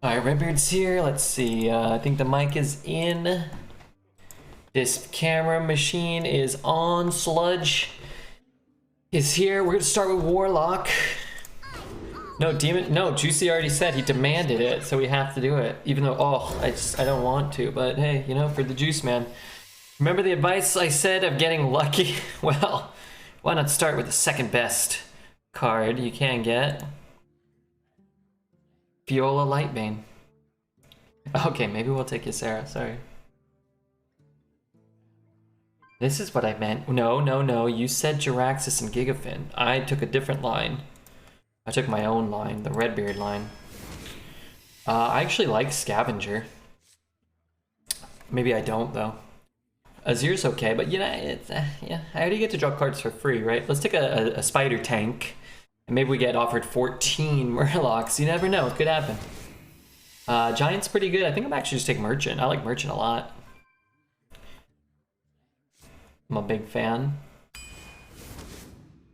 Alright, Redbeard's here. Let's see. I think the mic is in. This camera machine is on. Sludge is here. We're gonna start with Warlock. No, Demon. No, Juicy already said he demanded it, so we have to do it. Even though, I don't want to, but hey, you know, for the Juice Man. Remember the advice I said of getting lucky? Well, why not start with the second best card you can get? Viola Lightbane. Okay, maybe we'll take Ysera, sorry. This is what I meant. No. You said Jiraxis and Gigafin. I took a different line. I took my own line, the Redbeard line. I actually like Scavenger. Maybe I don't, though. Azir's okay, but you know, yeah, I already get to draw cards for free, right? Let's take a Spider Tank. And maybe we get offered 14 Murlocs. You never know, it could happen. Giant's pretty good. I think I'm actually just take Merchant. I like Merchant a lot. I'm a big fan.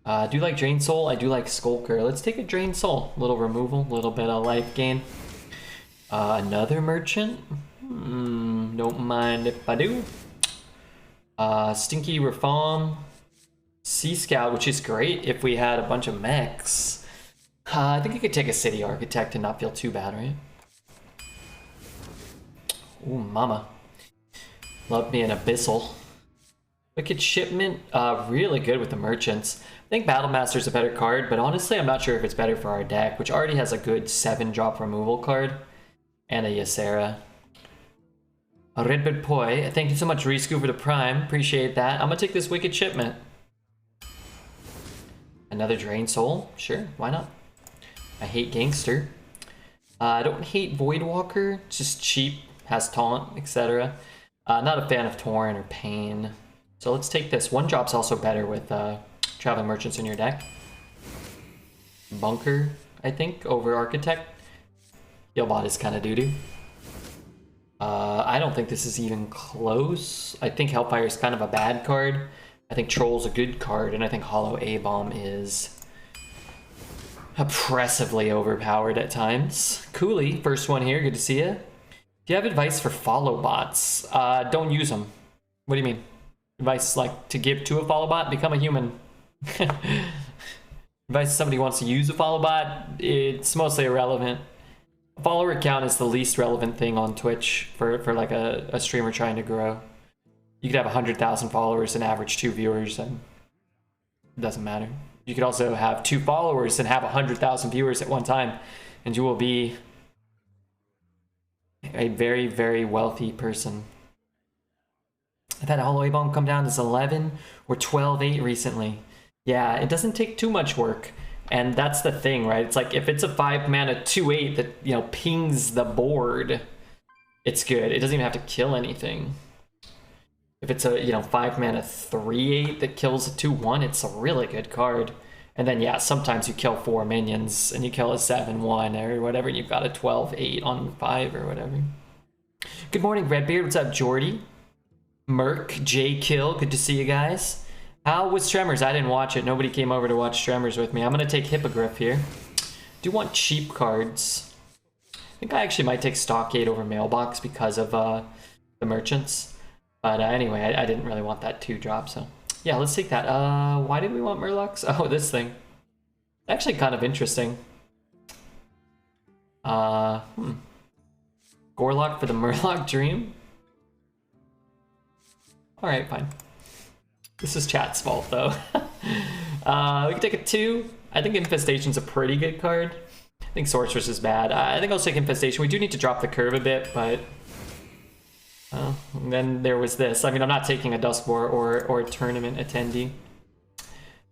I do like Drain Soul. I do like Skulker. Let's take a Drain Soul. Little removal, little bit of life gain. Another Merchant. Don't mind if I do. Stinky Reform. Sea Scout, which is great if we had a bunch of mechs. I think you could take a City Architect and not feel too bad, right? Ooh, mama. Love me an Abyssal. Wicked Shipment, really good with the Merchants. I think Battle Master's a better card, but honestly I'm not sure if it's better for our deck, which already has a good 7-drop removal card. And a Ysera. A Redbird Poi, thank you so much Risku for the Prime, appreciate that. I'm gonna take this Wicked Shipment. Another Drain Soul, sure, why not? I hate Gangster. I don't hate Voidwalker, just cheap, has taunt, etc. Not a fan of Torrent or Pain. So let's take this. One drop's also better with Traveling Merchants in your deck. Bunker, I think, over Architect. Healbot is kind of doo-doo. I don't think this is even close. I think Hellfire is kind of a bad card. I think Troll's a good card, and I think Hollow A-Bomb is oppressively overpowered at times. Cooley, first one here, good to see you. Do you have advice for follow bots? Don't use them. What do you mean? Advice like to give to a follow bot? Become a human. Advice somebody wants to use a follow bot? It's mostly irrelevant. A follower count is the least relevant thing on Twitch for like a streamer trying to grow. You could have 100,000 followers and average 2 viewers, and it doesn't matter. You could also have 2 followers and have 100,000 viewers at one time, and you will be a very, very wealthy person. I've had a Hollow A-Bomb come down as 11 or 12-8 recently. Yeah, it doesn't take too much work. And that's the thing, right? It's like if it's a 5-mana 2/8 that, you know, pings the board, it's good. It doesn't even have to kill anything. If it's a, you know, 5-mana 3/8 that kills a 2/1, it's a really good card. And then, yeah, sometimes you kill 4 minions and you kill a 7/1 or whatever, and you've got a 12/8 on 5 or whatever. Good morning, Redbeard. What's up, Jordy? Merc, J Kill, good to see you guys. How was Tremors? I didn't watch it. Nobody came over to watch Tremors with me. I'm going to take Hippogriff here. Do want cheap cards. I think I actually might take Stockade over Mailbox because of the Merchants. But anyway, I didn't really want that 2-drop, so yeah, let's take that. Why did we want Murlocs? Oh, this thing. Actually kind of interesting. Gorlock for the Murloc Dream? Alright, fine. This is chat's fault, though. We can take a 2. I think Infestation's a pretty good card. I think Sorceress is bad. I think I'll take Infestation. We do need to drop the curve a bit, but... and then there was this. I mean, I'm not taking a Duskboar or a tournament attendee.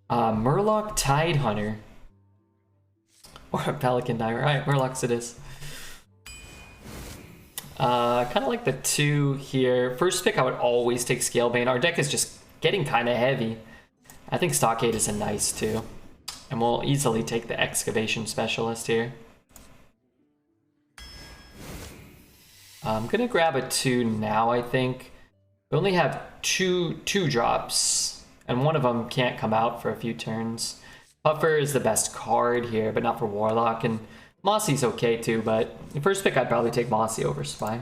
Murloc Tidehunter. Or a Pelican Diver. Alright, Murlocs it is. Kind of like the 2 here. First pick, I would always take Scalebane. Our deck is just getting kind of heavy. I think Stockade is a nice 2. And we'll easily take the Excavation Specialist here. I'm gonna grab a 2 now, I think. We only have two drops, and one of them can't come out for a few turns. Puffer is the best card here, but not for Warlock, and Mossy's okay too, but the first pick I'd probably take Mossy over Spy.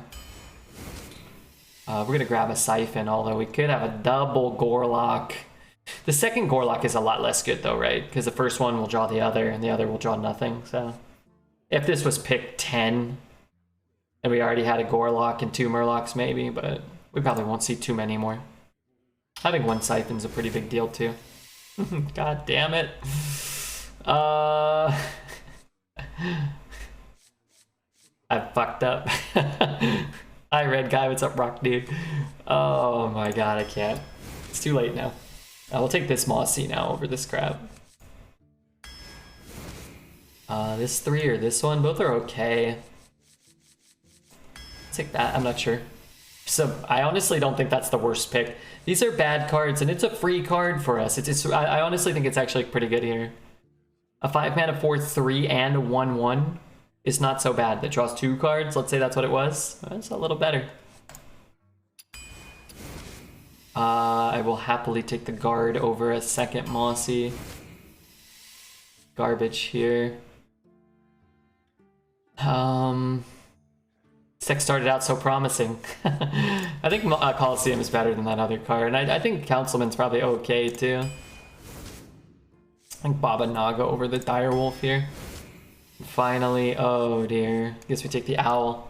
We're gonna grab a Siphon, although we could have a double Gorlock. The second Gorlock is a lot less good though, right? Because the first one will draw the other, and the other will draw nothing, so... If this was pick 10, and we already had a Gorlock and 2 Murlocs maybe, but we probably won't see too many more. I think 1 Siphon's a pretty big deal too. God damn it. I fucked up. Hi, red guy. What's up, rock dude? Oh my god, I can't. It's too late now. I will take this Mossy now over this crab. This 3 or this one, both are okay. I'll take that, I'm not sure. So I honestly don't think that's the worst pick. These are bad cards, and it's a free card for us. I honestly think it's actually pretty good here. A 5-mana 4/3 and a 1/1 is not so bad. That draws 2 cards. Let's say that's what it was. That's a little better. I will happily take the guard over a second Mossy. Garbage here. Sec started out so promising. I think Coliseum is better than that other card, and I think Councilman's probably okay too. I think Baba Naga over the Direwolf here. Finally, oh dear. Guess we take the Owl.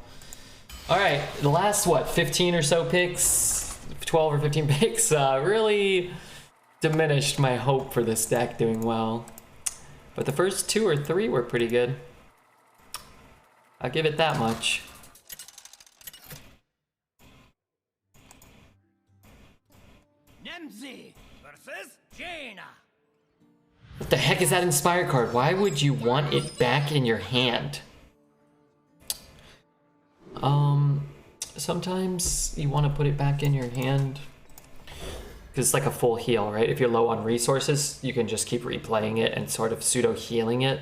Alright, the last, what, 15 or so picks? 12 or 15 picks really diminished my hope for this deck doing well. But the first 2 or 3 were pretty good. I'll give it that much. Nemzi versus Jaina. What the heck is that Inspire card? Why would you want it back in your hand? Sometimes you want to put it back in your hand because it's like a full heal, right? If you're low on resources, you can just keep replaying it and sort of pseudo healing it.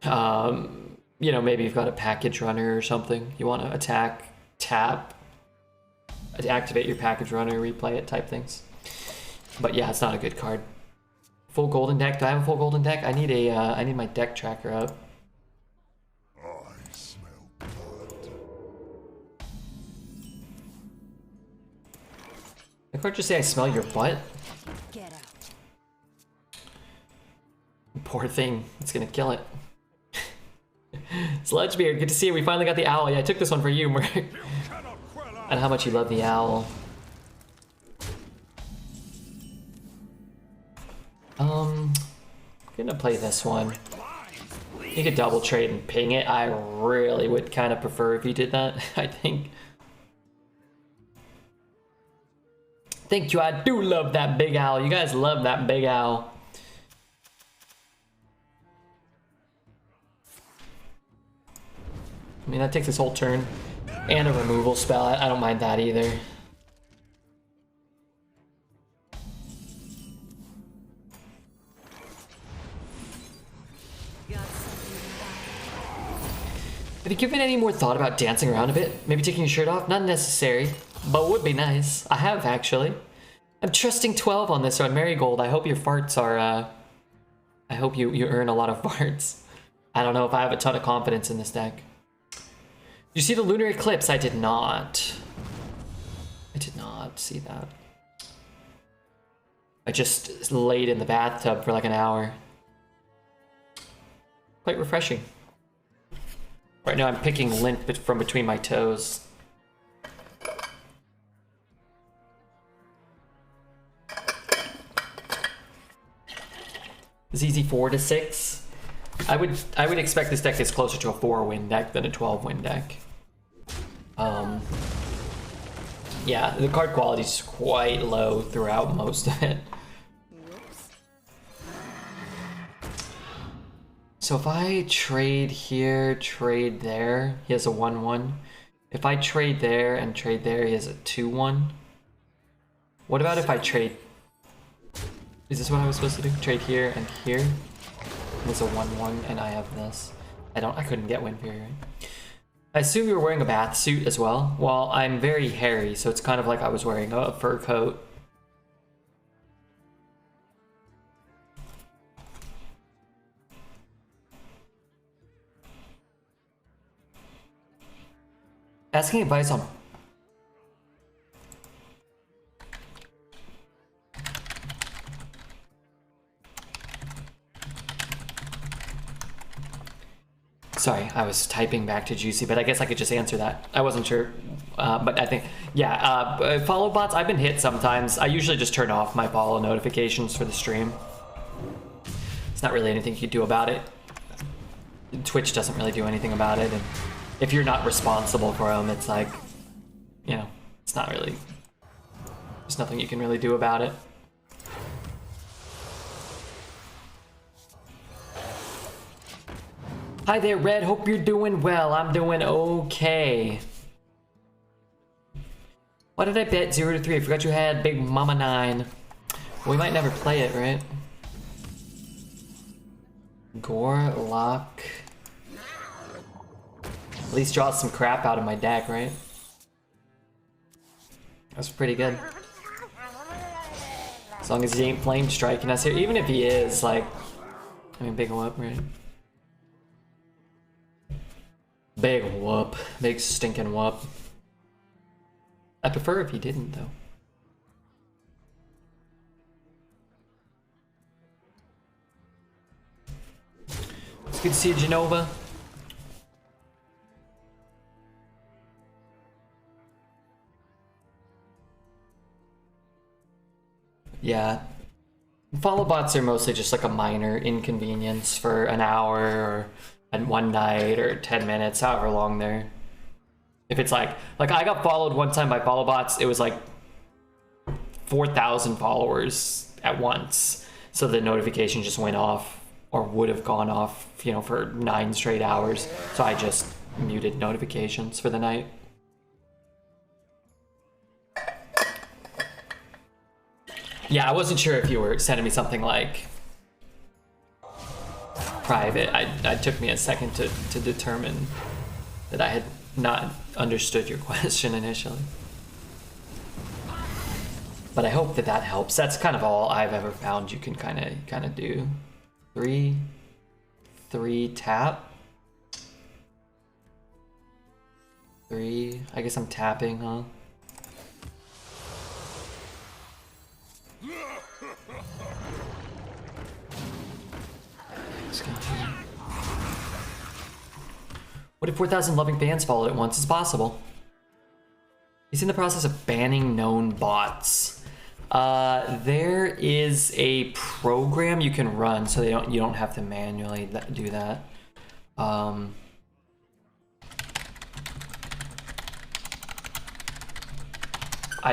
You know, maybe you've got a package runner or something. You want to attack, tap, activate your package runner, replay it type things. But yeah, it's not a good card. Full golden deck. Do I have a full golden deck? I need a I need my deck tracker up. I smell blood. The card just say I smell your butt? Get out. Poor thing. It's gonna kill it. Sludgebeard, good to see you. We finally got the owl. Yeah, I took this one for you, Merc. And how much you love the owl. I'm gonna play this one. You could double trade and ping it. I really would kind of prefer if you did that, I think. Thank you, I do love that big owl. You guys love that big owl. I mean, that takes this whole turn. And a removal spell. I don't mind that either. Have you given any more thought about dancing around a bit? Maybe taking your shirt off? Not necessary, but would be nice. I have, actually. I'm trusting 12 on this one, Marigold. I hope your farts are, I hope you earn a lot of farts. I don't know if I have a ton of confidence in this deck. Did you see the lunar eclipse? I did not. I did not see that. I just laid in the bathtub for like an hour. Quite refreshing. Right now I'm picking lint from between my toes. ZZ 4 to 6. I would expect this deck is closer to a 4-win deck than a 12-win deck. Yeah, the card quality is quite low throughout most of it. So if I trade here, trade there, he has a 1/1. If I trade there and trade there, he has a 2/1. What about if I trade... Is this what I was supposed to do? Trade here and here? It's a 1/1 and I have this. I couldn't get Wind Fury, right? I assume you were wearing a bath suit as well. Well, I'm very hairy, so it's kind of like I was wearing a fur coat. Asking advice on... Sorry, I was typing back to Juicy, but I guess I could just answer that. I wasn't sure, but I think, yeah, follow bots, I've been hit sometimes. I usually just turn off my follow notifications for the stream. It's not really anything you can do about it. Twitch doesn't really do anything about it, and if you're not responsible for them, it's like, you know, it's not really, there's nothing you can really do about it. Hi there, Red. Hope you're doing well. I'm doing okay. Why did I bet 0 to 3? I forgot you had Big Mama 9. We might never play it, right? Warlock. At least draw some crap out of my deck, right? That's pretty good. As long as he ain't flame striking us here. Even if he is, like... I mean, big whoop, right? Big whoop. Big stinking whoop. I'd prefer if he didn't, though. It's good to see you, Genova. Yeah. Follow bots are mostly just like a minor inconvenience for an hour or one night or 10 minutes, however long they're. If it's like I got followed one time by follow bots, it was like 4,000 followers at once. So the notification just went off, or would have gone off, you know, for 9 straight hours. So I just muted notifications for the night. Yeah, I wasn't sure if you were sending me something like private. It took me a second to determine that I had not understood your question initially. But I hope that helps. That's kind of all I've ever found you can kind of do. 3 tap. 3. I guess I'm tapping, huh? What if 4,000 loving fans followed at once? It's possible. He's in the process of banning known bots. There is a program you can run, so you don't have to manually do that. I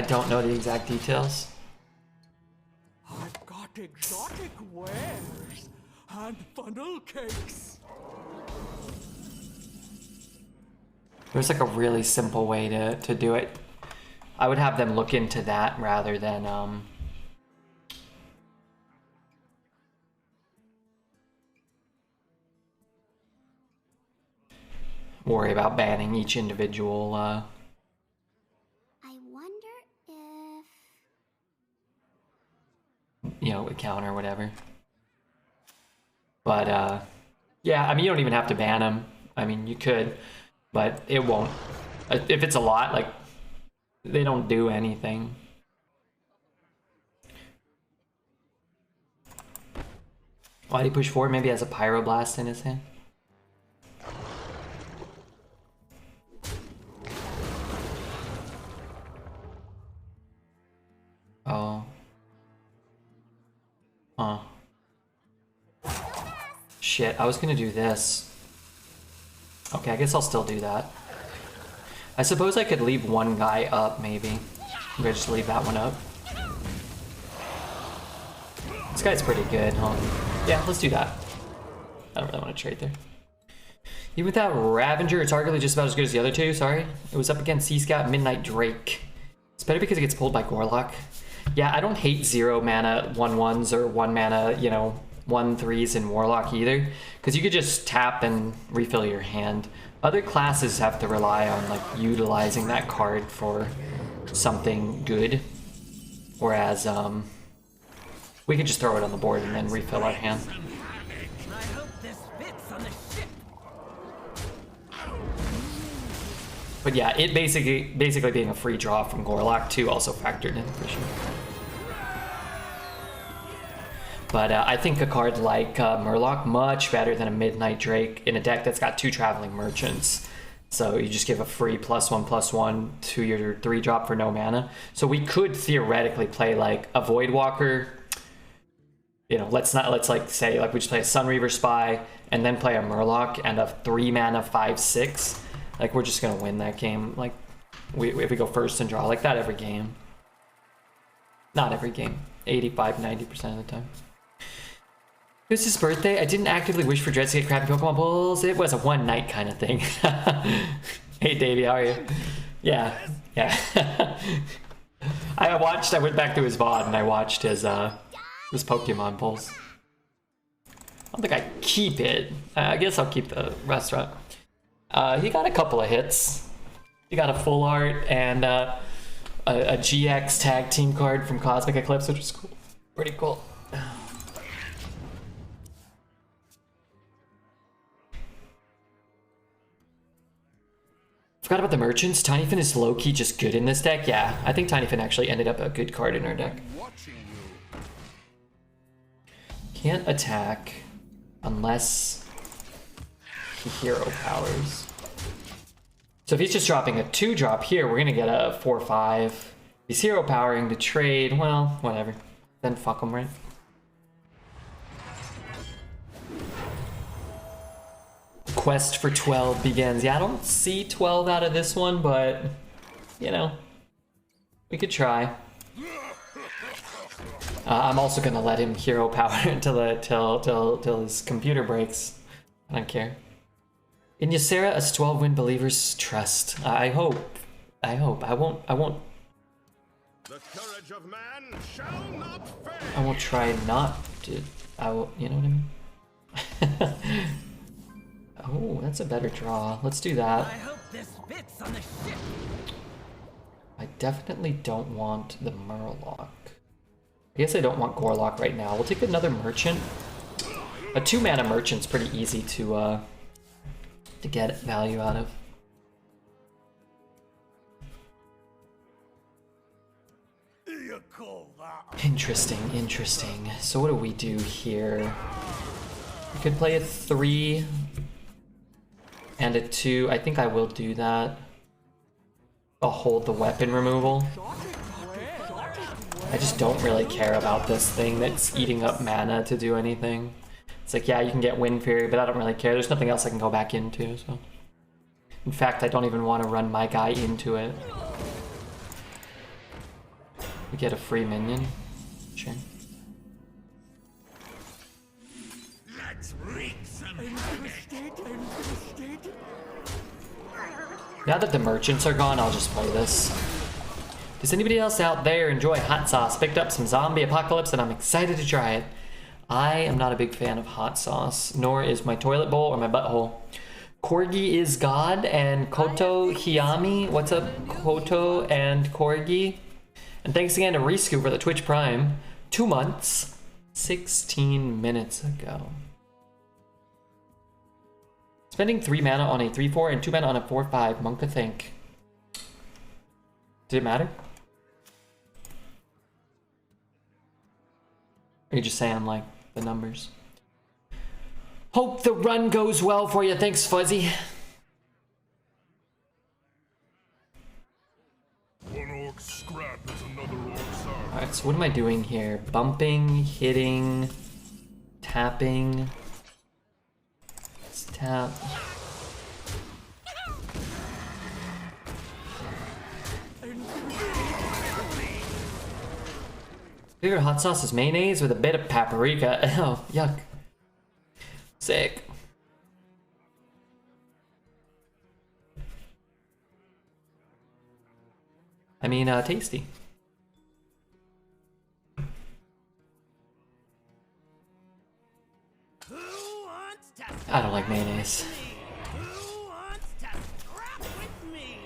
don't know the exact details. I've got exotic wares and funnel cakes. There's like a really simple way to do it. I would have them look into that rather than worry about banning each individual I wonder if... you know, account or whatever. But yeah, I mean, you don't even have to ban them. I mean, you could, but it won't. If it's a lot, like, they don't do anything. Why did he push forward? Maybe he has a pyroblast in his hand. Oh. Huh. Shit, I was gonna do this. Okay, I guess I'll still do that. I suppose I could leave one guy up, maybe. Maybe I just leave that one up. This guy's pretty good, huh? Yeah, let's do that. I don't really want to trade there. Even without Ravager, it's arguably just about as good as the other two, sorry. It was up against Sea Scout, Midnight Drake. It's better because it gets pulled by Warlock. Yeah, I don't hate 0 mana 1/1s or 1 mana, you know, 1/3s in Warlock either. Because you could just tap and refill your hand. Other classes have to rely on like utilizing that card for something good. Whereas we could just throw it on the board and then refill our hand. I hope this fits on the ship. But yeah, it basically being a free draw from Warlock too also factored in for sure. But I think a card like Murloc much better than a Midnight Drake in a deck that's got 2 Traveling Merchants. So you just give a free +1/+1 to your 3-drop for no mana. So we could theoretically play like a Voidwalker. You know, let's like say like we just play a Sunreaver Spy and then play a Murloc and a 3 mana 5/6. Like we're just gonna win that game. Like if we go first and draw like that every game. Not every game. 85-90% of the time. It was his birthday. I didn't actively wish for Dredge to get crappy Pokemon pulls. It was a one night kind of thing. Hey Davey, how are you? Yeah. I went back to his VOD and I watched his Pokemon pulls. I don't think I keep it. I guess I'll keep the restaurant. He got a couple of hits. He got a full art and a GX tag team card from Cosmic Eclipse, which was cool. Pretty cool. Forgot about the merchants. Tinyfin is low-key just good in this deck. Yeah, I think Tinyfin actually ended up a good card in our deck. Can't attack unless he hero powers. So if he's just dropping a 2-drop here, we're gonna get a 4/5. If he's hero powering to trade, well, whatever. Then fuck him, right? Quest for 12 begins. Yeah, I don't see 12 out of this one, but you know, we could try. I'm also gonna let him hero power until his computer breaks. I don't care. In Ysera, us 12-win believers trust. I hope. I won't. The courage of man shall not fail. I won't try not to. I will. You know what I mean? Oh, that's a better draw. Let's do that. I hope this fits on the ship. I definitely don't want the Murloc. I guess I don't want Gorlock right now. We'll take another merchant. A 2-mana merchant's pretty easy to get value out of. You call that? Interesting. So what do we do here? We could play a 3 and a 2. I think I will do that. I'll hold the weapon removal. I just don't really care about this thing that's eating up mana to do anything. It's like, yeah, you can get Wind Fury, but I don't really care. There's nothing else I can go back into, so. In fact, I don't even want to run my guy into it. We get a free minion. Sure. Let's wreak some Now that the merchants are gone, I'll just play this. Does anybody else out there enjoy hot sauce? Picked up some Zombie Apocalypse and I'm excited to try it. I am not a big fan of hot sauce, nor is my toilet bowl or my butthole. Corgi is God and Koto Hiyami. What's up, Koto and Corgi? And thanks again to Risku for the Twitch Prime. 2 months, 16 minutes ago. Spending 3 mana on a 3/4 and 2 mana on a 4/5. Monka think. Did it matter? Or are you just saying like the numbers? Hope the run goes well for you. Thanks, Fuzzy. One orc scrap is another orc's arm. Alright, so what am I doing here? Bumping, hitting, tapping. Let's tap. Favorite hot sauce is mayonnaise with a bit of paprika. Oh, yuck. Sick. I mean, tasty. Who wants to I don't like mayonnaise. Who wants to scrap with me?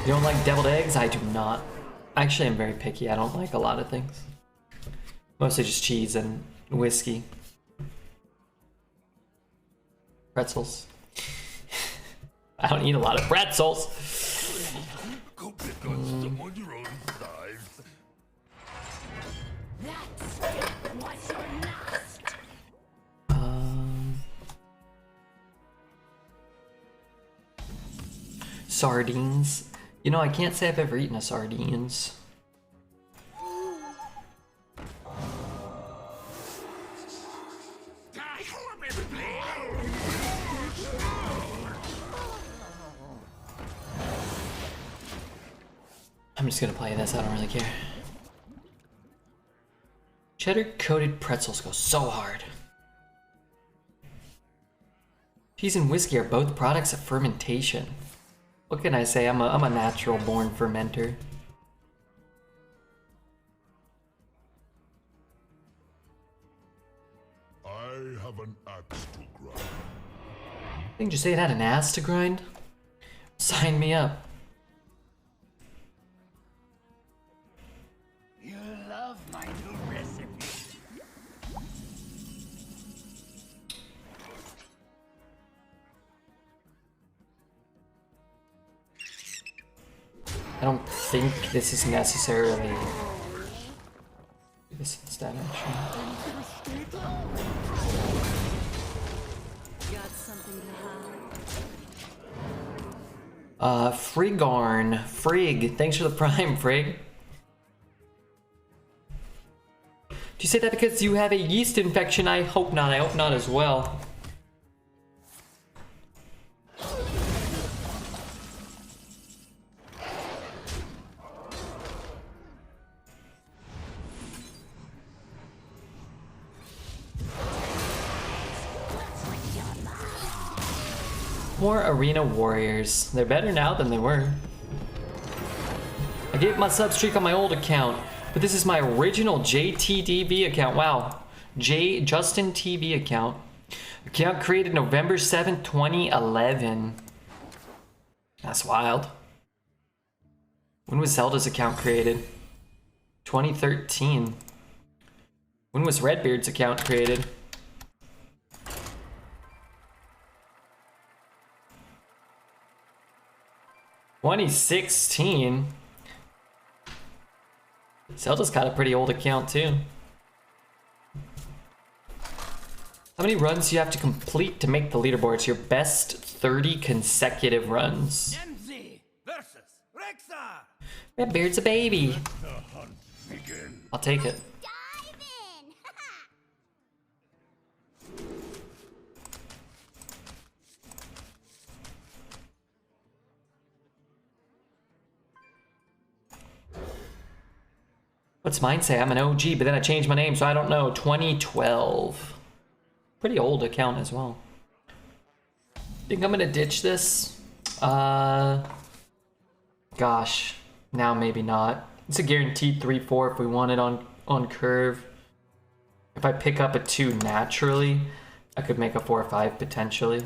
You don't like deviled eggs? I do not. Actually, I'm very picky. I don't like a lot of things. Mostly just cheese and whiskey. Pretzels. I don't eat a lot of pretzels. Go pick on someone your own size. That's what's your last. Sardines. You know, I can't say I've ever eaten a sardines. I'm just gonna play this, I don't really care. Cheddar coated pretzels go so hard. Cheese and whiskey are both products of fermentation. What can I say? I'm a natural born fermenter. I have an axe to grind. Didn't you say it had an ass to grind? Sign me up. You love my new recipe. I don't think this is necessarily... This instead, actually. Got something to hide. Frigarn. Frig. Thanks for the prime, Frig. Do you say that because you have a yeast infection? I hope not. I hope not as well. More arena warriors. They're better now than they were. I gave my sub streak on my old account, but this is my original JTDB account. Wow. Justin TV account. Account created November 7th, 2011. That's wild. When was Zelda's account created? 2013. When was Redbeard's account created? 2016. Zelda's got a pretty old account too. How many runs do you have to complete to make the leaderboards? Your best 30 consecutive runs. MZ versus Rexar. Redbeard's a baby. The hunt begin. I'll take it. Dive in! What's mine say? I'm an OG, but then I changed my name, so I don't know. 2012. Pretty old account as well. Think I'm gonna ditch this? Gosh, now maybe not. It's a guaranteed 3-4 if we want it on curve. If I pick up a 2 naturally, I could make a 4-5 potentially.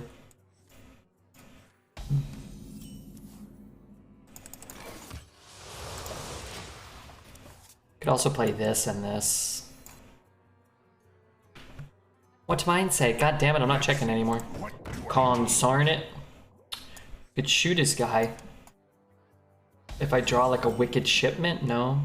Could also play this and this. What's mine say? God damn it, I'm not checking anymore. Consarn it. Could shoot his guy. If I draw like a wicked shipment? No.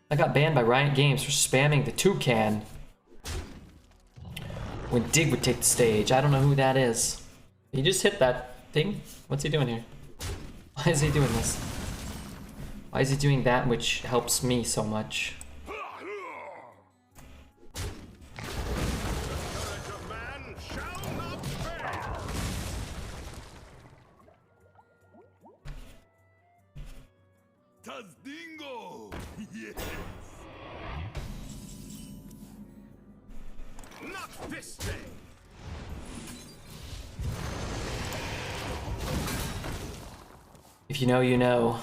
I got banned by Riot Games for spamming the toucan when Dig would take the stage. I don't know who that is. He just hit that thing? What's he doing here? Why is he doing this? Why is he doing that which helps me so much? The courage of man shall not fail. Tazdingo! Yes! Not this day! If you know, you know.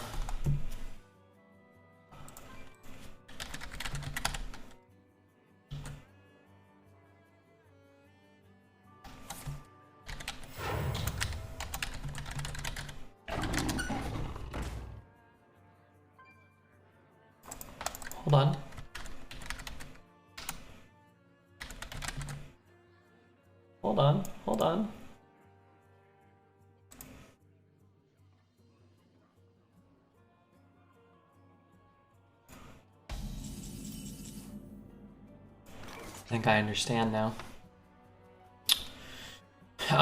Hold on. Hold on, hold on. I think I understand now. If I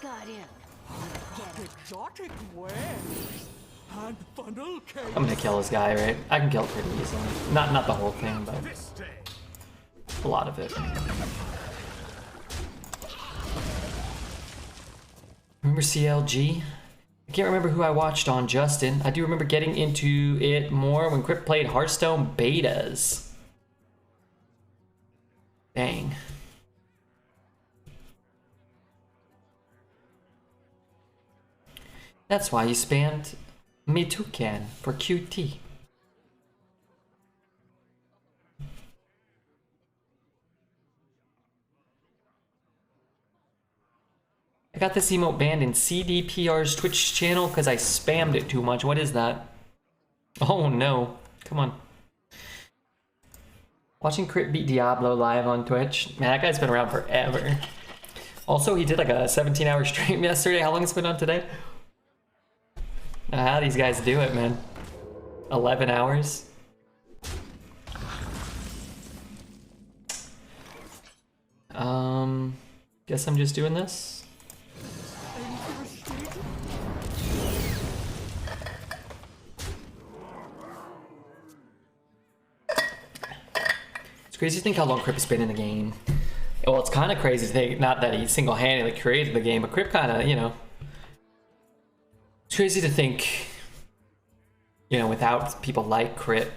got in, Exotic wares and funnel cakes. I'm gonna kill this guy, right? I can kill it pretty easily. Not the whole thing, but This day. a lot of it. Remember CLG? I can't remember who I watched on Justin. I do remember getting into it more when Crypt played Hearthstone betas. Dang. That's why you spammed Mitukan for QT. I got this emote banned in CDPR's Twitch channel because I spammed it too much. What is that? Oh no. Come on. Watching Crypt beat Diablo live on Twitch. Man, that guy's been around forever. Also, he did like a 17-hour stream yesterday. How long has it been on today? How these guys do it, man. 11 hours. Guess I'm just doing this. It's crazy to think how long Crypt has been in the game. Well, it's kind of crazy to think, not that he single-handedly created the game, but Crypt kind of, you know, it's crazy to think, you know, without people like Crypt,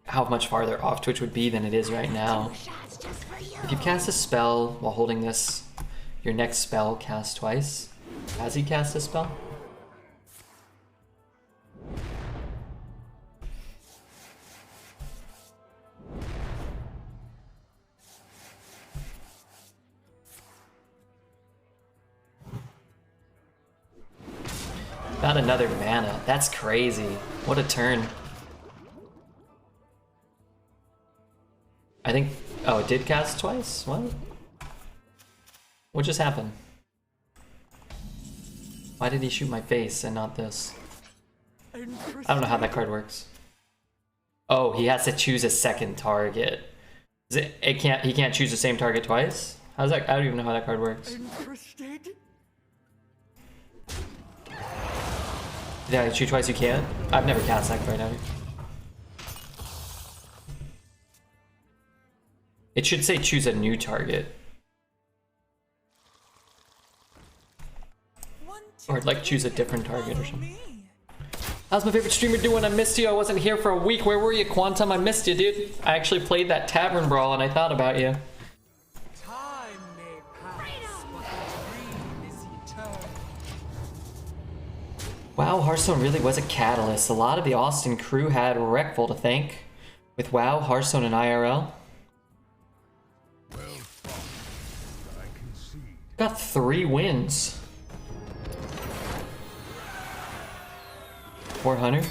how much farther off Twitch would be than it is right now. shots just for you. If you cast a spell while holding this, your next spell casts twice. Has he cast a spell? Not another mana. That's crazy. What a turn. I think... Oh, it did cast twice? What? What just happened? Why did he shoot my face and not this? I don't know how that card works. Oh, he has to choose a second target. Is it he can't choose the same target twice? How's that? I don't even know how that card works. Interested? Yeah, you shoot twice you can't? I've never cast that card ever. It should say choose a new target. Or like choose a different target or something. How's my favorite streamer doing? I missed you. I wasn't here for a week. Where were you, Quantum? I missed you, dude. I actually played that Tavern Brawl and I thought about you. Time may pass, but the dream is eternal. WoW Hearthstone really was a catalyst. A lot of the Austin crew had Wreckful to thank with WoW, Hearthstone, and IRL. Got 3 wins. 400.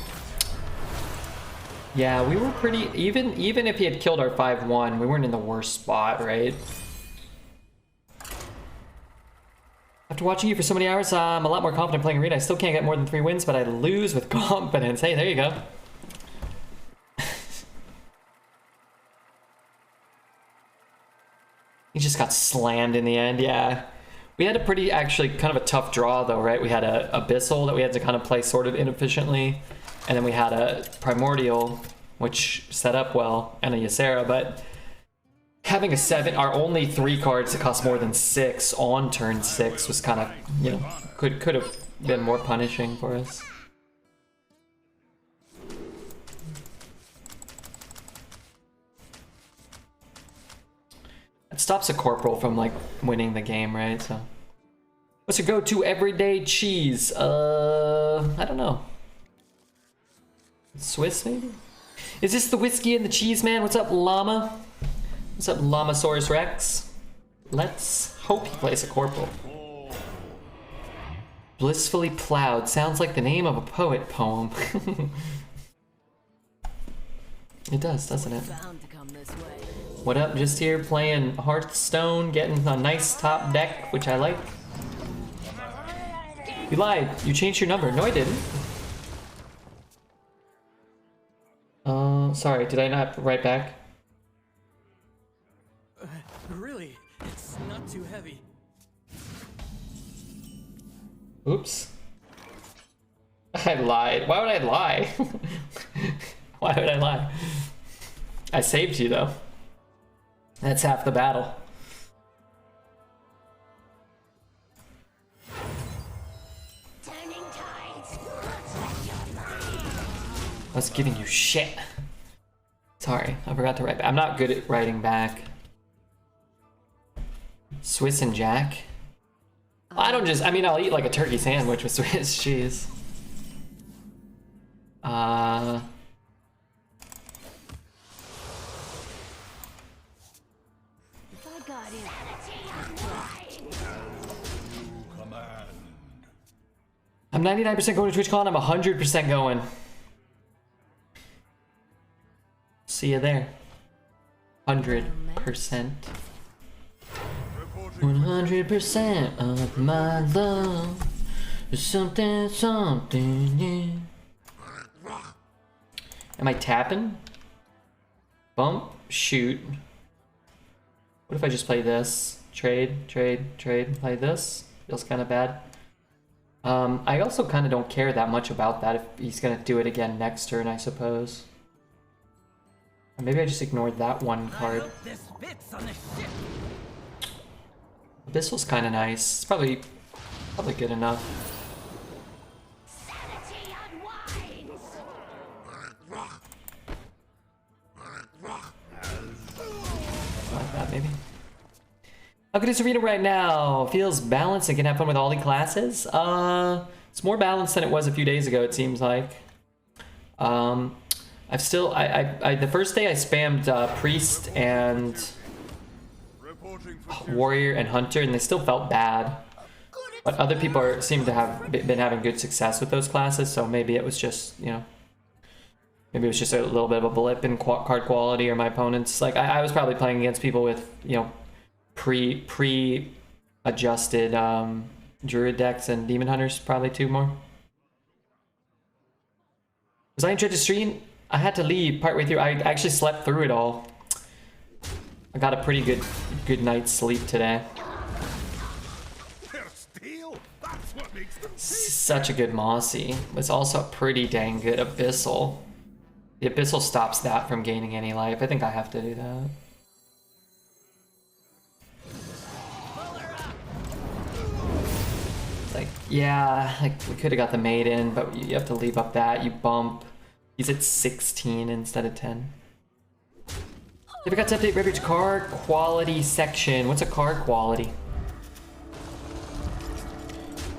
Yeah, we were pretty even if he had killed our 5-1, we weren't in the worst spot, right? After watching you for so many hours, I'm a lot more confident playing Arena. I still can't get more than 3 wins, but I lose with confidence. Hey, there you go. He just got slammed in the end, yeah. We had a pretty, actually, kind of a tough draw, though, right? We had a Abyssal that we had to kind of play sort of inefficiently, and then we had a Primordial, which set up well, and a Ysera, but having a 7, our only 3 cards that cost more than 6 on turn 6 was kind of, you know, could have been more punishing for us. It stops a Corporal from, like, winning the game, right? So, what's your go-to everyday cheese? I don't know. Swiss, maybe? Is this the whiskey and the cheese, man? What's up, Llama? What's up, Llamasaurus Rex? Let's hope he plays a Corporal. Blissfully Plowed sounds like the name of a poet poem. It does, doesn't it? Bound to come this way. What up? Just here playing Hearthstone, getting a nice top deck, which I like. You lied. You changed your number. No, I didn't. Sorry. Did I not write back? Really? It's not too heavy. Oops. I lied. Why would I lie? Why would I lie? I saved you though. That's half the battle. Turning tides. Looks like you're mine. I was giving you shit. Sorry, I forgot to write back. I'm not good at writing back. Swiss and Jack? I don't just, I mean, I'll eat like a turkey sandwich with Swiss cheese. If I got it. I'm 99% going to TwitchCon. I'm 100% going. See you there. 100%. 100% of my love is something new. Am I tapping? Bump, shoot. What if I just play this? Trade, play this? Feels kind of bad. I also kind of don't care that much about that if he's gonna do it again next turn, I suppose. Or maybe I just ignored that one card. This fits on the ship. Abyssal's kind of nice. It's probably good enough. Sanity unwinds. Like that, maybe. How good is Arena right now? Feels balanced and can have fun with all the classes? It's more balanced than it was a few days ago, it seems like. I've still, the first day I spammed Priest and Warrior and Hunter, and they still felt bad. But other people seem to have been having good success with those classes, so maybe it was just, you know, maybe it was just a little bit of a blip in card quality, or my opponents. Like, I was probably playing against people with, you know, pre-adjusted Druid decks and Demon Hunters, probably two more. Was I enjoyed the stream? I had to leave partway through. I actually slept through it all. I got a pretty good night's sleep today. That's what makes them Such a good Mossy. It's also pretty dang good Abyssal. The Abyssal stops that from gaining any life. I think I have to do that. It's like, yeah, like we could have got the Maiden, but you have to leave up that. You bump. He's at 16 instead of 10. I forgot to update Rebridge card quality section. What's a card quality?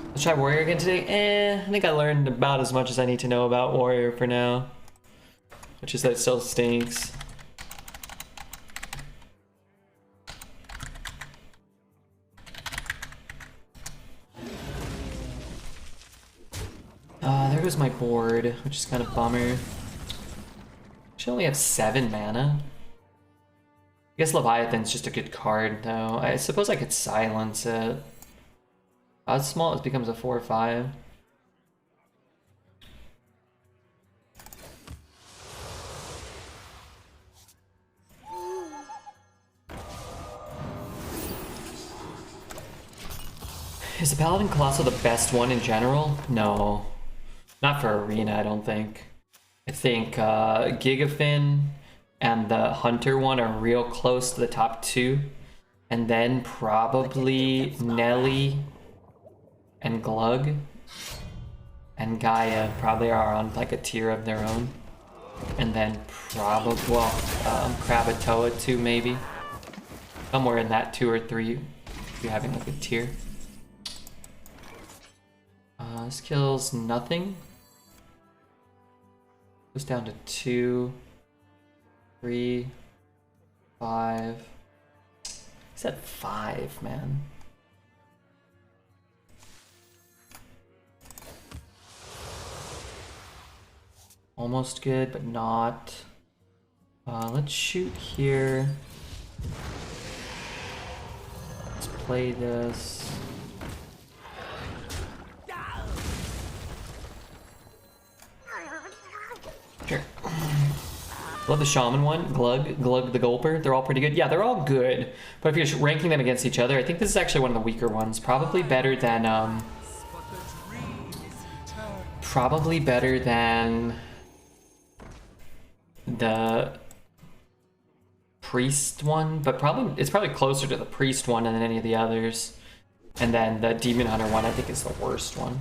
Let's try Warrior again today. I think I learned about as much as I need to know about Warrior for now. Which is that it still stinks. There goes my board, which is kind of bummer. Actually only have 7 mana. I guess Leviathan's just a good card though. I suppose I could silence it. As small as becomes a 4/5. Is the Paladin Colossal the best one in general? No. Not for Arena, I don't think. I think Gigafin and the Hunter one are real close to the top 2. And then probably Nelly and Glug and Gaia probably are on like a tier of their own. And then probably, well, Krakatoa too, maybe. Somewhere in that 2 or 3, if you're having like a tier. This kills nothing. Goes down to 2, 3, 5. He's at 5, man. Almost good, but not. Let's shoot here. Let's play this. Sure. Love the Shaman one. Glug the Gulper. They're all pretty good. Yeah, they're all good. But if you're ranking them against each other, I think this is actually one of the weaker ones. Probably better than the Priest one, but it's probably closer to the Priest one than any of the others. And then the Demon Hunter one I think is the worst one.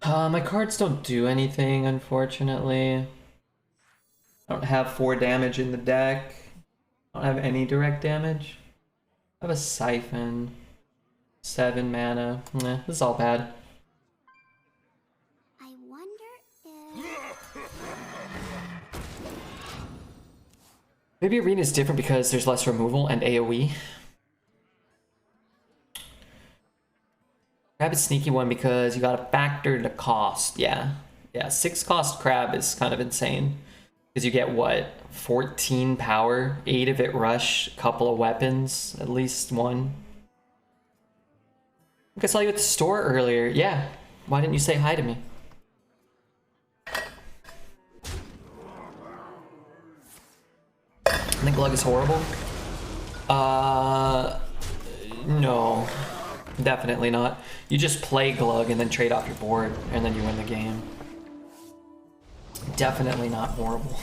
My cards don't do anything, unfortunately. I don't have 4 damage in the deck. I don't have any direct damage. I have a Siphon. 7 mana. This is all bad. I wonder if... Maybe Arena is different because there's less removal and AoE. Crab is a sneaky one because you gotta factor the cost. Yeah, 6 cost crab is kind of insane. Because you get what? 14 power, 8 of it rush, a couple of weapons, at least 1. I think I saw you at the store earlier. Yeah, why didn't you say hi to me? I think Glug is horrible. No. Definitely not. You just play Glug and then trade off your board, and then you win the game. Definitely not horrible.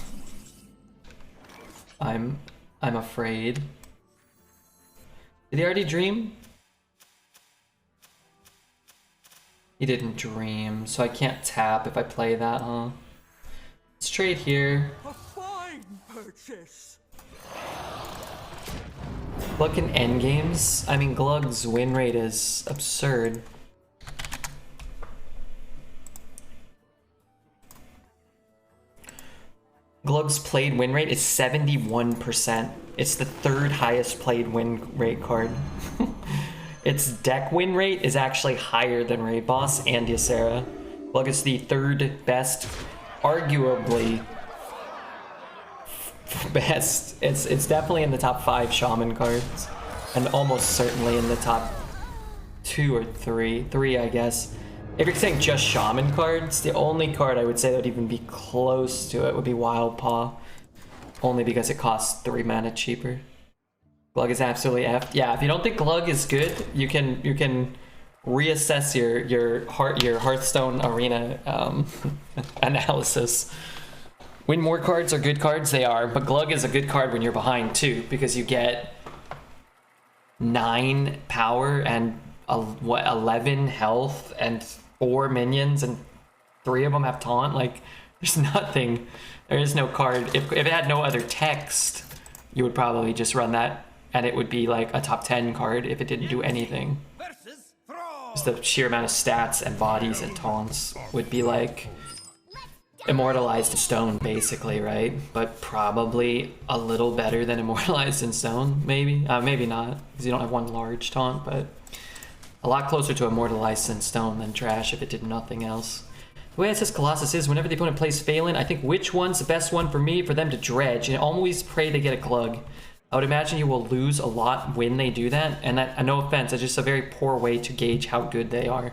I'm afraid. Did he already dream? He didn't dream, so I can't tap if I play that, huh? Let's trade here. A fine purchase. Look in endgames. I mean, Glug's win rate is absurd. Glug's played win rate is 71%. It's the 3rd highest played win rate card. Its deck win rate is actually higher than Raid Boss and Ysera. Glug is the 3rd best, arguably best. It's definitely in the top 5 Shaman cards, and almost certainly in the top 2 or 3. 3, I guess. If you're saying just Shaman cards, the only card I would say that would even be close to it would be Wild Paw, only because it costs 3 mana cheaper. Glug is absolutely effed. Yeah, if you don't think Glug is good, you can reassess your Hearthstone arena analysis. When more cards are good cards, they are, but Glug is a good card when you're behind too, because you get 9 power and 11 health and 4 minions, and 3 of them have taunt. Like, there's nothing. There is no card. If it had no other text, you would probably just run that, and it would be like a top 10 card if it didn't do anything. Just the sheer amount of stats and bodies and taunts would be like immortalized in stone, basically, right? But probably a little better than immortalized in stone, maybe. Maybe not, because you don't have 1 large taunt, but a lot closer to immortalized in stone than trash if it did nothing else. The way SS Colossus is, whenever the opponent plays Phelan, I think which one's the best one for me for them to dredge, and always pray they get a Glug. I would imagine you will lose a lot when they do that, and that, no offense, it's just a very poor way to gauge how good they are.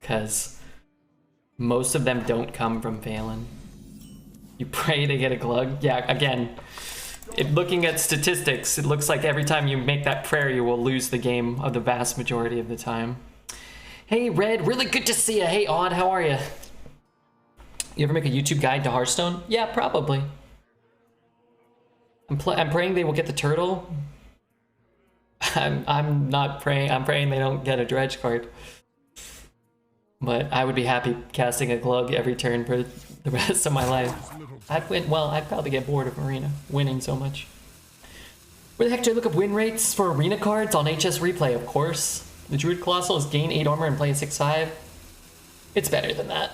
Because most of them don't come from Phelan. You pray they get a Glug. Yeah, again, looking at statistics, it looks like every time you make that prayer, you will lose the game of the vast majority of the time. Hey, Red, really good to see you. Hey, Odd, how are you? You ever make a YouTube guide to Hearthstone? Yeah, probably. I'm praying they will get the turtle. I'm not praying. I'm praying they don't get a dredge card. But I would be happy casting a Glug every turn for the rest of my life. I'd win. Well, I'd probably get bored of Arena winning so much. Where the heck do I look up win rates for Arena cards? On HS Replay, of course. The Druid Colossal is gain 8 armor and play 6/5. It's better than that,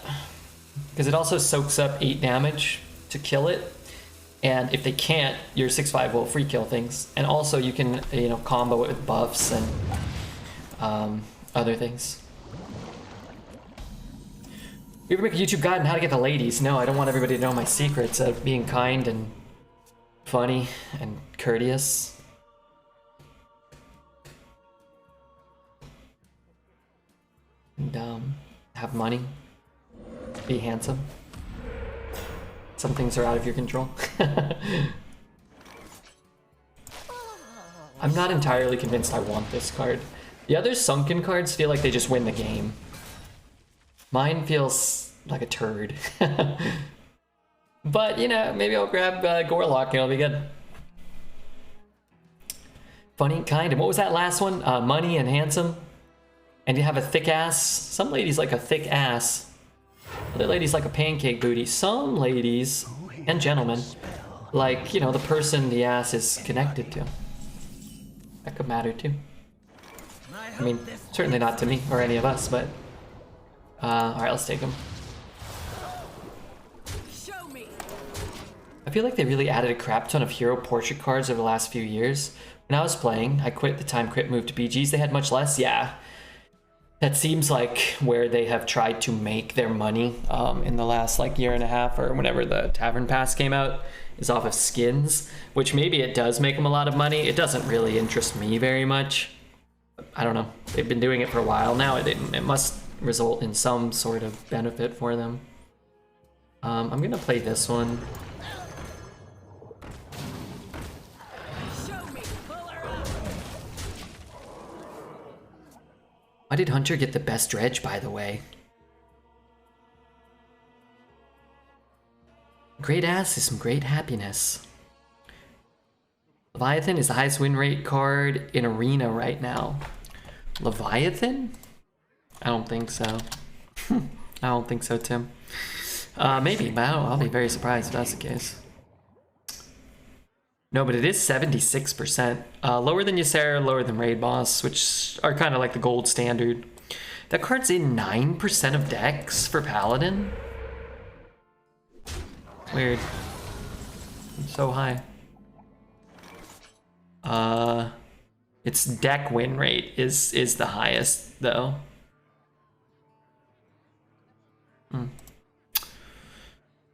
because it also soaks up 8 damage to kill it. And if they can't, your 6/5 will free kill things. And also you can, you know, combo it with buffs and other things. You ever make a YouTube guide on how to get the ladies? No, I don't want everybody to know my secrets of being kind and funny and courteous. And have money. Be handsome. Some things are out of your control. I'm not entirely convinced I want this card. The other Sunken cards feel like they just win the game. Mine feels like a turd. But, you know, maybe I'll grab Warlock and it'll be good. Funny, kind, and what was that last one? Money and handsome. And you have a thick ass. Some ladies like a thick ass. Other ladies like a pancake booty. Some ladies and gentlemen like, you know, the person the ass is connected to. That could matter too. I mean, certainly not to me or any of us, but alright, let's take him. Show me. I feel like they really added a crap ton of hero portrait cards over the last few years. When I was playing, I quit the time Crit moved to BGs, they had much less, yeah. That seems like where they have tried to make their money in the last like year and a half or whenever the Tavern Pass came out is off of skins, which maybe it does make them a lot of money. It doesn't really interest me very much. I don't know. They've been doing it for a while now. It must result in some sort of benefit for them. I'm gonna play this one. Show me. Pull her up. Why did Hunter get the best dredge, by the way? Great ass is some great happiness. Leviathan is the highest win rate card in Arena right now. Leviathan? I don't think so. I don't think so, Tim. Maybe, but I'll be very surprised if that's the case. No, but it is 76%. Lower than Ysera, lower than Raid Boss, which are kind of like the gold standard. That card's in 9% of decks for Paladin. Weird. It's so high. Its deck win rate is the highest though.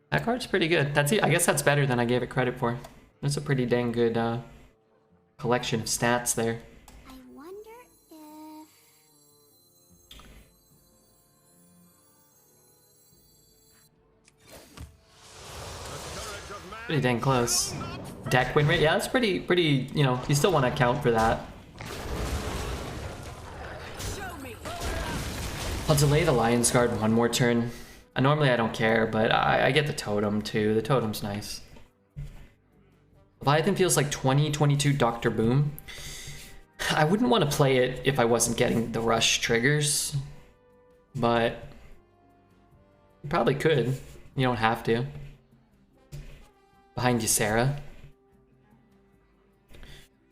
That card's pretty good. That's it. I guess that's better than I gave it credit for. That's a pretty dang good collection of stats there. I wonder if... Pretty dang close. Deck win rate, yeah, that's pretty, you know, you still want to account for that. Show me. I'll delay the Lion's Guard one more turn. Normally I don't care, but I get the totem too. The totem's nice. Leviathan feels like 2022 Dr. Boom. I wouldn't want to play it if I wasn't getting the rush triggers, but you probably could. You don't have to. Behind Ysera. I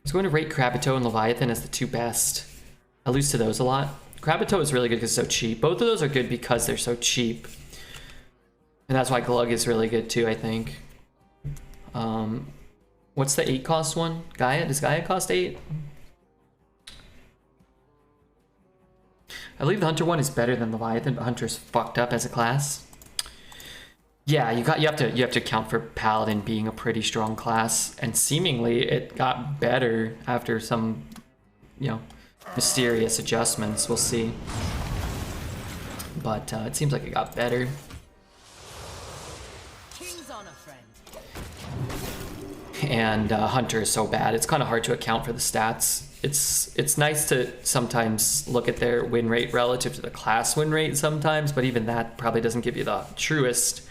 was going to rate Krabito and Leviathan as the two best. I lose to those a lot. Krabito is really good because it's so cheap. Both of those are good because they're so cheap. And that's why Glug is really good too, I think. What's the 8 cost one? Gaia? Does Gaia cost 8? I believe the Hunter one is better than Leviathan, but Hunter's fucked up as a class. Yeah, you have to account for Paladin being a pretty strong class, and seemingly it got better after some, you know, mysterious adjustments. We'll see. But it seems like it got better. King's on a friend. And Hunter is so bad, it's kind of hard to account for the stats. It's nice to sometimes look at their win rate relative to the class win rate sometimes, but even that probably doesn't give you the truest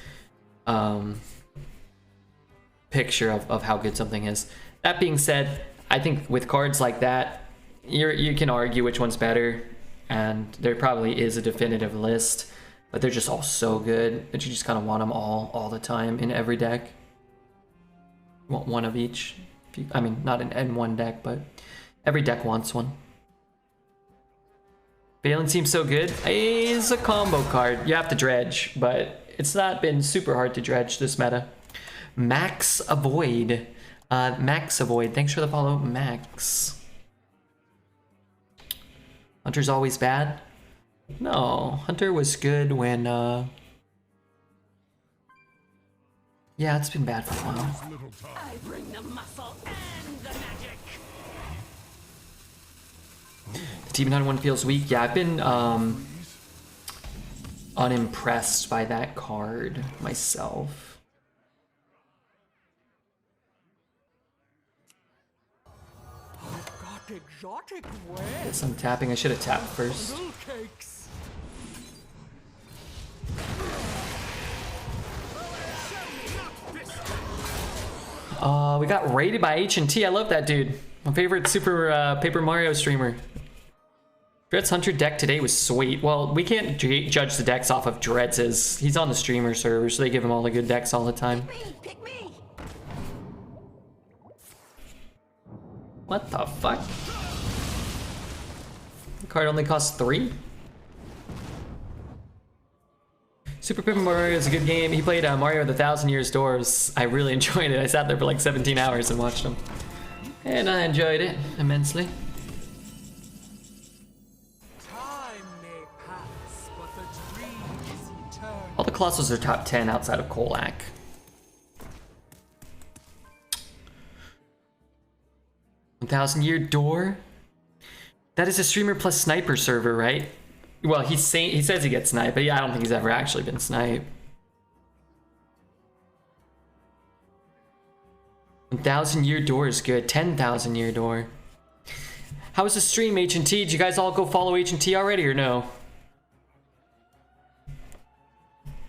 picture of how good something is. That being said, I think with cards like that, you can argue which one's better, and there probably is a definitive list, but they're just all so good that you just kind of want them all the time in every deck. You want one of each. I mean, not in one deck, but every deck wants one. Balin seems so good. It's a combo card. You have to dredge, but it's not been super hard to dredge this meta. Max Avoid. Max Avoid. Thanks for the follow, Max. Hunter's always bad? No, Hunter was good when, yeah, it's been bad for a while. I bring the muscle and the magic. The Demon Hunter one feels weak. Yeah, I've been, unimpressed by that card myself. Got exotic wares. Guess I'm tapping. I should have tapped first. Little cakes. We got raided by H&T. I love that dude. My favorite Super Paper Mario streamer. Dred's Hunter deck today was sweet. Well, we can't judge the decks off of Dred's. He's on the streamer server, so they give him all the good decks all the time. Pick me. What the fuck? The card only costs 3? Super Paper Mario is a good game. He played Mario of the Thousand Years Doors. I really enjoyed it. I sat there for like 17 hours and watched him. And I enjoyed it immensely. Time may pass, but the dream is eternal. All the Colossals are top 10 outside of Kolak. $1,000-year door? That is a streamer plus sniper server, right? Well, he says he gets sniped, but yeah, I don't think he's ever actually been sniped. 1,000-year door is good. 10,000-year door. How was the stream, H&T? Did you guys all go follow H&T already or no?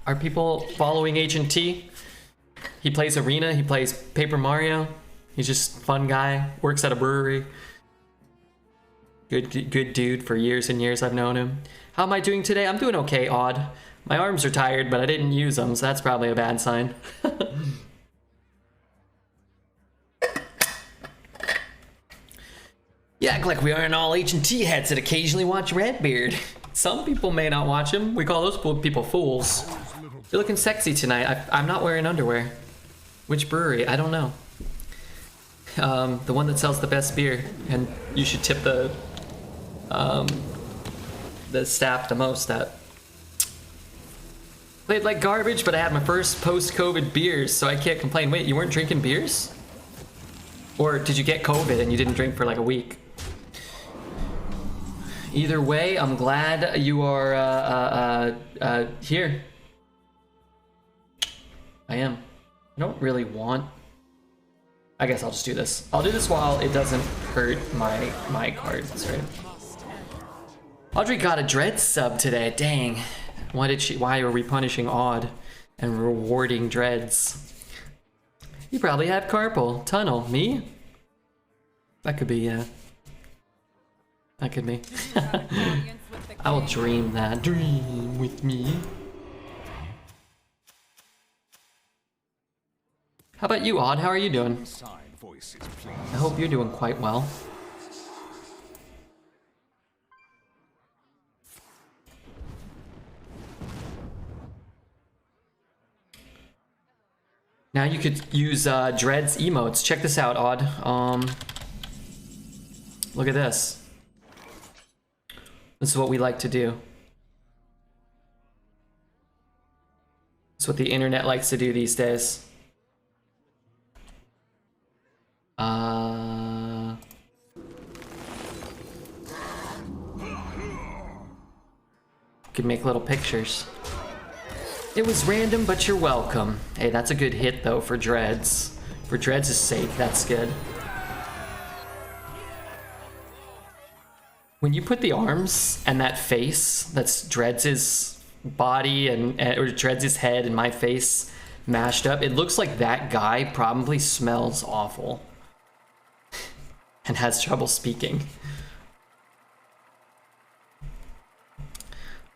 Are people following H&T? He plays Arena. He plays Paper Mario. He's just a fun guy. Works at a brewery. Good dude for years and years. I've known him. How am I doing today? I'm doing okay, Odd. My arms are tired, but I didn't use them, so that's probably a bad sign. You act like we aren't all H&T heads that occasionally watch Redbeard. Some people may not watch him. We call those people fools. You're looking sexy tonight. I'm not wearing underwear. Which brewery? I don't know. The one that sells the best beer, and you should tip the staff the most at. Played like garbage, but I had my first post-COVID beers, so I can't complain. Wait, you weren't drinking beers? Or did you get COVID and you didn't drink for like a week? Either way, I'm glad you are here. I am. I don't really want... I guess I'll just do this. I'll do this while it doesn't hurt my cards, right? Audrey got a Dread sub today. Dang. Why are we punishing Odd and rewarding Dreads? You probably had Carpal Tunnel. Me? That could be, yeah. That could be. I will dream that. Dream with me. How about you, Odd? How are you doing? I hope you're doing quite well. Now you could use Dread's emotes. Check this out, Odd. Look at this. This is what we like to do. It's what the internet likes to do these days. Could make little pictures. It was random, but you're welcome. Hey, that's a good hit though for Dreads. For Dreads' sake, that's good. When you put the arms and that face, that's Dreads' body or Dreads' head and my face mashed up, it looks like that guy probably smells awful and has trouble speaking.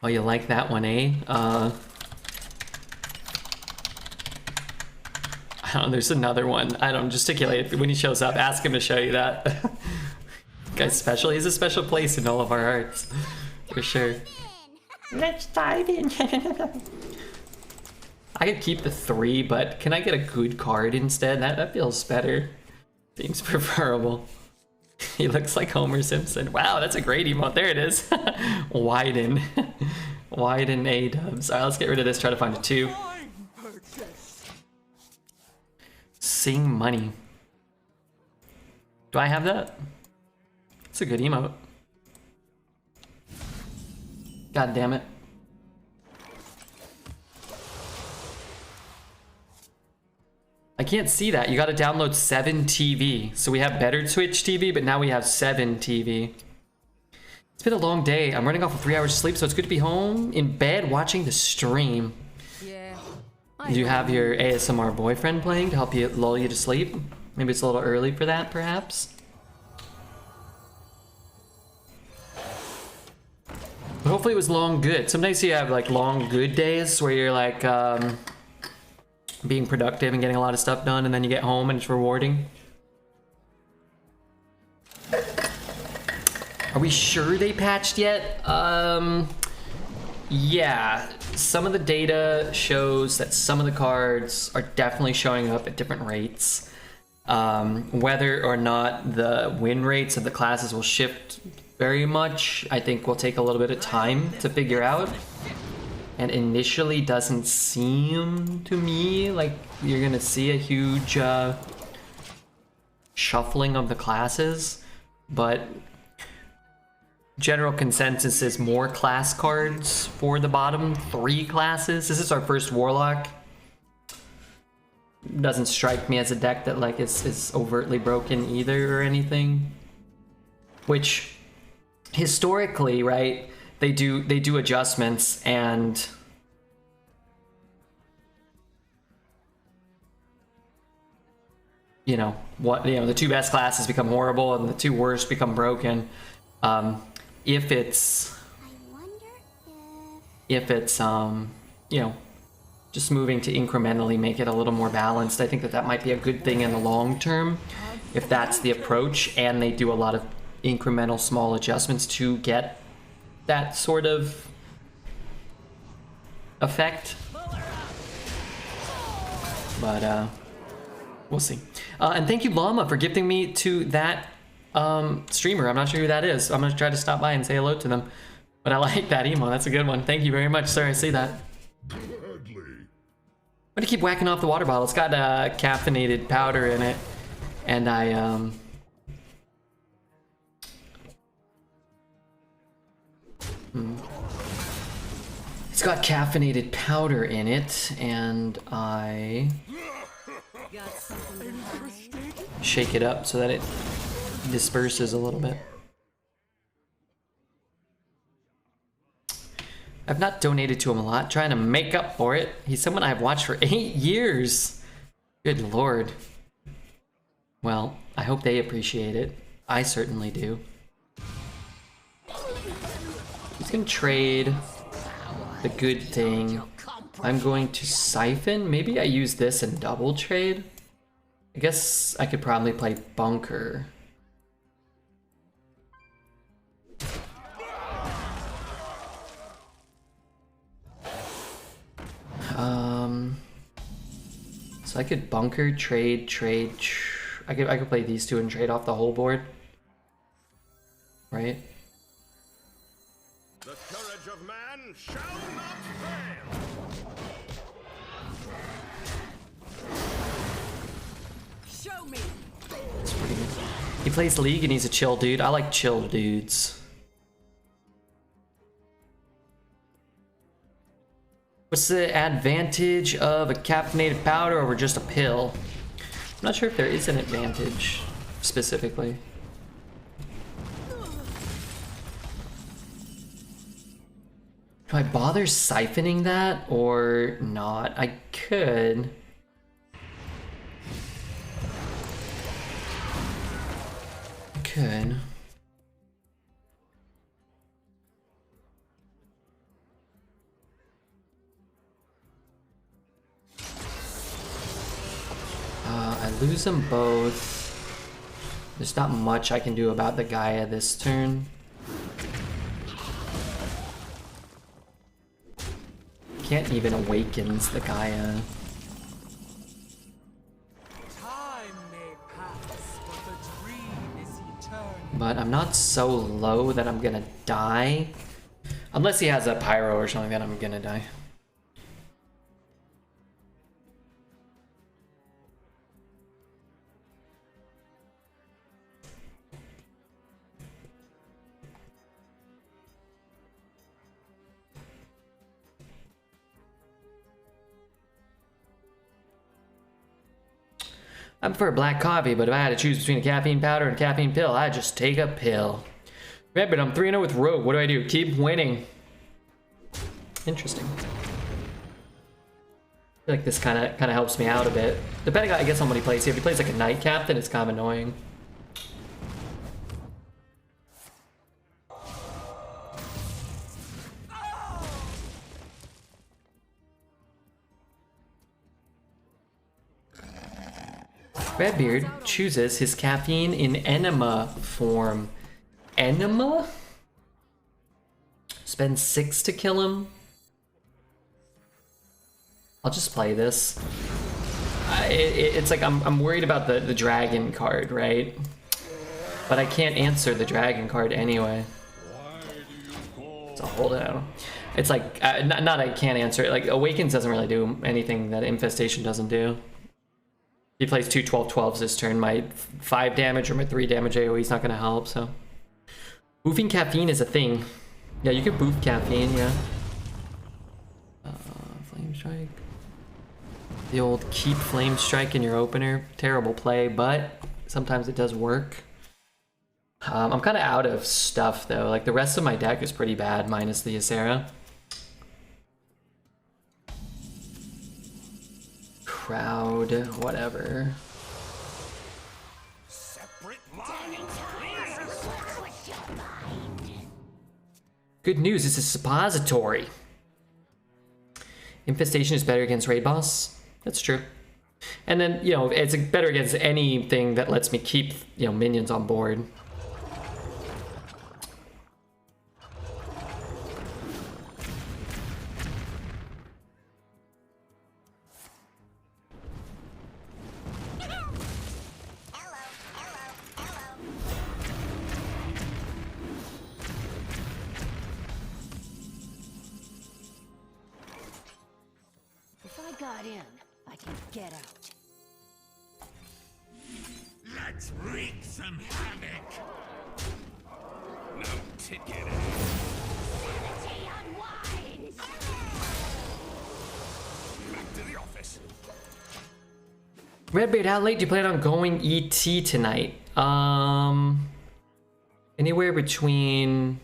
Oh, you like that one, eh? I don't know, there's another one. I don't gesticulate. When he shows up, ask him to show you that. Guy's special. He has a special place in all of our hearts. For sure. Let's dive in. I could keep the 3, but can I get a good card instead? That feels better. Seems preferable. He looks like Homer Simpson. Wow, that's a great emote. There it is. Widen. Widen A-dubs. Alright, let's get rid of this. Try to find a 2. Sing money. Do I have that? It's a good emote. God damn it. I can't see that. You gotta download 7 TV. So we have better Twitch TV, but now we have 7 TV. It's been a long day. I'm running off of 3 hours of sleep, so it's good to be home in bed watching the stream. Yeah. Do you have your ASMR boyfriend playing to help you lull you to sleep? Maybe it's a little early for that, perhaps? But hopefully it was long good. Sometimes you have like long good days where you're like being productive and getting a lot of stuff done, and then you get home and it's rewarding. Are we sure they patched yet? Yeah, some of the data shows that some of the cards are definitely showing up at different rates. Whether or not the win rates of the classes will shift very much, I think will take a little bit of time to figure out. And initially doesn't seem to me like you're gonna see a huge shuffling of the classes, but general consensus is more class cards for the bottom 3 classes. This is our first Warlock. Doesn't strike me as a deck that like is overtly broken either or anything. Which historically, right, they do adjustments, and you know what, you know, the 2 best classes become horrible and the 2 worst become broken. If it's you know, just moving to incrementally make it a little more balanced, I think that might be a good thing in the long term if that's the approach, and they do a lot of incremental small adjustments to get that sort of effect. But we'll see. And thank you, Llama, for gifting me to that streamer. I'm not sure who that is. I'm gonna try to stop by and say hello to them. But I like that emo. That's a good one. Thank you very much, sir. I see that. I'm gonna keep whacking off the water bottle. It's got caffeinated powder in it, and I it's got caffeinated powder in it, and I shake it up so that it disperses a little bit. I've not donated to him a lot, trying to make up for it. He's someone I've watched for 8 years. Good lord. Well, I hope they appreciate it. I certainly do. He's gonna trade the good thing. I'm going to siphon. Maybe I use this and double trade. I guess I could probably play bunker. So I could bunker, trade. I could play these 2 and trade off the whole board. Right? The courage of man shall not fail. Show me. That's pretty good. He plays League and he's a chill dude. I like chill dudes. What's the advantage of a caffeinated powder over just a pill? I'm not sure if there is an advantage specifically. Do I bother siphoning that or not? I could. I lose them both. There's not much I can do about the Gaia this turn. Can't even awakens the Gaia. Time may pass, but the dream is eternal. But I'm not so low that I'm gonna die. Unless he has a pyro or something, then I'm gonna die. I prefer black coffee, but if I had to choose between a caffeine powder and a caffeine pill, I'd just take a pill. Remember, I'm 3-0 with Rogue. What do? Keep winning. Interesting. I feel like this kind of helps me out a bit. Depending, I guess, on what he plays. If he plays like a night captain, it's kind of annoying. Redbeard chooses his caffeine in enema form. Enema? Spend 6 to kill him? I'll just play this. It's like I'm worried about the dragon card, right? But I can't answer the dragon card anyway. So hold it out. It's like, not I can't answer it. Like, Awakens doesn't really do anything that Infestation doesn't do. He plays 2 12/12s this turn. My 5 damage or my 3 damage AoE is not going to help, so. Boofing caffeine is a thing. Yeah, you can boof caffeine, yeah. Flame Strike. The old keep Flame Strike in your opener. Terrible play, but sometimes it does work. I'm kind of out of stuff, though. Like, the rest of my deck is pretty bad, minus the Ysera. Crowd, whatever. Good news, it's a suppository. Infestation is better against raid boss. That's true. And then, you know, it's better against anything that lets me keep, you know, minions on board. Got in, I can get out. Let's wreak some havoc. No ticket. Sanity unwinds. Back to the office. Redbeard, how late do you plan on going ET tonight? Anywhere between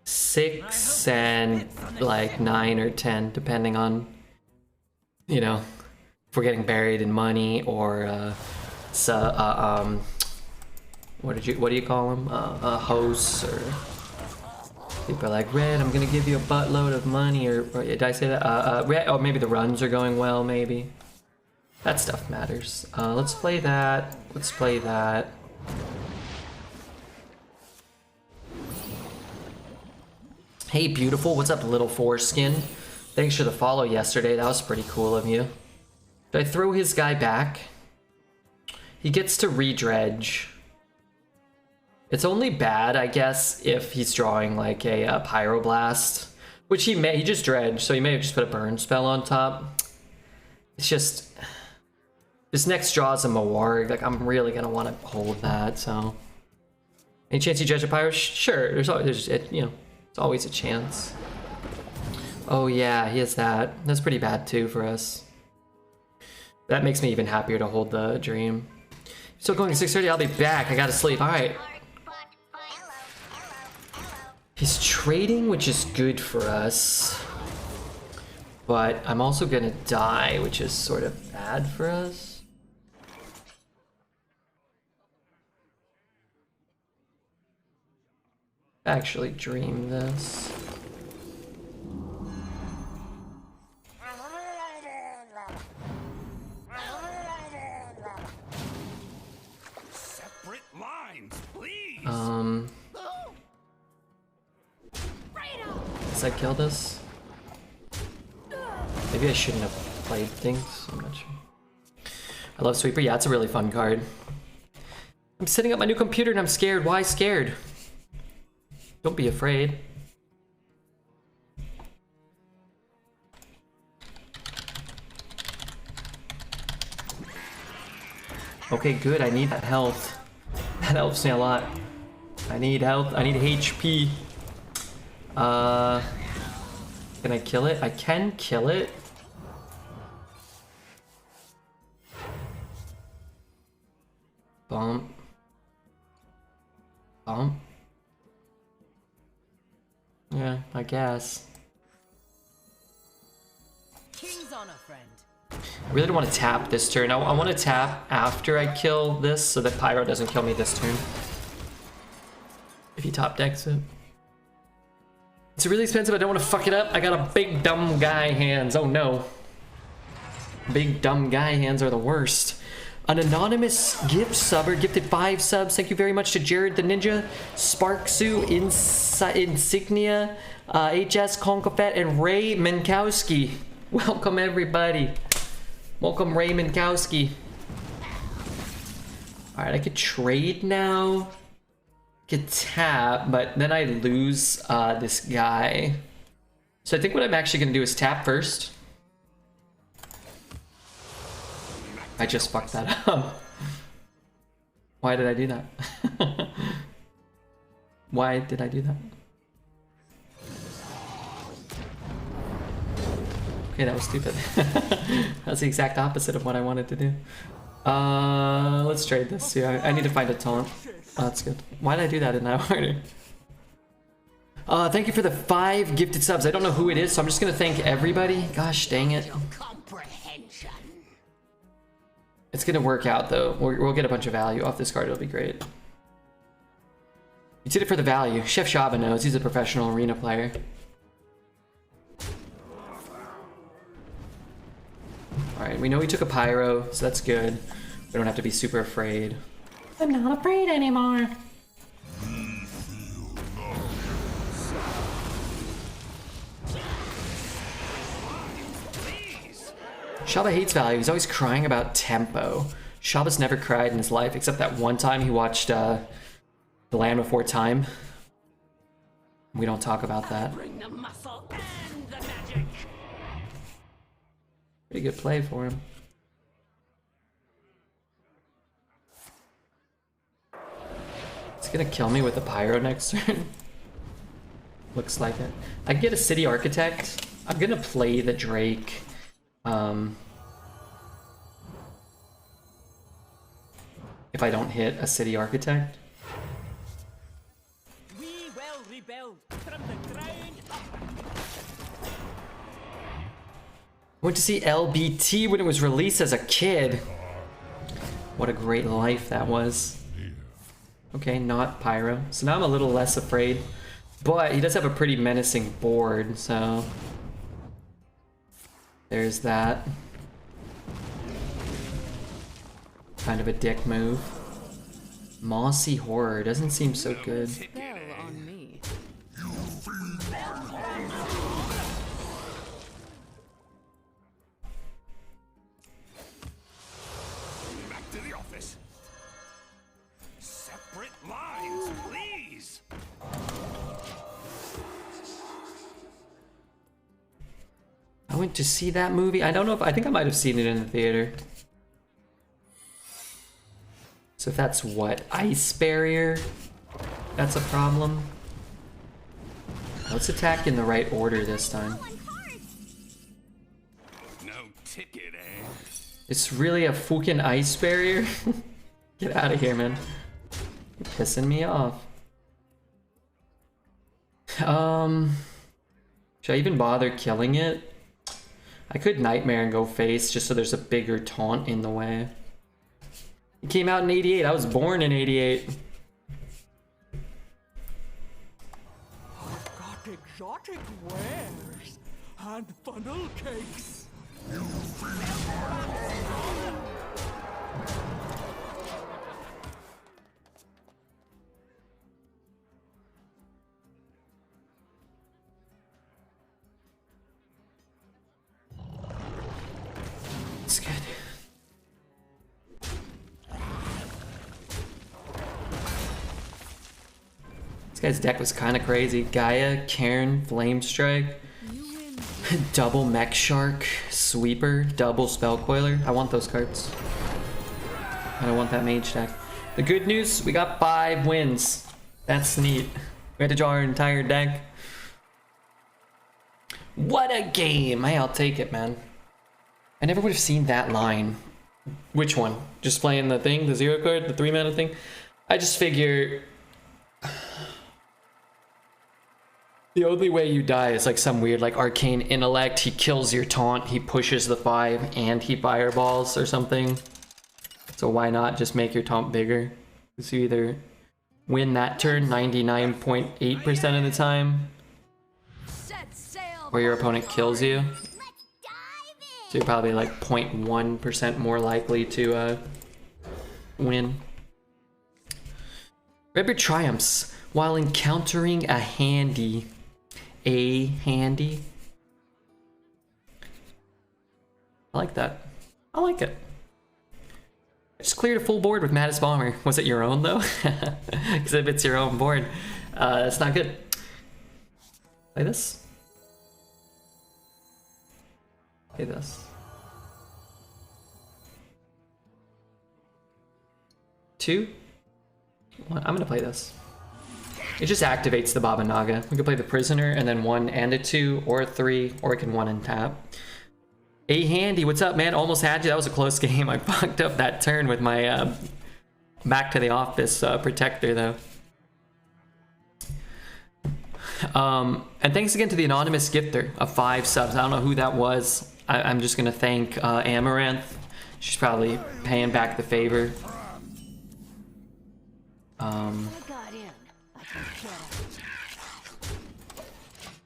6 and like 9 or 10, depending on, you know, if we're getting buried in money or what do you call them? Hosts, or people are like, Red, I'm gonna give you a buttload of money, or did I say that? Red, oh, maybe the runs are going well, maybe. That stuff matters. Let's play that. Let's play that. Hey, beautiful. What's up, little foreskin? Thanks for the follow yesterday. That was pretty cool of you. Do I throw his guy back? He gets to redredge. It's only bad, I guess, if he's drawing like a pyroblast, which he just dredged, so he may have just put a burn spell on top. It's just this next draw is a Mawarg. Like, I'm really gonna want to hold that. So, any chance you dredge a pyro? Sure. You know, it's always a chance. Oh yeah, he has that. That's pretty bad too for us. That makes me even happier to hold the dream. Still going at 6:30. I'll be back. I gotta sleep. All right. He's trading, which is good for us. But I'm also gonna die, which is sort of bad for us. Actually dream this. Separate lines, please. Does that kill this? Maybe I shouldn't have played things. I'm not sure. I love Sweeper. Yeah, it's a really fun card. I'm setting up my new computer and I'm scared. Why scared? Don't be afraid. Okay, good. I need that health. That helps me a lot. I need health. I need HP. Can I kill it? I can kill it. Bump. Bump. Yeah, I guess. King's honor, friend. I really don't want to tap this turn. I want to tap after I kill this so that Pyro doesn't kill me this turn. If he top decks it. It's really expensive. I don't want to fuck it up. I got a big dumb guy hands. Oh no. Big dumb guy hands are the worst. An anonymous gift subber gifted 5 subs. Thank you very much to Jared the Ninja, Sparksu, Insignia, HS Conkafet, and Ray Minkowski. Welcome everybody. Welcome Ray Minkowski. Alright, I could trade now. Could tap, but then I lose this guy. So I think what I'm actually gonna do is tap first. I just fucked that up. Why did I do that? Why did I do that? Okay, that was stupid. That's the exact opposite of what I wanted to do. Let's trade this. Yeah, I need to find a taunt. Oh, that's good. Why did I do that in that order? Thank you for the 5 gifted subs. I don't know who it is, so I'm just gonna thank everybody. Gosh, dang it. It's gonna work out though. We'll get a bunch of value off this card. It'll be great. You did it for the value. Chef Shaba knows. He's a professional arena player. Alright, we know we took a Pyro, so that's good. We don't have to be super afraid. I'm not afraid anymore. Shaba hates value. He's always crying about tempo. Shaba's never cried in his life, except that one time he watched The Land Before Time. We don't talk about that. Bring the muscle and the magic. Pretty good play for him. It's gonna kill me with the Pyro next turn. Looks like it. I can get a City Architect. I'm gonna play the Drake. If I don't hit a City Architect. We will rebuild from the ground up. I went to see LBT when it was released as a kid. What a great life that was. Okay, not Pyro. So now I'm a little less afraid. But he does have a pretty menacing board, so... There's that. Kind of a dick move. Mossy Horror doesn't seem so good. Spell on me. Back to the office. Separate lines, please. I went to see that movie. I don't know if I think I might have seen it in the theater. So if that's what? Ice barrier? That's a problem. Let's attack in the right order this time. No ticket, eh? It's really a fucking ice barrier? Get out of here, man. You're pissing me off. Should I even bother killing it? I could Nightmare and go face just so there's a bigger taunt in the way. It came out in 88. I was born in 88. I've got exotic wares and funnel cakes. This guy's deck was kind of crazy. Gaia, Cairn, Flame Strike, double Mech Shark, Sweeper, double Spell Coiler. I want those cards. I don't want that mage deck. The good news, we got 5 wins. That's neat. We had to draw our entire deck. What a game! Hey, I'll take it, man. I never would have seen that line. Which one? Just playing the thing, the 0 card, the 3 mana thing? I just figure the only way you die is like some weird like arcane intellect. He kills your taunt, he pushes the 5, and he fireballs or something. So why not just make your taunt bigger? So you either win that turn 99.8% of the time, or your opponent kills you. So you're probably like 0.1% more likely to win. Grab your triumphs while encountering a handy. I like that. I like it. Just cleared a full board with Maddest Bomber. Was it your own though? Because if it's your own board, that's not good. Play this. Play this. 2, 1. I'm gonna play this. It just activates the Baba Naga. We can play the Prisoner and then 1 and a 2 or a 3, or I can 1 and tap. Hey Handy, what's up, man? Almost had you. That was a close game. I fucked up that turn with my back to the office protector though. And thanks again to the anonymous gifter of 5 subs. I don't know who that was. I'm just gonna thank Amaranth. She's probably paying back the favor.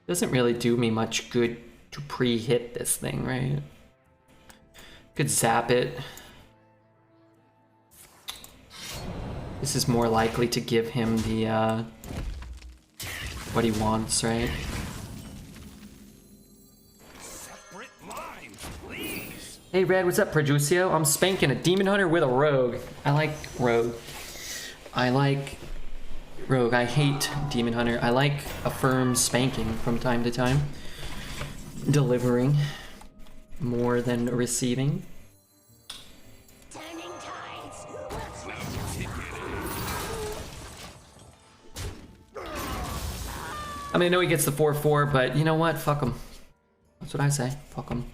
Doesn't really do me much good to pre-hit this thing, right? Could zap it. This is more likely to give him the what he wants, right? Separate lines, please. Hey Red, what's up, Producio? I'm spanking a Demon Hunter with a Rogue. I like Rogue. I like Rogue. I hate Demon Hunter. I like a firm spanking from time to time. Delivering more than receiving. Turning tides. I mean, I know he gets the 4/4, but you know what? Fuck him. That's what I say. Fuck him.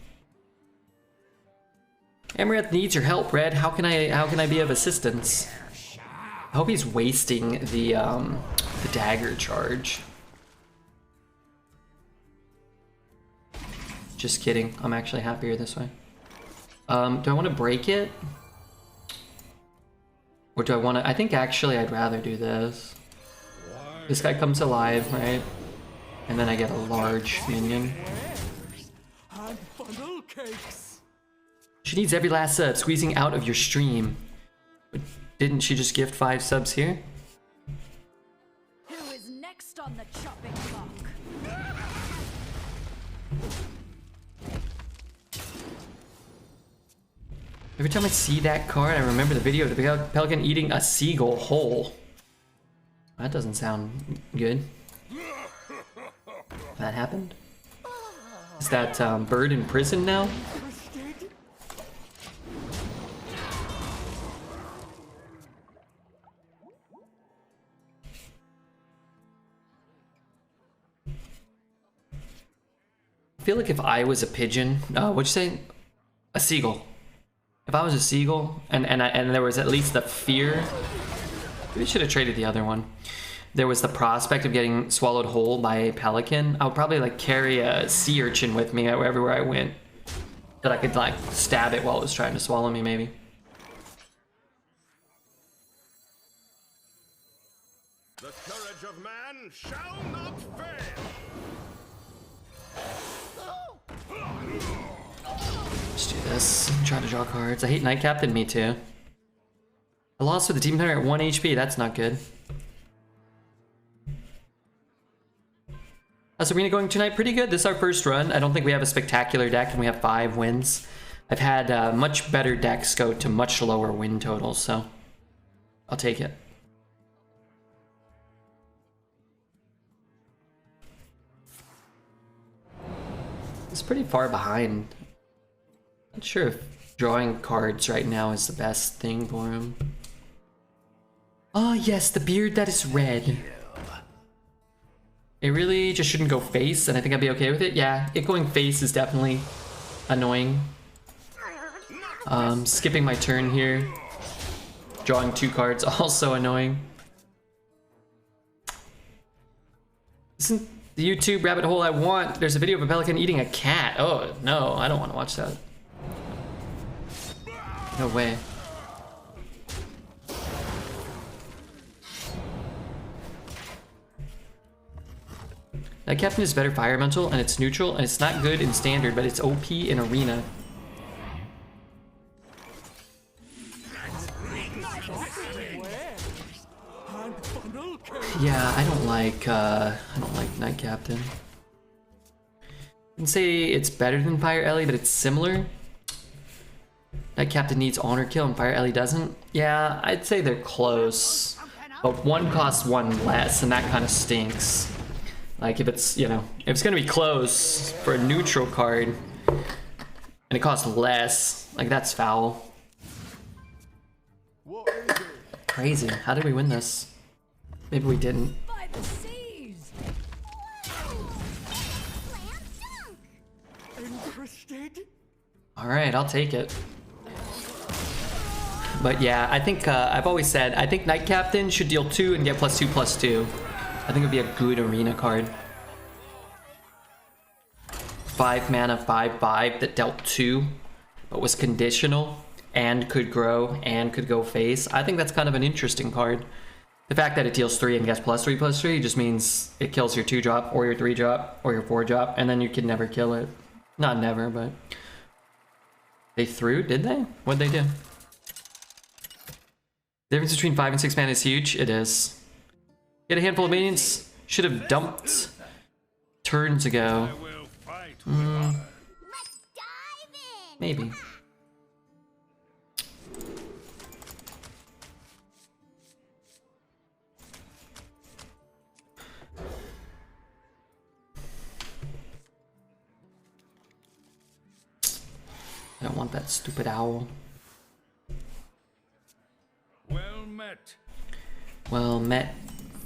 Amaranth needs your help, Red. How can I be of assistance? I hope he's wasting the dagger charge. Just kidding. I'm actually happier this way. Do I want to break it? Or do I want to... I think actually I'd rather do this. This guy comes alive, right? And then I get a large minion. And funnel cakes. She needs every last sub squeezing out of your stream. But didn't she just gift 5 subs here? Who is next on the chopping block? Every time I see that card, I remember the video of the pelican eating a seagull whole. That doesn't sound good. That happened? Is that bird in prison now? I feel like if I was a pigeon, what'd you say? A seagull. If I was a seagull, and there was at least the fear, we should have traded the other one. There was the prospect of getting swallowed whole by a pelican. I would probably like carry a sea urchin with me everywhere I went, that I could like stab it while it was trying to swallow me, maybe. The courage of man shall not fail. Let's do this. Try to draw cards. I hate Night Captain, me too. I lost with the Demon Hunter at 1 HP, that's not good. How's Arena going tonight? Pretty good. This is our first run. I don't think we have a spectacular deck and we have 5 wins. I've had much better decks go to much lower win totals, so I'll take it. He's pretty far behind. Not sure if drawing cards right now is the best thing for him. Oh yes, the beard that is red. It really just shouldn't go face, and I think I'd be okay with it. Yeah, it going face is definitely annoying. Skipping my turn here. Drawing 2 cards, also annoying. Isn't the YouTube rabbit hole I want? There's a video of a pelican eating a cat. Oh, no, I don't want to watch that. No way. That captain is better fire elemental, and it's neutral, and it's not good in standard, but it's OP in arena. Yeah, I don't like Knight Captain. I can say it's better than Fire Ellie, but it's similar. Knight Captain needs Honor Kill and Fire Ellie doesn't. Yeah, I'd say they're close, but one costs 1 less, and that kind of stinks. Like if it's, you know, if it's gonna be close for a neutral card, and it costs less, like that's foul. Crazy. How did we win this? Maybe we didn't. By the seas. Interested? All right, I'll take it. But yeah, I think I've always said I think Knight Captain should deal 2 and get +2/+2. I think it would be a good arena card. 5 mana, 5/5 that dealt 2, but was conditional and could grow and could go face. I think that's kind of an interesting card. The fact that it deals 3 and gets +3/+3 just means it kills your 2-drop or your 3-drop or your 4-drop, and then you can never kill it. Not never, but they threw, did they? What'd they do? The difference between 5 and 6 mana is huge. It is. Get a handful of minions. Should have dumped turns ago. Maybe. I don't want that stupid owl. Well met. Well met.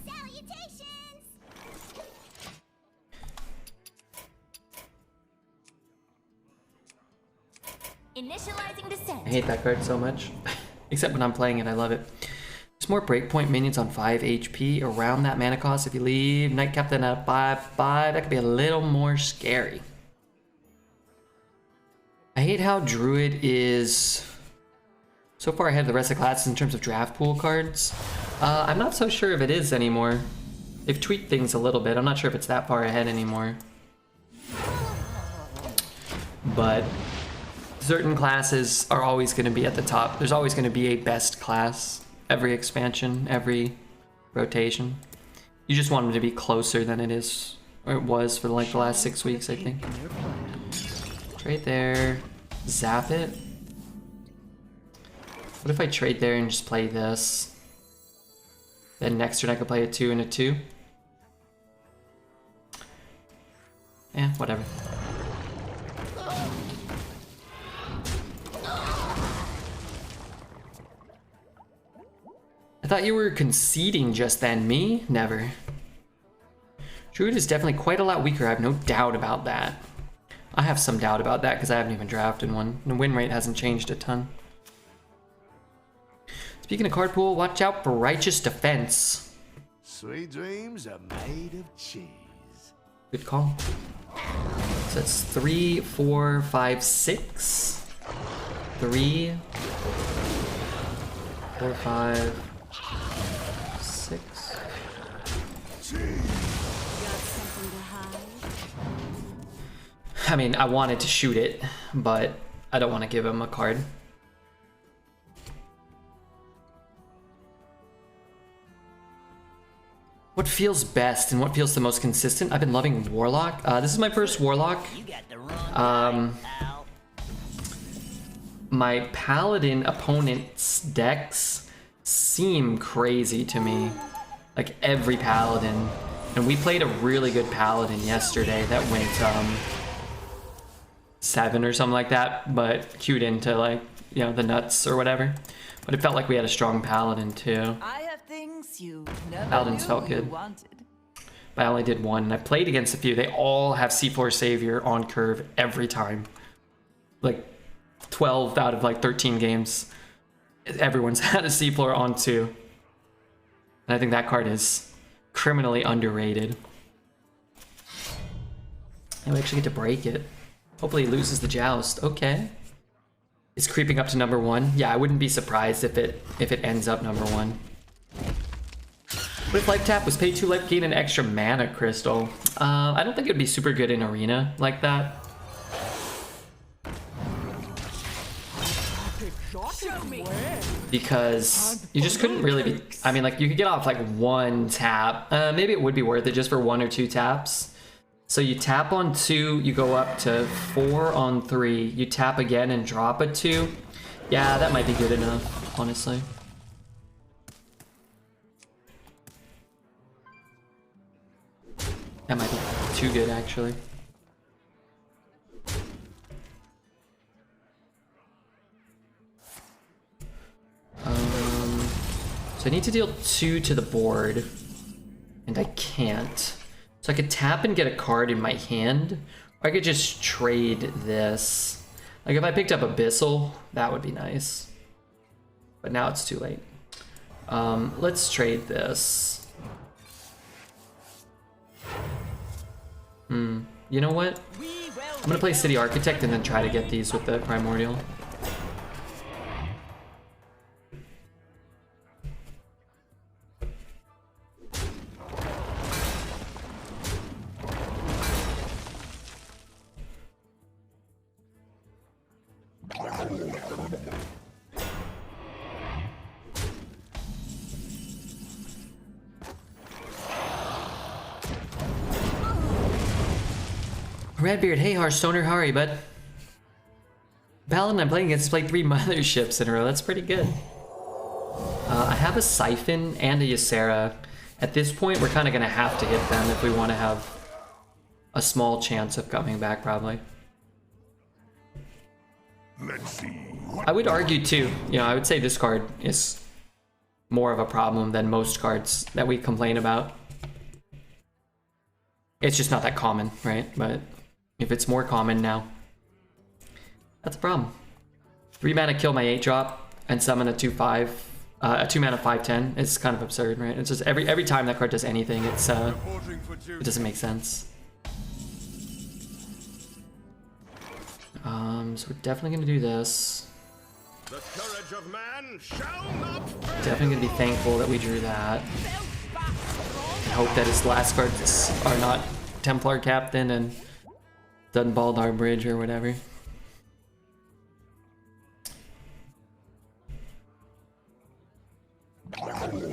Salutations! Initializing descent. I hate that card so much. Except when I'm playing it, I love it. There's more breakpoint minions on 5 HP around that mana cost. If you leave Knight Captain at 5/5, that could be a little more scary. I hate how Druid is so far ahead of the rest of the classes in terms of draft pool cards. I'm not so sure if it is anymore. They've tweaked things a little bit. I'm not sure if it's that far ahead anymore. But certain classes are always going to be at the top. There's always going to be a best class every expansion, every rotation. You just want them to be closer than it is, or it was for like the last 6 weeks, I think. Trade there, zap it. What if I trade there and just play this? Then next turn I could play a 2 and a 2. Yeah, whatever. I thought you were conceding just then. Me? Never. Druid is definitely quite a lot weaker. I have no doubt about that. I have some doubt about that because I haven't even drafted one. The win rate hasn't changed a ton. Speaking of card pool, watch out for Righteous Defense. Sweet dreams are made of cheese. Good call. So that's 3, 4, 5, 6. 3, 4, 5, 6. I mean, I wanted to shoot it, but I don't want to give him a card. What feels best and what feels the most consistent? I've been loving Warlock. This is my first Warlock. My Paladin opponent's decks seem crazy to me. Like every Paladin. And we played a really good Paladin yesterday that went 7 or something like that, but queued into like, you know, the nuts or whatever. But it felt like we had a strong Paladin too. I have things you never Paladins knew felt you good. wanted. But I only did one, and I played against a few. They all have C4 Savior on curve every time. Like 12 out of like 13 games, everyone's had a C4 on 2. And I think that card is criminally underrated. And we actually get to break it. Hopefully he loses the joust. Okay. It's creeping up to number 1. Yeah, I wouldn't be surprised if it ends up number 1. What if life tap was pay 2 life, gain an extra mana crystal? I don't think it would be super good in arena like that. Because you just couldn't really be, I mean, like you could get off like 1 tap. Maybe it would be worth it just for 1 or 2 taps. So you tap on 2, you go up to 4 on 3, you tap again and drop a 2. Yeah, that might be good enough, honestly. That might be too good, actually. So I need to deal 2 to the board, and I can't. So I could tap and get a card in my hand, or I could just trade this. Like if I picked up Abyssal, that would be nice. But now it's too late. Let's trade this. You know what? I'm gonna play City Architect and then try to get these with the Primordial. Redbeard, hey Hearthstoner, how are you, bud? Paladin I'm playing against has played 3 motherships in a row. That's pretty good. I have a Siphon and a Ysera. At this point, we're kind of going to have to hit them if we want to have a small chance of coming back, probably. Let's see. I would argue too, you know, I would say this card is more of a problem than most cards that we complain about. It's just not that common, right? But if it's more common now, that's a problem. 3 mana kill my 8-drop and summon a 2/5, a 2 mana 5/10. It's kind of absurd, right? It's just every time that card does anything, it's it doesn't make sense. So we're definitely gonna do this. The courage of man shall not fail. Definitely gonna be thankful that we drew that. And hope that his last cards are not Templar Captain and Dunbaldar Bridge or whatever. Would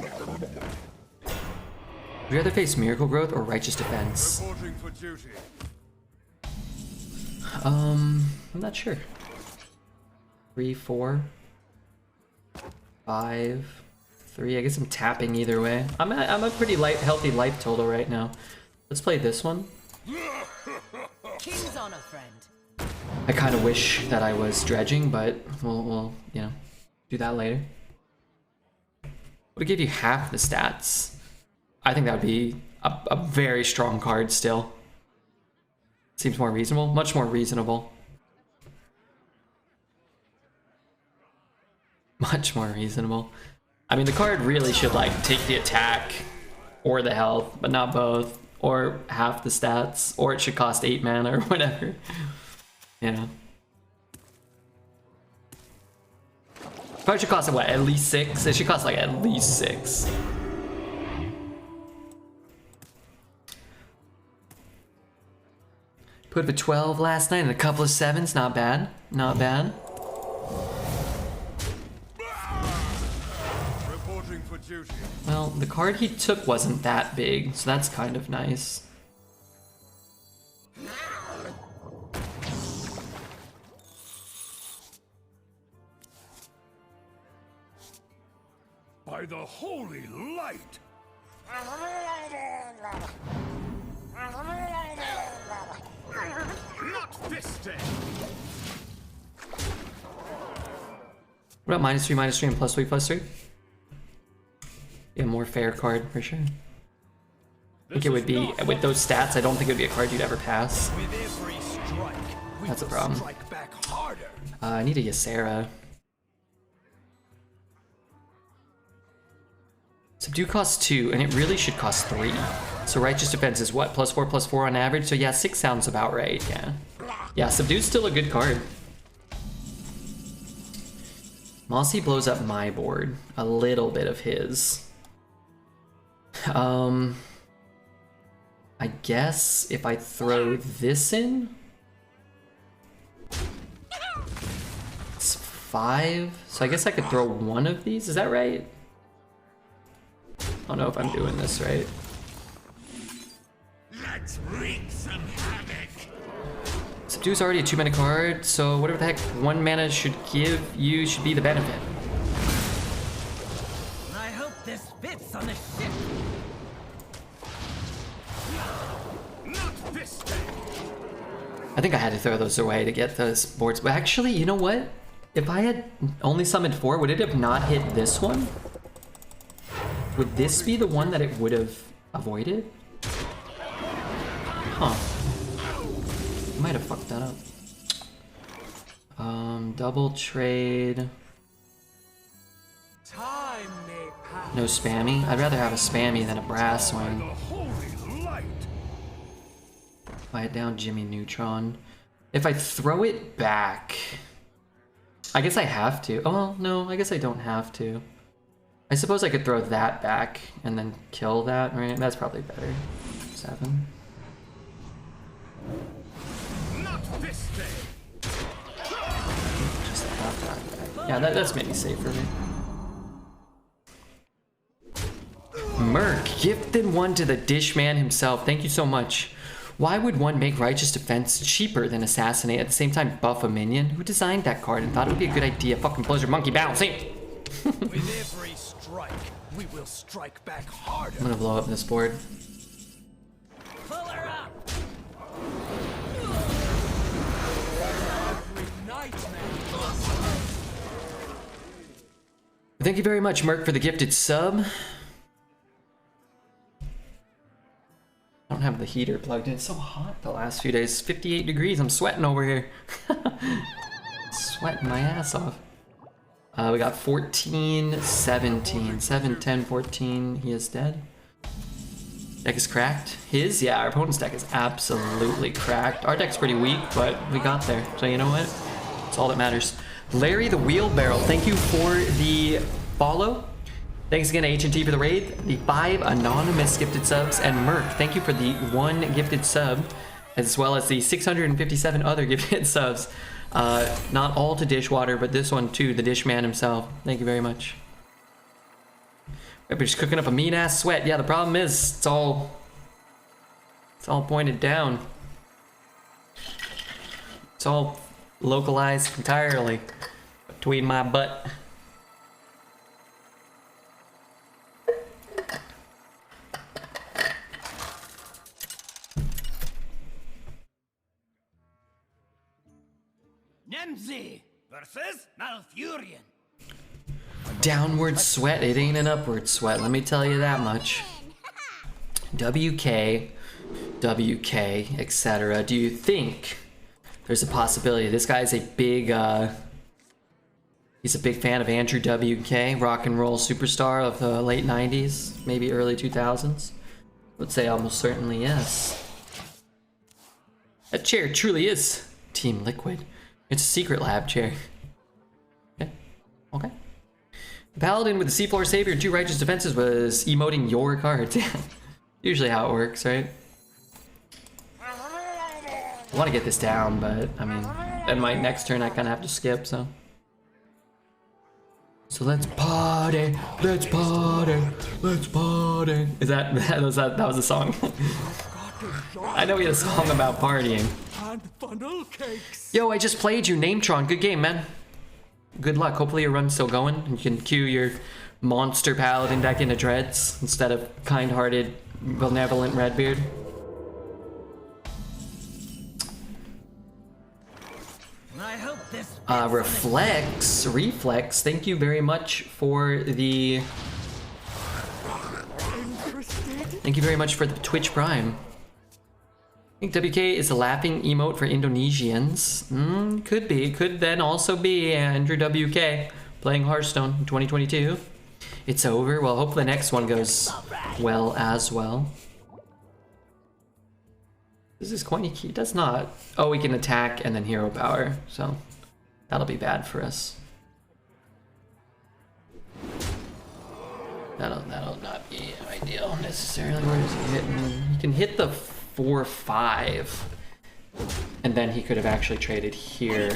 you rather face Miracle Growth or Righteous Defense? Reporting for duty. I'm not sure. 3, 4, 5, 3. I guess I'm tapping either way. I'm a pretty healthy life total right now. Let's play this one. King's honor, friend. I kind of wish that I was dredging, but we'll you know, do that later. Would it give you half the stats? I think that would be a very strong card still. Seems more reasonable, much more reasonable. Much more reasonable. I mean, the card really should like take the attack or the health, but not both, or half the stats, or it should cost 8 mana or whatever. You know. Probably should cost what, at least 6? It should cost like at least 6. Put the 12 last night and a couple of 7s. Not bad. Not bad. Reporting for duty. Well, the card he took wasn't that big, so that's kind of nice. By the holy light. Not this day. What about -3, -3, and +3, +3? Yeah, more fair card for sure. I think it would be, with those stats, I don't think it would be a card you'd ever pass. With every strike, we That's a will problem. strike back harder. I need a Ysera. Subdue costs 2, and it really should cost 3. So Righteous Defense is what, +4/+4 on average? So yeah, 6 sounds about right, yeah. Yeah, Subdue's still a good card. Mossy blows up my board. A little bit of his. I guess if I throw this in, it's 5. So I guess I could throw one of these. Is that right? I don't know if I'm doing this right. Let's wreak some havoc. Subdue's already a 2-mana card, so whatever the heck 1 mana should give you should be the benefit. I hope this fits on the ship. Not this day. I think I had to throw those away to get those boards. But actually, you know what? If I had only summoned 4, would it have not hit this one? Would this be the one that it would have avoided? Huh. I might have fucked that up. Double trade. Time may pass. No spammy? I'd rather have a spammy than a brass one. The holy light. Buy it down, Jimmy Neutron. If I throw it back, I guess I have to. Oh, well, no, I guess I don't have to. I suppose I could throw that back and then kill that, right? That's probably better. 7. Not this day. Just have that back. Yeah, that's maybe safe for me. Merc, gifted one to the dish man himself. Thank you so much. Why would one make Righteous Defense cheaper than Assassinate, at the same time buff a minion? Who designed that card and thought it would be a good idea? Fucking Blizzard Monkey balancing. With every strike, we will strike back harder. I'm gonna blow up this board. Pull her up. Thank you very much, Merc, for the gifted sub. I don't have the heater plugged in. It's so hot the last few days. 58 degrees. I'm sweating over here. Sweating my ass off. We got 14, 17, 7, 10, 14. He is dead. Deck is cracked. His? Yeah, our opponent's deck is absolutely cracked. Our deck's pretty weak, but we got there. So you know what? That's all that matters. Larry the Wheelbarrow, thank you for the follow. Thanks again to H&T for the raid, the 5 anonymous gifted subs, and Merc, thank you for the 1 gifted sub, as well as the 657 other gifted subs. Not all to Dishwater, but this one too, the Dish Man himself. Thank you very much. We're just cooking up a mean ass sweat. Yeah, the problem is it's all pointed down. It's all localized entirely between my butt. Nemzi versus Malfurion. Downward sweat, it ain't an upward sweat, let me tell you that much. WK, etc. Do you think there's a possibility this guy's a big, he's a big fan of Andrew WK, rock and roll superstar of the late 90s, maybe early 2000s? I would say almost certainly yes. That chair truly is Team Liquid. It's a secret lab chair. Okay, okay. The Paladin with the Seafloor Savior and 2 Righteous Defenses was emoting your cards. Usually how it works, right? I want to get this down, but I mean, then my next turn I kind of have to skip, so. So let's party, let's party, let's party. Is that was a song? I know we had a song about partying. And funnel cakes. Yo, I just played you, Nametron. Good game, man. Good luck. Hopefully your run's still going and you can queue your monster paladin deck into dreads instead of kind-hearted, benevolent Redbeard. I hope this Reflex, thank you very much for the... Thank you very much for the Twitch Prime. I think WK is a laughing emote for Indonesians. Could be. Could then also be Andrew WK playing Hearthstone in 2022. It's over. Well, hopefully the next one goes well as well. This is quite key. It does not. Oh, we can attack and then hero power. So that'll be bad for us. That'll not be ideal necessarily. Where is he hitting? He can hit the 4-5, and then he could have actually traded here.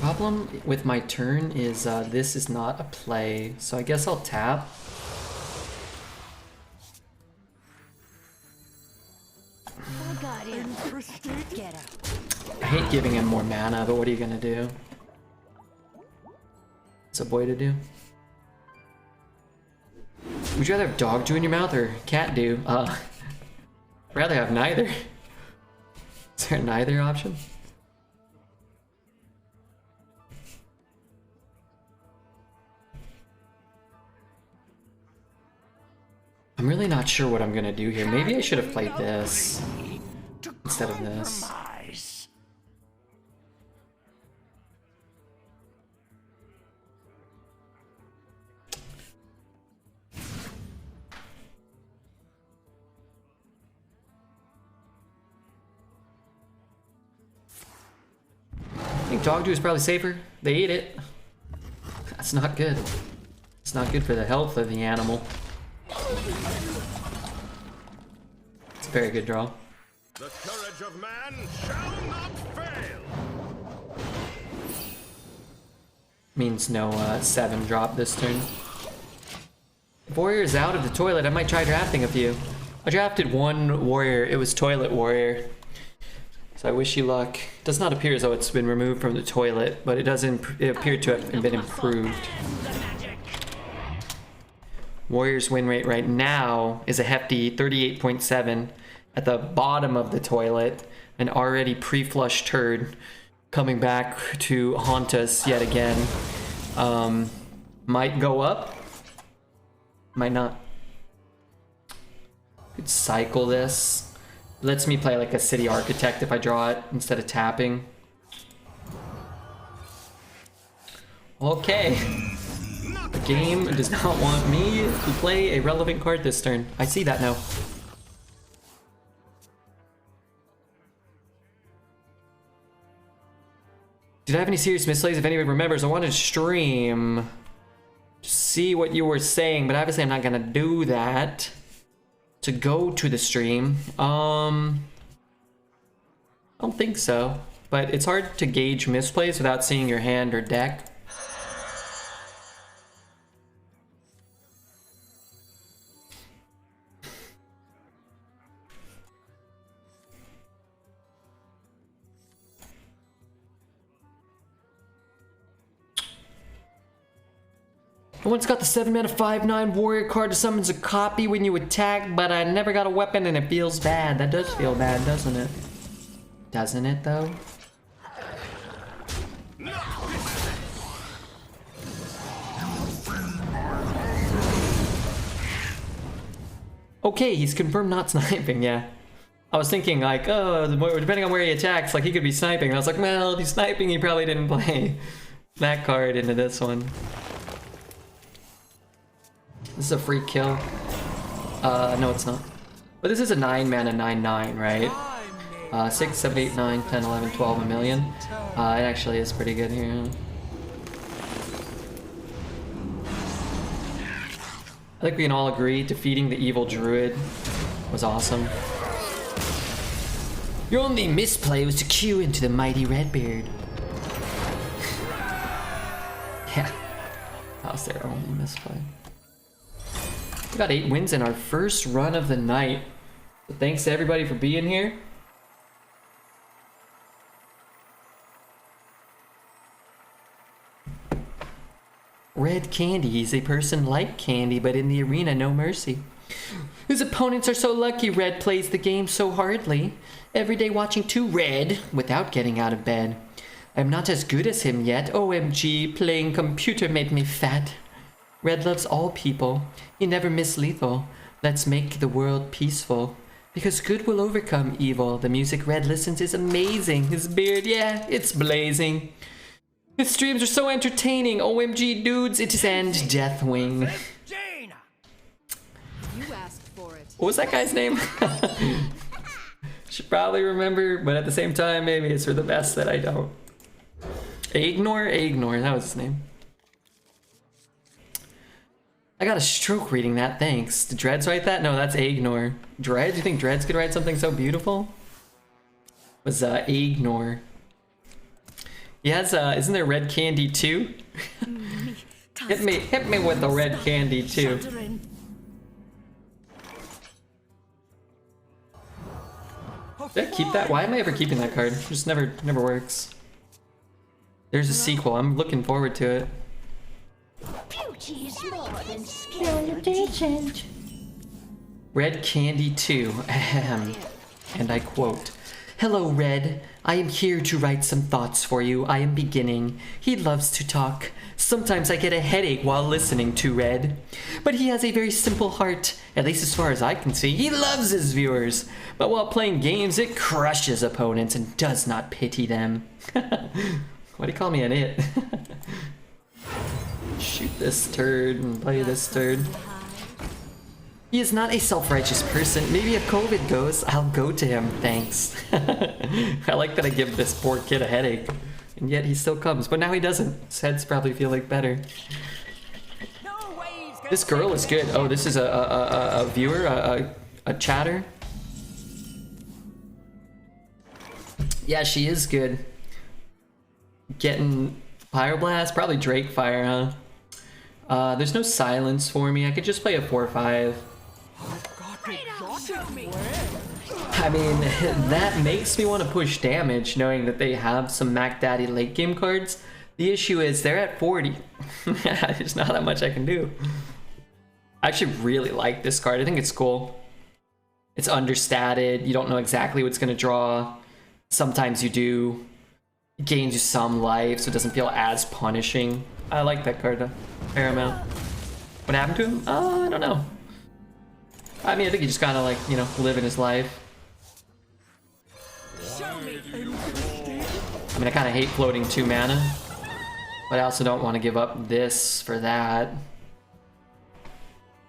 Problem with my turn is this is not a play, so I guess I'll tap. Get out. I hate giving him more mana, but what are you gonna do? What's a boy to do? Would you rather have dog dew in your mouth or cat dew? I'd rather have neither. Is there a neither option? I'm really not sure what I'm gonna do here. Maybe I should have played this instead of this. I think dog dew is probably safer. They ate it. That's not good. It's not good for the health of the animal. It's a very good draw. The courage of man shall not fail. Means no 7 drop this turn. If warrior is out of the toilet, I might try drafting a few. I drafted one warrior. It was toilet warrior. So I wish you luck. It does not appear as though it's been removed from the toilet, but it does it appeared to have been improved. Warrior's win rate right now is a hefty 38.7 at the bottom of the toilet. An already pre-flushed turd coming back to haunt us yet again. Might go up, might not. Could cycle this. Lets me play like a city architect if I draw it instead of tapping. Okay. The game does not want me to play a relevant card this turn. I see that now. Did I have any serious misplays? If anyone remembers, I wanted to stream to see what you were saying, but obviously I'm not gonna do that. To go to the stream. I don't think so, but it's hard to gauge misplays without seeing your hand or deck. I once got the 7 mana 5/9 warrior card to summons a copy when you attack, but I never got a weapon and it feels bad. That does feel bad, doesn't it? Doesn't it though? Okay, he's confirmed not sniping, yeah. I was thinking like, oh, depending on where he attacks, like he could be sniping. And I was like, well, if he's sniping, he probably didn't play that card into this one. This is a free kill. No, it's not. But this is a 9 mana 9/9, right? 6, 7, 8, 9, 10, 11, 12, a million. It actually is pretty good here. I think we can all agree defeating the evil druid was awesome. Your only misplay was to queue into the mighty Redbeard. Yeah, that was their only misplay. We got 8 wins in our first run of the night. So thanks to everybody for being here. Red candy. He's a person like candy, but in the arena, no mercy. His opponents are so lucky Red plays the game so hardly. Every day watching 2 Red without getting out of bed. I'm not as good as him yet. OMG, playing computer made me fat. Red loves all people. He never miss lethal. Let's make the world peaceful. Because good will overcome evil. The music Red listens is amazing. His beard, yeah, it's blazing. His streams are so entertaining. OMG, dudes, it is end Deathwing. Jaina! You asked for it. What was that guy's name? Should probably remember, but at the same time, maybe it's for the best that I don't. Ignore, that was his name. I got a stroke reading that, thanks. Did Dreads write that? No, that's Ignore. Dreads? You think Dreads could write something so beautiful? Was Ignore. He has, isn't there red candy too? hit me with the red candy too. Did I keep that? Why am I ever keeping that card? It just never works. There's a sequel. I'm looking forward to it. Beauty is more than skill. Red Candy 2. Ahem. And I quote, "Hello, Red. I am here to write some thoughts for you. I am beginning. He loves to talk. Sometimes I get a headache while listening to Red. But he has a very simple heart, at least as far as I can see. He loves his viewers. But while playing games, it crushes opponents and does not pity them." Why do you call me an it? Shoot this turd and play this turd. He is not a self-righteous person. Maybe if COVID goes, I'll go to him, thanks. I like that I give this poor kid a headache. And yet he still comes, but now he doesn't. His head's probably feeling better. This girl is good. Oh, this is a viewer, a chatter. Yeah, she is good. Getting Pyroblast, probably Drake Fire, huh? There's no silence for me. I could just play a 4/5. I mean, that makes me want to push damage, knowing that they have some Mac Daddy late game cards. The issue is they're at 40. There's not that much I can do. I actually really like this card. I think it's cool. It's understated. You don't know exactly what's going to draw. Sometimes you do. It gains you some life, so it doesn't feel as punishing. I like that card, though. Fair amount. What happened to him? I don't know. I mean, I think he just kind of like, you know, living his life. I mean, I kind of hate floating 2 mana, but I also don't want to give up this for that.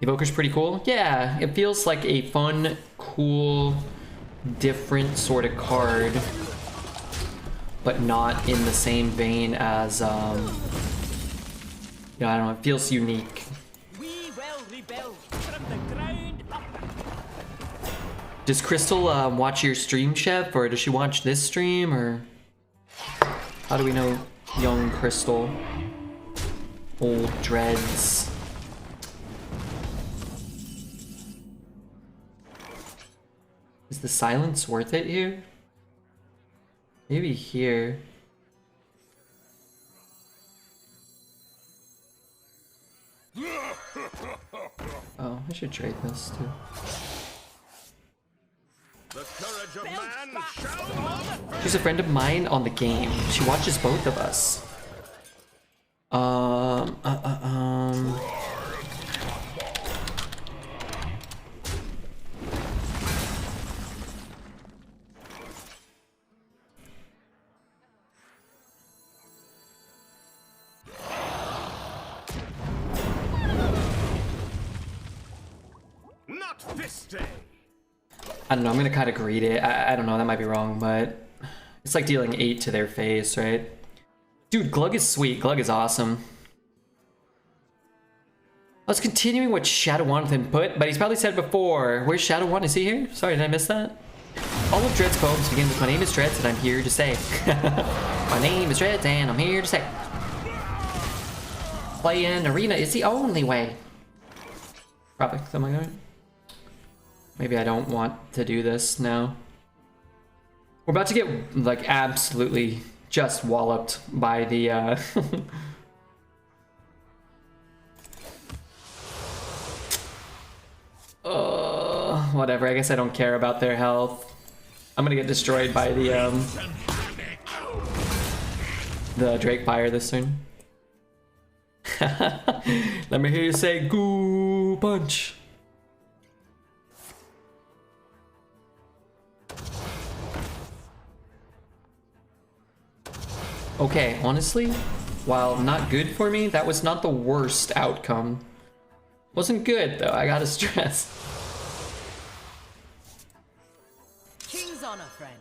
Evoker's pretty cool. Yeah, it feels like a fun, cool, different sort of card, but not in the same vein as, I don't know, it feels unique. We will rebuild from the ground up. Does Crystal watch your stream, Chef, or does she watch this stream, or how do we know young Crystal? Old Dreads. Is the silence worth it here? Maybe here. Oh, I should trade this too. The courage of man shall not She's a friend of mine on the game. She watches both of us. not this day. I don't know, I'm gonna kind of greed it. I don't know, that might be wrong, but it's like dealing 8 to their face, right? Dude, Glug is sweet. Glug is awesome. I was continuing what Shadow One with input, but he's probably said it before. Where's Shadow One? Is he here? Sorry, did I miss that? All of Dread's poems begin with, "My name is Dreads and I'm here to say." My name is Dreads and I'm here to say. Play in arena is the only way. Probably something like that. Maybe I don't want to do this now. We're about to get like absolutely just walloped by the Whatever, I guess I don't care about their health. I'm gonna get destroyed by the Drake Fire this turn. Let me hear you say goo punch. Okay, honestly, while not good for me, that was not the worst outcome. Wasn't good though, I gotta stress. King's honor, friend.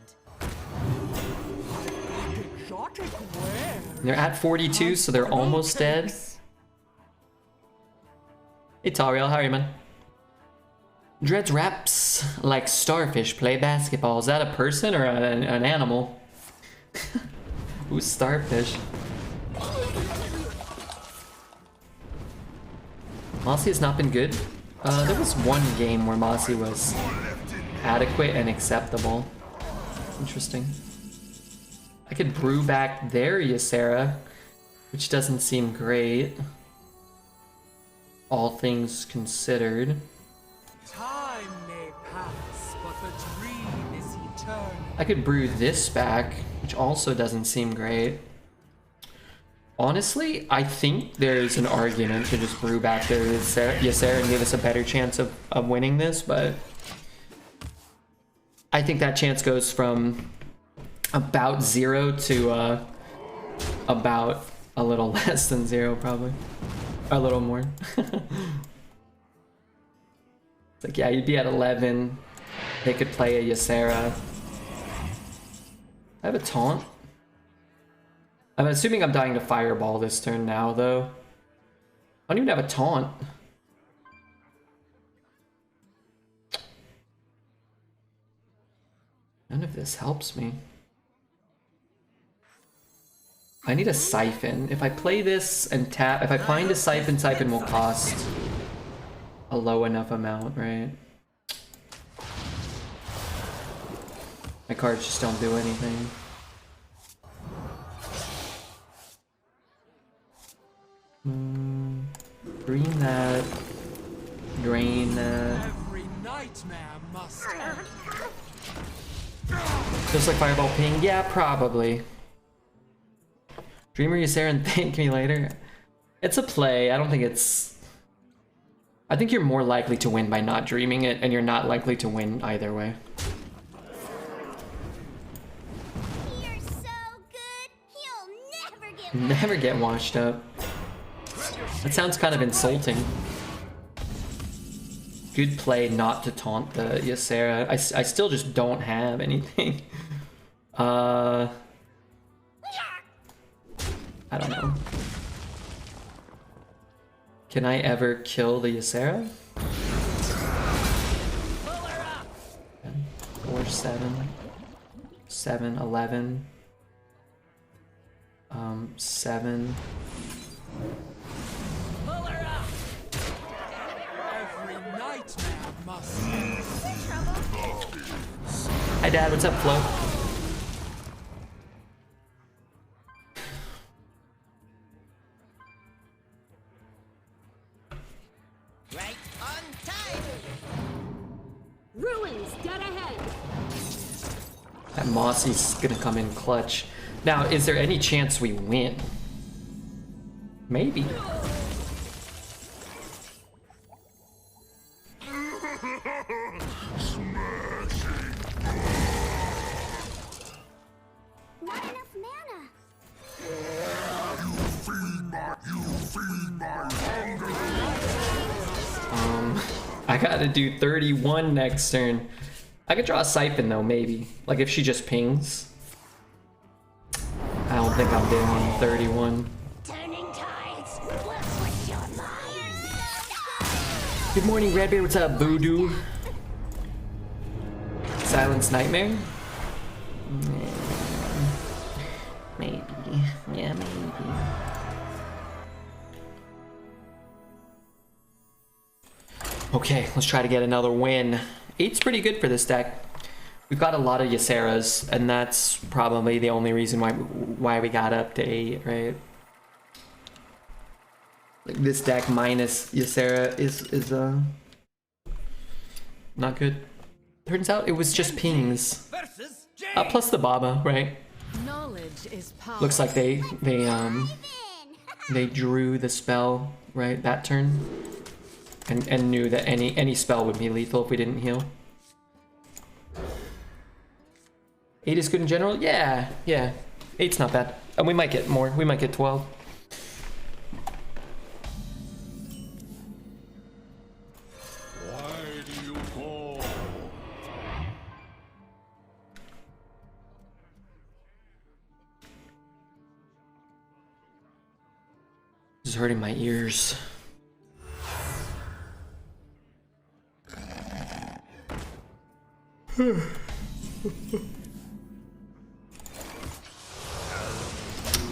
Exotic where? They're at 42, so they're almost dead. Hey Tariel, how are you, man? Dreads raps like starfish play basketball. Is that a person or an animal? Who's starfish? Mossy has not been good. There was one game where Mossy was adequate and acceptable. Interesting. I could brew back their Ysera, which doesn't seem great. All things considered. Time may pass, but the dream is eternal. I could brew this back, which also doesn't seem great. Honestly, I think there's an argument to just brew back their Ysera and give us a better chance of winning this, but I think that chance goes from about 0 to about a little less than 0, probably. A little more. It's like, yeah, you'd be at 11. They could play a Ysera. I have a taunt. I'm assuming I'm dying to Fireball this turn now, though. I don't even have a taunt. None of this helps me. I need a Siphon. If I play this and tap, if I find a Siphon, Siphon will cost a low enough amount, right? My cards just don't do anything. Green that. Drain that. Every nightmare must end. Just like Fireball Ping? Yeah, probably. Dreamer Ysera and thank me later. It's a play. I don't think it's... I think you're more likely to win by not dreaming it, and you're not likely to win either way. You're so good, you'll never get Never get washed up. That sounds kind of insulting. Good play not to taunt the Ysera. I still just don't have anything. I don't know. Can I ever kill the Ysera? 4, 7, 7, 11, 7. Every nightmare must end. Hi Dad, what's up, Flo? Right on time. ruins dead ahead. That Mossy's gonna come in clutch. Now, is there any chance we win? Maybe. Not enough mana. I gotta do 31 next turn. I could draw a Siphon though, maybe. Like if she just pings. I don't think I'm doing 31. Turning tides. What's with your mind? Good morning, Redbeard. What's up, Voodoo? Silence Nightmare? Maybe. Yeah, maybe. Okay, let's try to get another win. 8's pretty good for this deck. We've got a lot of Yseras, and that's probably the only reason why we got up to 8, right? Like this deck minus Ysera is not good. Turns out it was just pings. Versus Jay. Plus the Baba, right? Knowledge is power. Looks like they drew the spell right that turn, and knew that any spell would be lethal if we didn't heal. 8 is good in general. Yeah. 8's not bad, and we might get more. We might get 12. Why do you call? This is hurting my ears.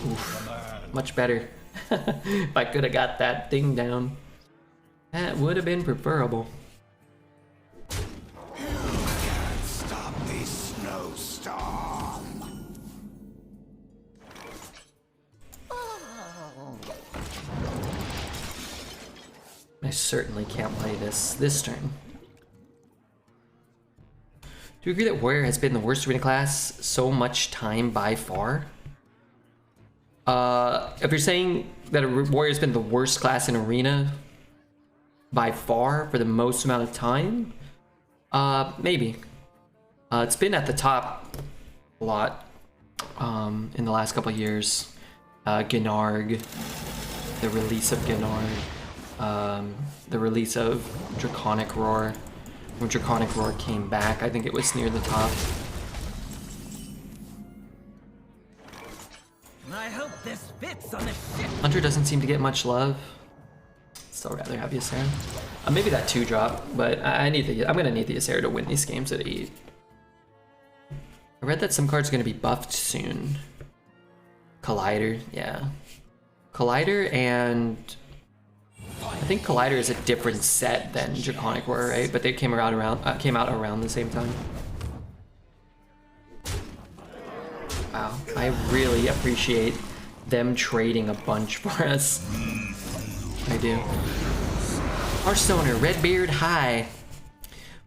Oof, much better. If I could have got that thing down, that would have been preferable. Stop this snowstorm. I certainly can't play this turn. Do you agree that Warrior has been the worst arena class so much time by far? If you're saying that a Warrior's been the worst class in arena by far for the most amount of time, maybe. It's been at the top a lot in the last couple of years. Gnarg, the release of Gnarg, the release of Draconic Roar. When Draconic Roar came back, I think it was near the top. I hope this fits on the ship. Hunter doesn't seem to get much love. Still rather have Ysera. Maybe that 2-drop, but I'm gonna need the Ysera to win these games at 8. I read that some cards are gonna be buffed soon. Collider, yeah. Collider, and I think Collider is a different set than Draconic Roar, right? But they came out around the same time. Wow, I really appreciate them trading a bunch for us. I do. Hearthstoner, Redbeard, hi.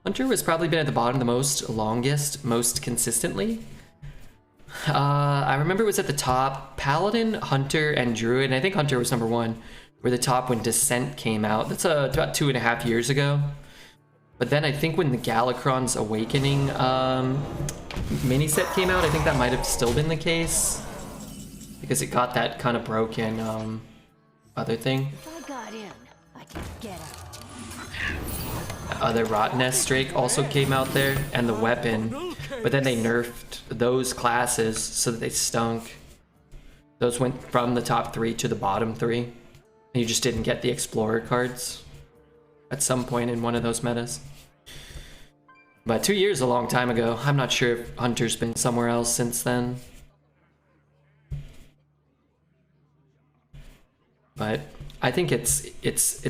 Hunter has probably been at the bottom the most consistently. I remember it was at the top. Paladin, Hunter, and Druid, and I think Hunter was number 1, were the top when Descent came out. That's about 2.5 years ago. But then I think when the Galakron's Awakening mini set came out, I think that might have still been the case. Because it got that kind of broken other thing. If I got in, I could get out. Other Rottennest Drake also came out there, and the weapon. But then they nerfed those classes so that they stunk. Those went from the top 3 to the bottom 3. And you just didn't get the Explorer cards at some point in one of those metas. But 2 years is a long time ago. I'm not sure if Hunter's been somewhere else since then. But I think it's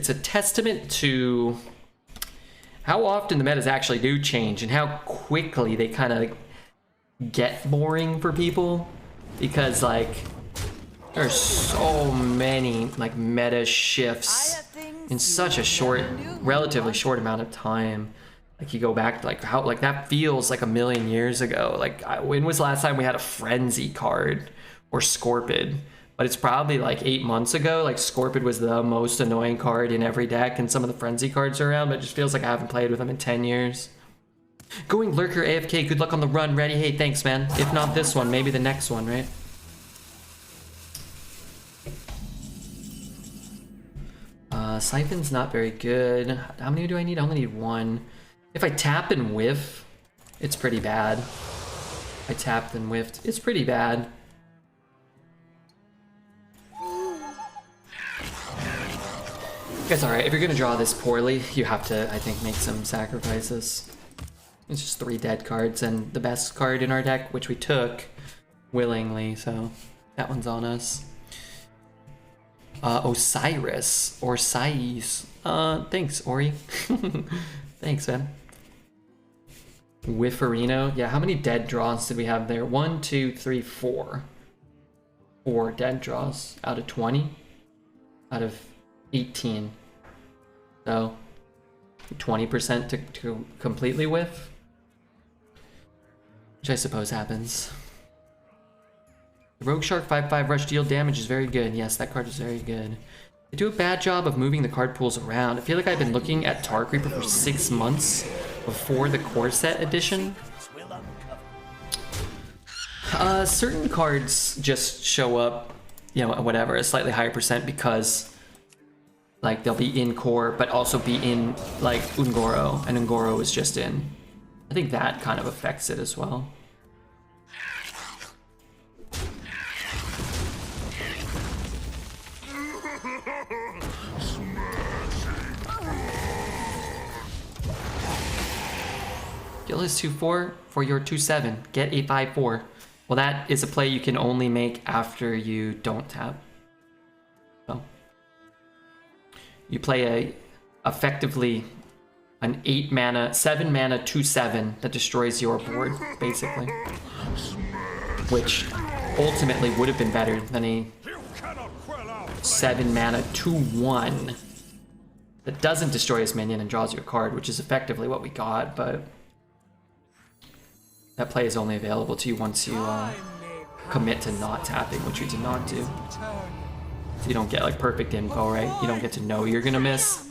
a testament to how often the metas actually do change and how quickly they kind of get boring for people, because like there's so many like meta shifts in such a relatively short amount of time. Like you go back to like how like that feels like a million years ago. Like when was the last time we had a Frenzy card or Scorpid? But it's probably like 8 months ago. Like Scorpid was the most annoying card in every deck, and some of the Frenzy cards are around, but it just feels like I haven't played with them in 10 years. Going Lurker AFK, good luck on the run, ready? Hey, thanks, man. If not this one, maybe the next one, right? Siphon's not very good. How many do I need? I only need 1. If I tap and whiff, it's pretty bad. I tapped and whiffed. It's pretty bad. It's alright. If you're gonna draw this poorly, you have to, I think, make some sacrifices. It's just 3 dead cards and the best card in our deck, which we took willingly, so that one's on us. Osiris or Sais. Thanks, Ori. Thanks, man. Whifferino. Yeah, how many dead draws did we have there? 1, 2, 3, 4. 4 dead draws out of 20? Out of 18. So, 20% to completely whiff. Which I suppose happens. The Rogue Shark 5/5 rush deal damage is very good. Yes, that card is very good. They do a bad job of moving the card pools around. I feel like I've been looking at Tar Creeper for 6 months before the core set edition. Certain cards just show up, you know, whatever, a slightly higher percent because like they'll be in core but also be in like Ungoro, and Ungoro is just in. I think that kind of affects it as well. Gil is 2/4 for your 2/7. Get a 5/4. Well, that is a play you can only make after you don't tap. So you play effectively an 8 mana, 7 mana 2/7 that destroys your board, basically. Which ultimately would have been better than a 7 mana 2/1 that doesn't destroy his minion and draws you a card, which is effectively what we got, but that play is only available to you once you commit to not tapping, which you did not do. So you don't get like perfect info, right? You don't get to know you're gonna miss.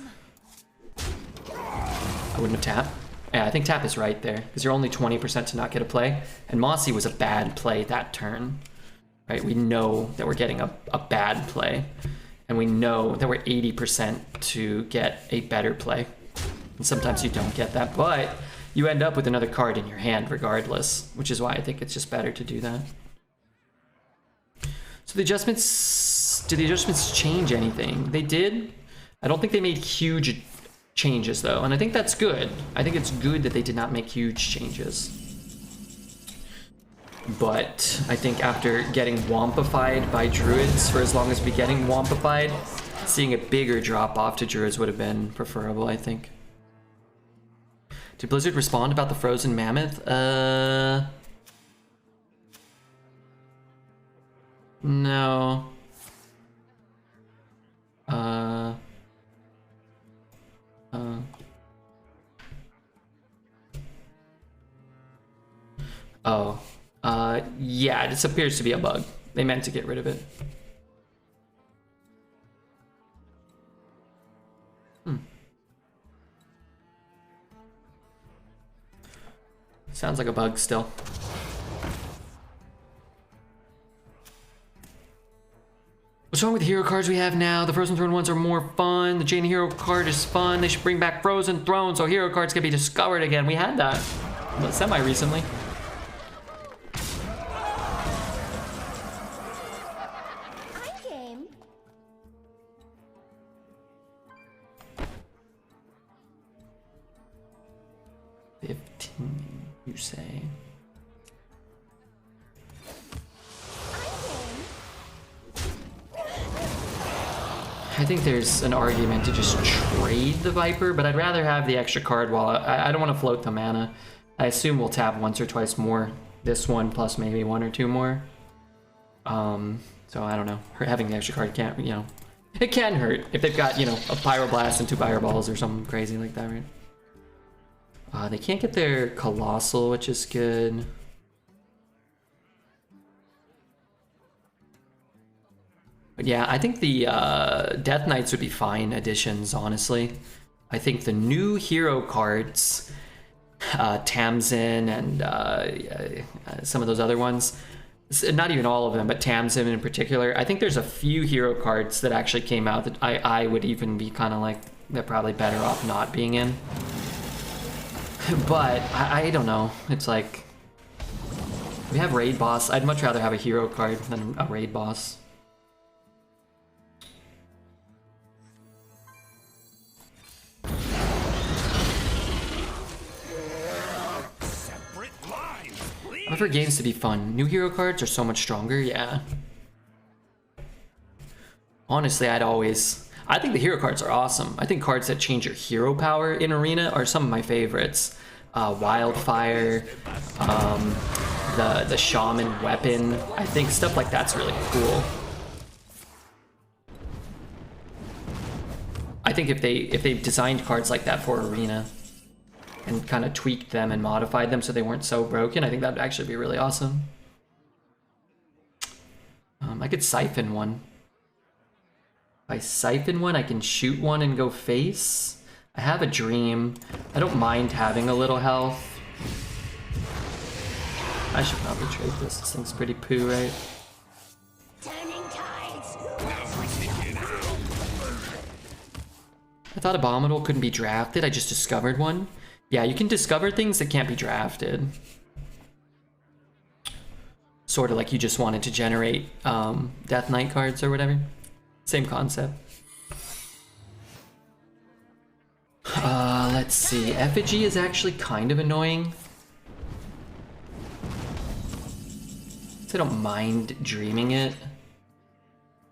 I wouldn't have tapped. Yeah, I think tap is right there, because you're only 20% to not get a play. And Mossy was a bad play that turn, right? We know that we're getting a bad play, and we know that we're 80% to get a better play. And sometimes you don't get that, but you end up with another card in your hand regardless, which is why I think it's just better to do that. So the adjustments, did the adjustments change anything? They did. I don't think they made huge changes though, and I think that's good. I think it's good that they did not make huge changes. But I think after getting wompified by druids for as long as we're getting wompified, seeing a bigger drop off to druids would have been preferable, I think. Did Blizzard respond about the frozen mammoth? No. Yeah, this appears to be a bug. They meant to get rid of it. Sounds like a bug still. What's wrong with the hero cards we have now? The Frozen Throne ones are more fun. The Jane Hero card is fun. They should bring back Frozen Throne so hero cards can be discovered again. We had that semi-recently. I'm game. You say? I think there's an argument to just trade the Viper, but I'd rather have the extra card while I don't want to float the mana. I assume we'll tap once or twice more. This one plus maybe 1 or 2 more. So I don't know. Having the extra card can't, you know, it can hurt if they've got, you know, a Pyroblast and 2 Fireballs or something crazy like that, right? They can't get their Colossal, which is good. But yeah, I think the Death Knights would be fine additions, honestly. I think the new hero cards, Tamsin and some of those other ones, not even all of them, but Tamsin in particular, I think there's a few hero cards that actually came out that I would even be kind of like, they're probably better off not being in. But I don't know. It's like, we have raid boss. I'd much rather have a hero card than a raid boss. I prefer games to be fun. New hero cards are so much stronger, yeah. Honestly, I think the hero cards are awesome. I think cards that change your hero power in Arena are some of my favorites. Wildfire, the Shaman weapon. I think stuff like that's really cool. I think if they designed cards like that for Arena and kind of tweaked them and modified them so they weren't so broken, I think that would actually be really awesome. I could siphon one. If I siphon one, I can shoot one and go face. I have a dream. I don't mind having a little health. I should probably trade this. This thing's pretty poo, right? Turning tides. Let's switch your mind. I thought Abominable couldn't be drafted. I just discovered one. Yeah, you can discover things that can't be drafted. Sort of like you just wanted to generate Death Knight cards or whatever. Same concept. Let's see. Effigy is actually kind of annoying. So I don't mind dreaming it.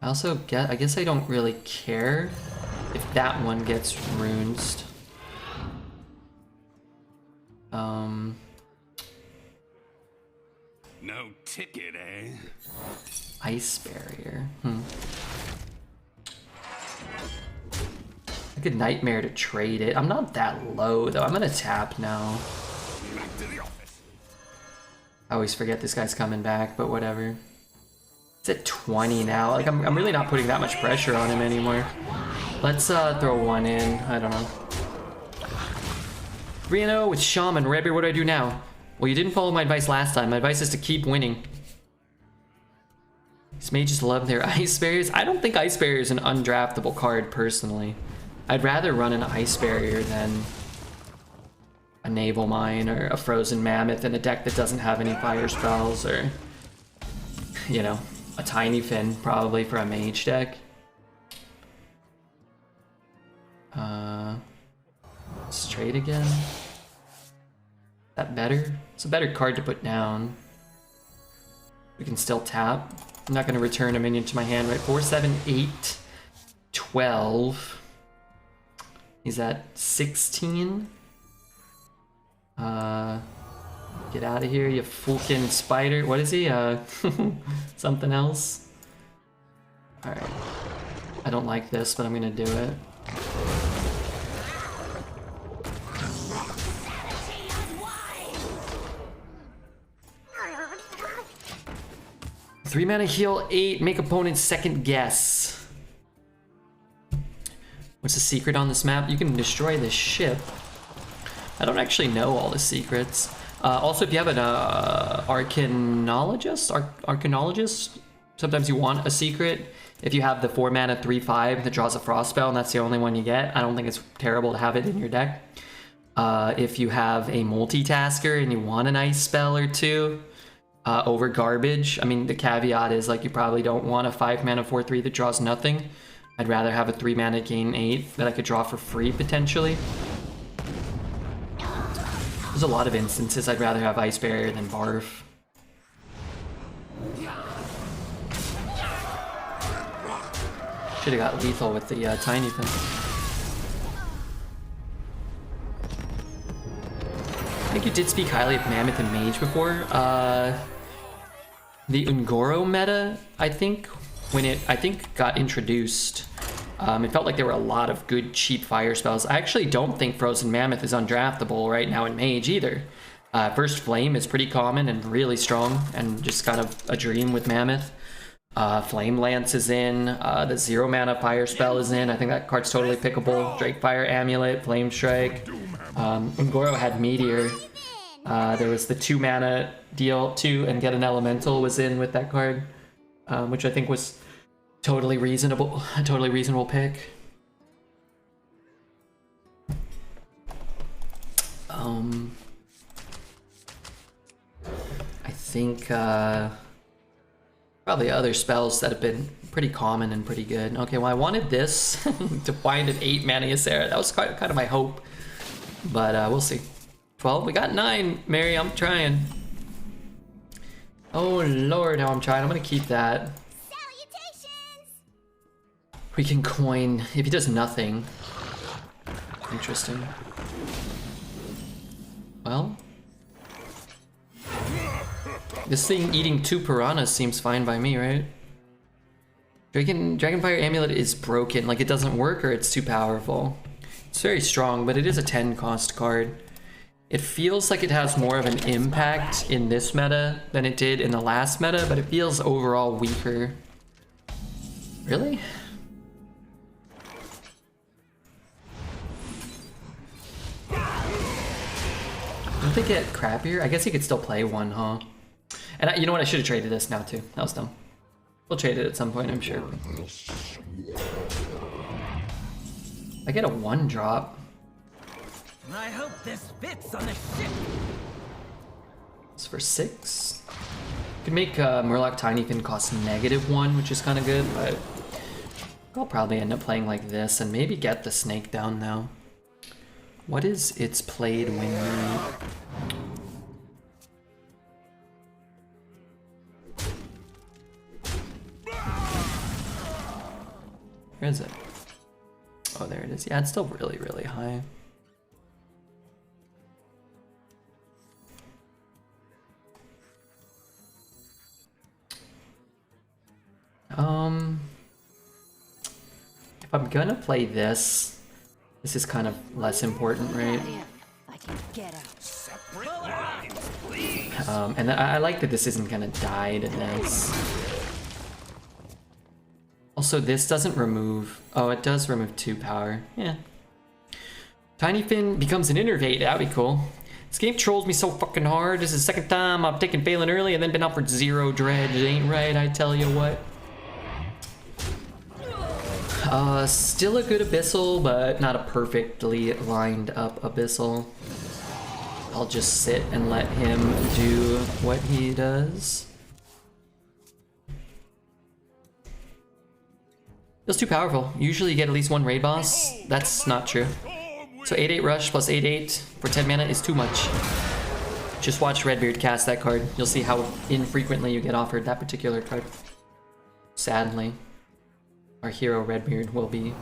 I guess I don't really care if that one gets runes. No ticket, eh? Ice barrier. I could nightmare to trade it. I'm not that low though. I'm gonna tap now. Back to the office. I always forget this guy's coming back, but whatever. It's at 20 now. Like I'm really not putting that much pressure on him anymore. Let's throw one in. I don't know. 3-0 with Shaman. Rebby, what do I do now? Well, you didn't follow my advice last time. My advice is to keep winning. These mages love their ice barriers. I don't think ice barrier is an undraftable card personally. I'd rather run an ice barrier than a naval mine or a frozen mammoth in a deck that doesn't have any fire spells, or, you know, a tiny fin probably for a mage deck. Let's trade again. Is that better? It's a better card to put down. We can still tap. I'm not going to return a minion to my hand, right? 4, 7, 8, 12. He's at 16. Get out of here, you fucking spider. What is he? Something else? Alright. I don't like this, but I'm going to do it. 3 mana heal, 8, make opponents second guess. What's the secret on this map? You can destroy this ship. I don't actually know all the secrets. Also, if you have an Arcanologist, sometimes you want a secret. If you have the 4 mana 3/5 that draws a frost spell and that's the only one you get, I don't think it's terrible to have it in your deck. If you have a multitasker and you want an ice spell or two, over garbage. I mean, the caveat is like you probably don't want a 5 mana 4/3 that draws nothing. I'd rather have a 3 mana gain 8 that I could draw for free potentially. There's a lot of instances I'd rather have Ice Barrier than Barf. Should've got lethal with the tiny thing. I think you did speak highly of Mammoth and Mage before. The Ungoro meta, I think, when it got introduced, it felt like there were a lot of good cheap fire spells. I actually don't think Frozen Mammoth is undraftable right now in Mage either. First Flame is pretty common and really strong, and just kind of a dream with Mammoth. Flame Lance is in, the 0 mana fire spell is in. I think that card's totally pickable. Drake Fire Amulet, Flame Strike. Ungoro had Meteor. There was the 2 mana deal 2 and get an elemental was in with that card, which I think was totally reasonable, a totally reasonable pick. I think probably other spells that have been pretty common and pretty good. Okay, well I wanted this to find an 8 mana Ysera. That was kind of my hope, but we'll see. 12, we got 9, Mary, I'm trying. Oh lord, how I'm trying. I'm gonna keep that. Salutations! We can coin, if he does nothing. Interesting. Well. This thing eating 2 piranhas seems fine by me, right? Dragonfire Amulet is broken. Like, it doesn't work or it's too powerful. It's very strong, but it is a 10 cost card. It feels like it has more of an impact in this meta than it did in the last meta, but it feels overall weaker. Really? Don't they get crappier? I guess he could still play one, huh? And you know what? I should have traded this now too. That was dumb. We'll trade it at some point, I'm sure. I get a 1-drop. I hope this fits on the ship. It's for 6. Could make Murloc Tinyfin cost -1, which is kind of good, but I'll probably end up playing like this and maybe get the snake down now. What is its played when you... Where is it? Oh, there it is. Yeah, it's still really, really high. If I'm gonna play this, this is kind of less important, right? I can get out. Separate lines, please. And I like that this isn't gonna die to this. Also, this doesn't remove... Oh, it does remove 2 power. Yeah. Tinyfin becomes an innervate. That'd be cool. This game trolls me so fucking hard. This is the second time I've taken Phelan early and then been offered 0 dredge. It ain't right, I tell you what. Still a good Abyssal, but not a perfectly lined up Abyssal. I'll just sit and let him do what he does. Feels too powerful. Usually you get at least 1 raid boss. That's not true. So 8/8 rush plus 8/8 for 10 mana is too much. Just watch Redbeard cast that card. You'll see how infrequently you get offered that particular card. Sadly, our hero Redbeard will be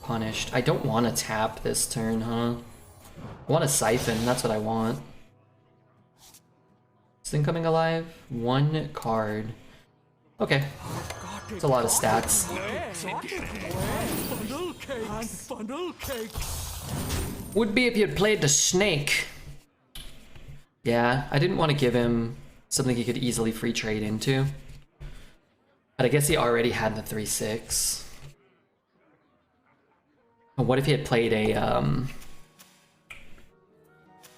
punished. I don't want to tap this turn, huh? I want a Siphon. That's what I want. Is Incoming Alive? 1 card. Okay. It's a lot of stats. Funnel cakes. Would be if you had played the snake. Yeah, I didn't want to give him something he could easily free trade into. But I guess he already had the 3/6. But what if he had played a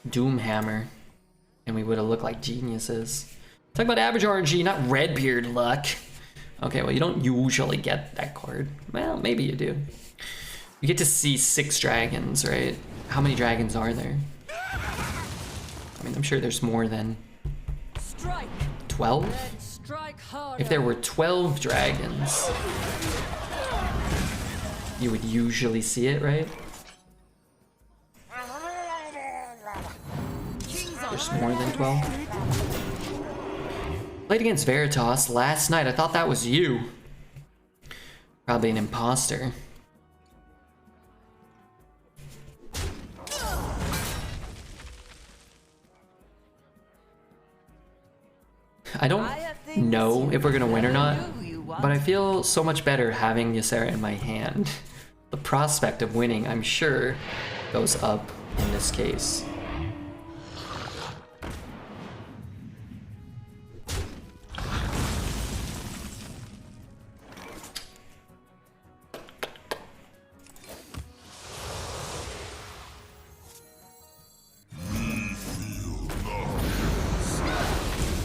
Doomhammer and we would have looked like geniuses? Talk about average RNG, not Redbeard luck. Okay, well, you don't usually get that card. Well, maybe you do. You get to see 6 dragons, right? How many dragons are there? I mean, I'm sure there's more than 12? If there were 12 dragons, you would usually see it, right? There's more than 12. Played against Veritas last night. I thought that was you. Probably an imposter. I don't know if we're gonna win or not, but I feel so much better having Ysera in my hand. The prospect of winning, I'm sure, goes up in this case.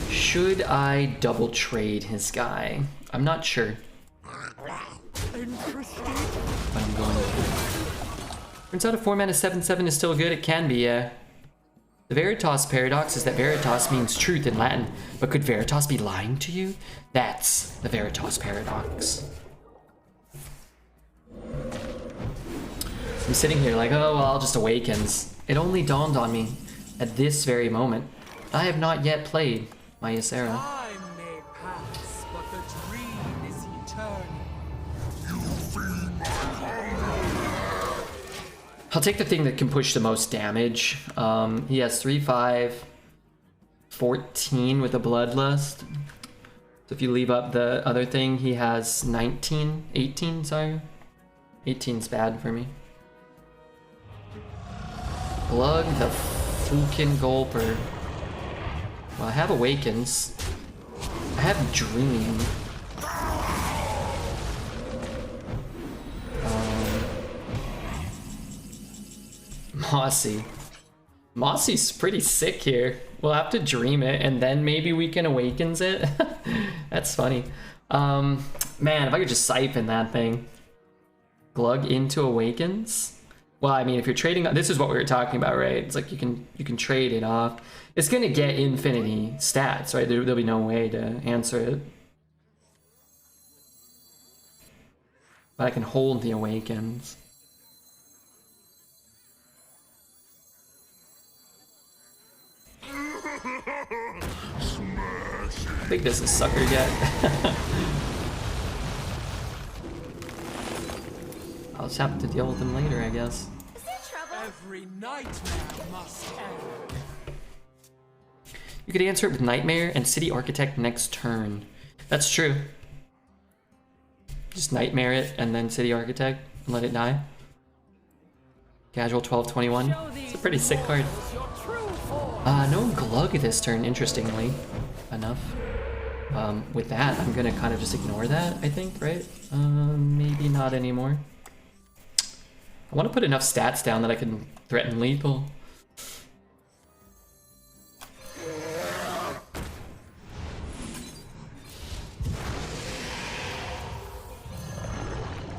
Should I double trade his guy? I'm not sure. But I'm going to. Turns out a 4-mana 7/7 is still good. It can be, yeah. The Veritas paradox is that Veritas means truth in Latin. But could Veritas be lying to you? That's the Veritas paradox. I'm sitting here like, oh, well, just awakens. It only dawned on me at this very moment. I have not yet played my Ysera. Time may pass, but the dream is eternal. I'll take the thing that can push the most damage. He has 3/5, 14 with a Bloodlust. So if you leave up the other thing, he has 19, 18, sorry. 18's bad for me. Glug the fucking gulper. Well, I have Awakens. I have Dream. Mossy. Mossy's pretty sick here. We'll have to Dream it, and then maybe we can Awakens it. That's funny. Man, if I could just siphon that thing. Glug into Awakens? Well, I mean, if you're trading... This is what we were talking about, right? It's like you can trade it off. It's going to get infinity stats, right? There'll be no way to answer it. But I can hold the Awakens. I think this is sucker yet. I'll just have to deal with him later, I guess. Is there trouble? Every nightmare must end. You could answer it with Nightmare and City Architect next turn. That's true. Just Nightmare it and then City Architect and let it die. Casual 12/21. It's a pretty sick card. No Glug this turn, interestingly enough. With that, I'm gonna kind of just ignore that, I think, right? Maybe not anymore. I want to put enough stats down that I can threaten lethal.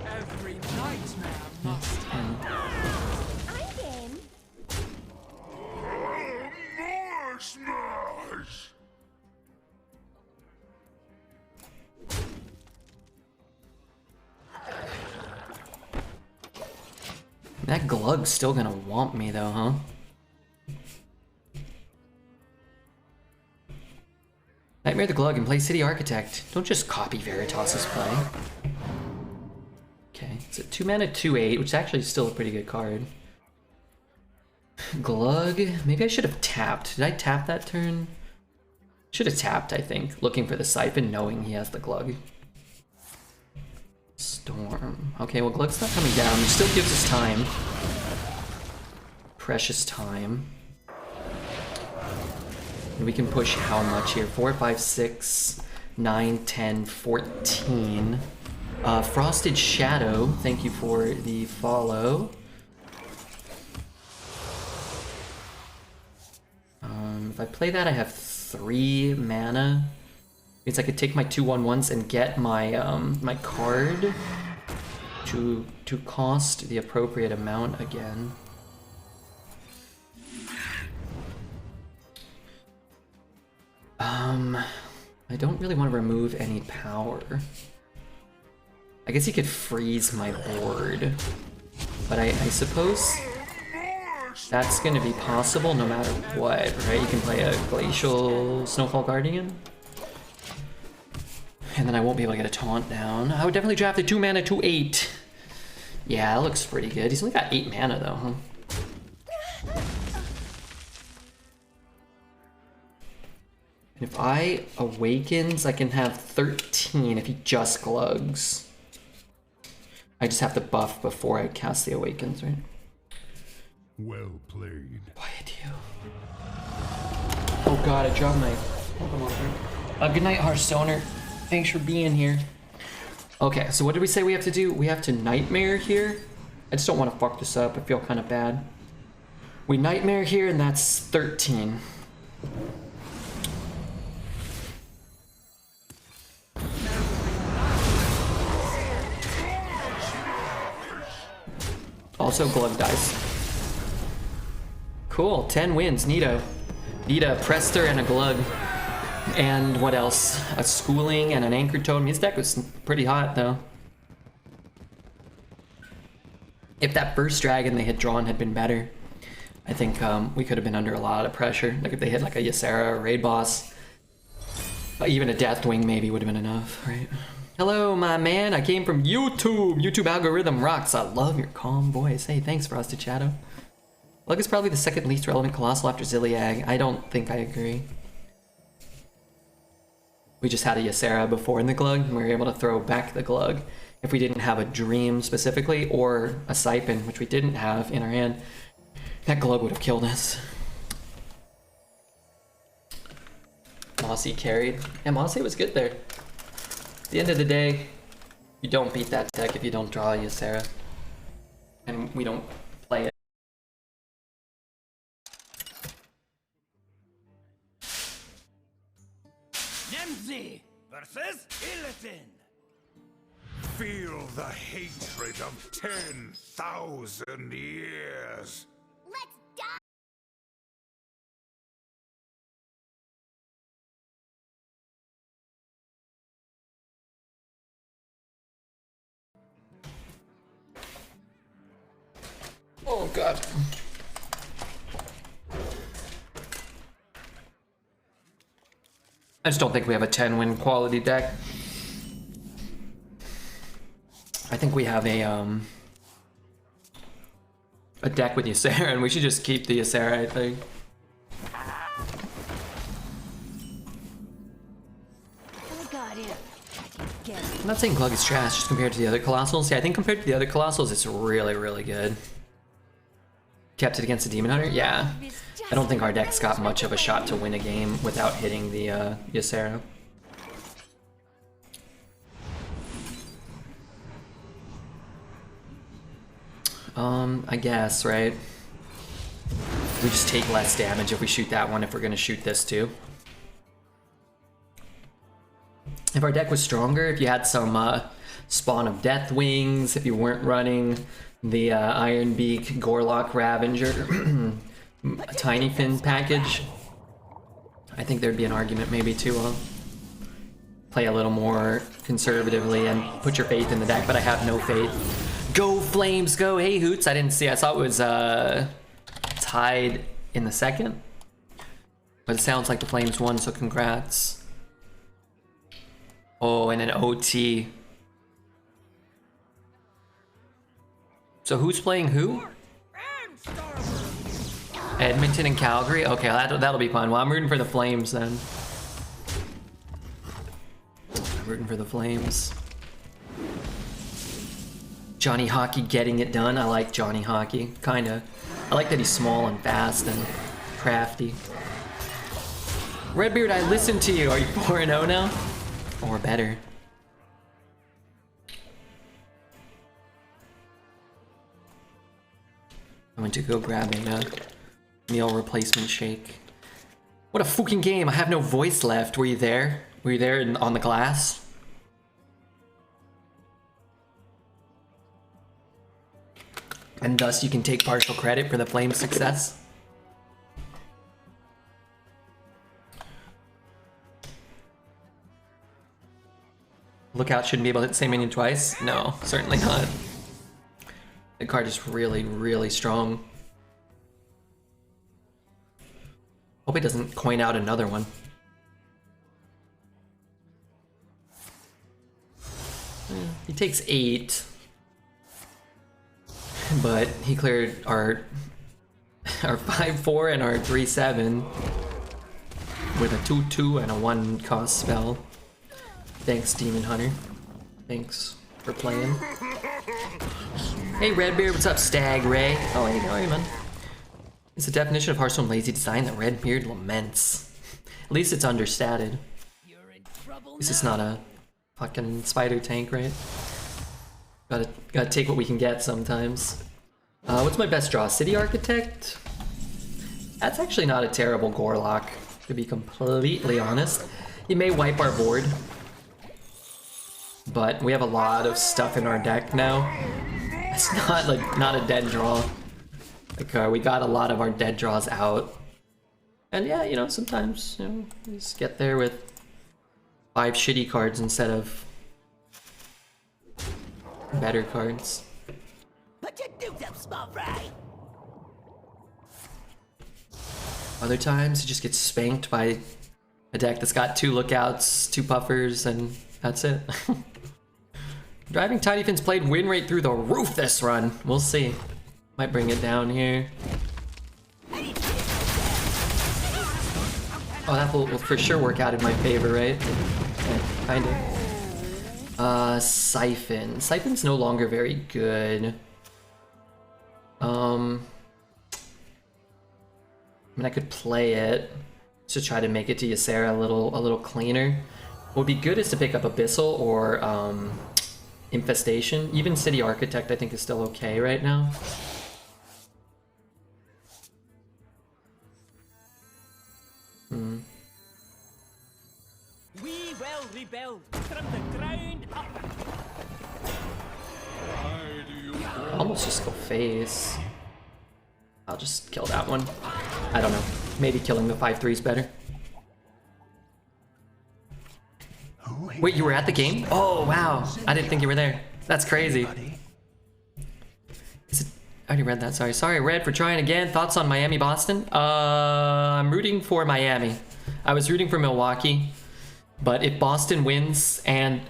Every nightmare must end. I'm game. That Glug's still gonna want me though, huh? Nightmare the Glug and play City Architect. Don't just copy Veritas's play. Okay, it's a 2 mana 2/8, which is actually still a pretty good card. Glug, maybe I should have tapped. Did I tap that turn? Should have tapped, I think, looking for the siphon, knowing he has the Glug. Storm. Okay, well, Glug's not coming down. He still gives us time. Precious time. And we can push how much here? 4, 5, 6, 9, 10, 14. Frosted Shadow, thank you for the follow. If I play that, I have 3 mana. Means I could take my 2/1/1s and get my my card to cost the appropriate amount again. I don't really want to remove any power. I guess he could freeze my board, but I suppose that's going to be possible no matter what, right? You can play a Glacial Snowfall Guardian. And then I won't be able to get a taunt down. I would definitely draft a 2 mana 2/8. Yeah, that looks pretty good. He's only got 8 mana though, huh? And if I Awakens, I can have 13 if he just Glugs. I just have to buff before I cast the Awakens, right? Well played. Quiet you. Oh god, I dropped my Pokemon. Good night, Hearthstoner. Thanks for being here. Okay, so what did we say we have to do? We have to Nightmare here. I just don't want to fuck this up. I feel kind of bad. We Nightmare here, and that's 13. Also, Glug dies. Cool, 10 wins, neato. Need a Prester and a Glug. And what else? A Schooling and an Anchor Totem. His deck was pretty hot, though. If that first dragon they had drawn had been better, I think we could have been under a lot of pressure. Like if they hit like a Ysera or a Raid Boss. Even a Deathwing maybe would have been enough, right? Hello, my man. I came from YouTube. YouTube algorithm rocks. I love your calm voice. Hey, thanks, Frosted Shadow. Glug is probably the second least relevant Colossal after Zilliag. I don't think I agree. We just had a Ysera before in the glug, and we were able to throw back the glug. If we didn't have a dream specifically, or a siphon, which we didn't have in our hand, that glug would have killed us. Mossy carried. And Mossy was good there. At the end of the day, you don't beat that deck if you don't draw a Ysera. And we don't play it. Nemzi versus Illidan. Feel the hatred of 10,000 years. Let's die! Oh god. I just don't think we have a 10-win quality deck. I think we have a deck with Ysera, and we should just keep the Ysera, I think. I got him. I'm not saying Glug is trash just compared to the other Colossals. Yeah, I think compared to the other Colossals, it's really, really good. Kept it against the Demon Hunter? Yeah. I don't think our deck's got much of a shot to win a game without hitting the Ysera. I guess, right? We just take less damage if we shoot that one if we're gonna shoot this too. If our deck was stronger, if you had some Spawn of Death Wings, if you weren't running the Iron Beak, Warlock, Ravager, Tiny Fin package, I think there'd be an argument maybe to play a little more conservatively and put your faith in the deck, but I have no faith. Go Flames, go! Hey Hoots, I didn't see, I saw it was tied in the second, but it sounds like the Flames won, so congrats. Oh, and an OT. So who's playing who? Edmonton and Calgary? Okay, that'll be fun. Well, I'm rooting for the Flames then. I'm rooting for the Flames. Johnny Hockey getting it done. I like Johnny Hockey, kinda. I like that he's small and fast and crafty. Redbeard, I listened to you. Are you 4-0 now? Or better. I went to go grab a meal replacement shake. What a fucking game. I have no voice left. Were you there? Were you there on the glass? And thus you can take partial credit for the Flames' success. Lookout shouldn't be able to hit the same minion twice? No, certainly not. The card is really, really strong. Hope he doesn't coin out another one. He takes 8. But he cleared our 5-4 and our 3-7 with a 2-2 and a 1 cost spell. Thanks, Demon Hunter. Thanks for playing. Hey, Redbeard, what's up, Stag Ray? Oh, hey, how are you, man? It's the definition of Hearthstone lazy design that Redbeard laments. At least it's understated. At least it's not a fucking spider tank, right? Gotta take what we can get sometimes. What's my best draw? City Architect? That's actually not a terrible Warlock, to be completely honest. He may wipe our board, but we have a lot of stuff in our deck now. It's not a dead draw. Like we got a lot of our dead draws out. And yeah, you know, sometimes, you know, we just get there with 5 shitty cards instead of better cards. Put your dukes up, small fry. Other times, you just get spanked by a deck that's got 2 lookouts, 2 puffers, and that's it. Driving Tiny Fins played win rate through the roof this run. We'll see. Might bring it down here. Oh, that will for sure work out in my favor, right? Yeah, kind of. Siphon. Siphon's no longer very good. I mean, I could play it to try to make it to Ysera a little cleaner. What would be good is to pick up Abyssal or Infestation. Even City Architect I think is still okay right now. We will rebuild from the ground up. I'll almost just go face. I'll just kill that one. I don't know. Maybe killing the 5/3 is better. Wait, you were at the game? Oh, wow. I didn't think you were there. That's crazy. Is it... I already read that, sorry. Sorry, Red, for trying again. Thoughts on Miami-Boston? I'm rooting for Miami. I was rooting for Milwaukee. But if Boston wins and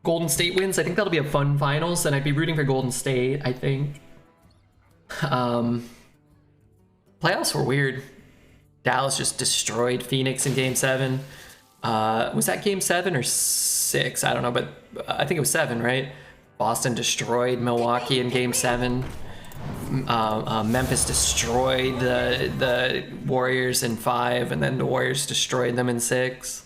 Golden State wins, I think that'll be a fun finals, and I'd be rooting for Golden State, I think. Playoffs were weird. Dallas just destroyed Phoenix in Game 7. Was that Game 7 or 6? I don't know, but I think it was 7, right? Boston destroyed Milwaukee in Game 7. Memphis destroyed the Warriors in 5, and then the Warriors destroyed them in 6.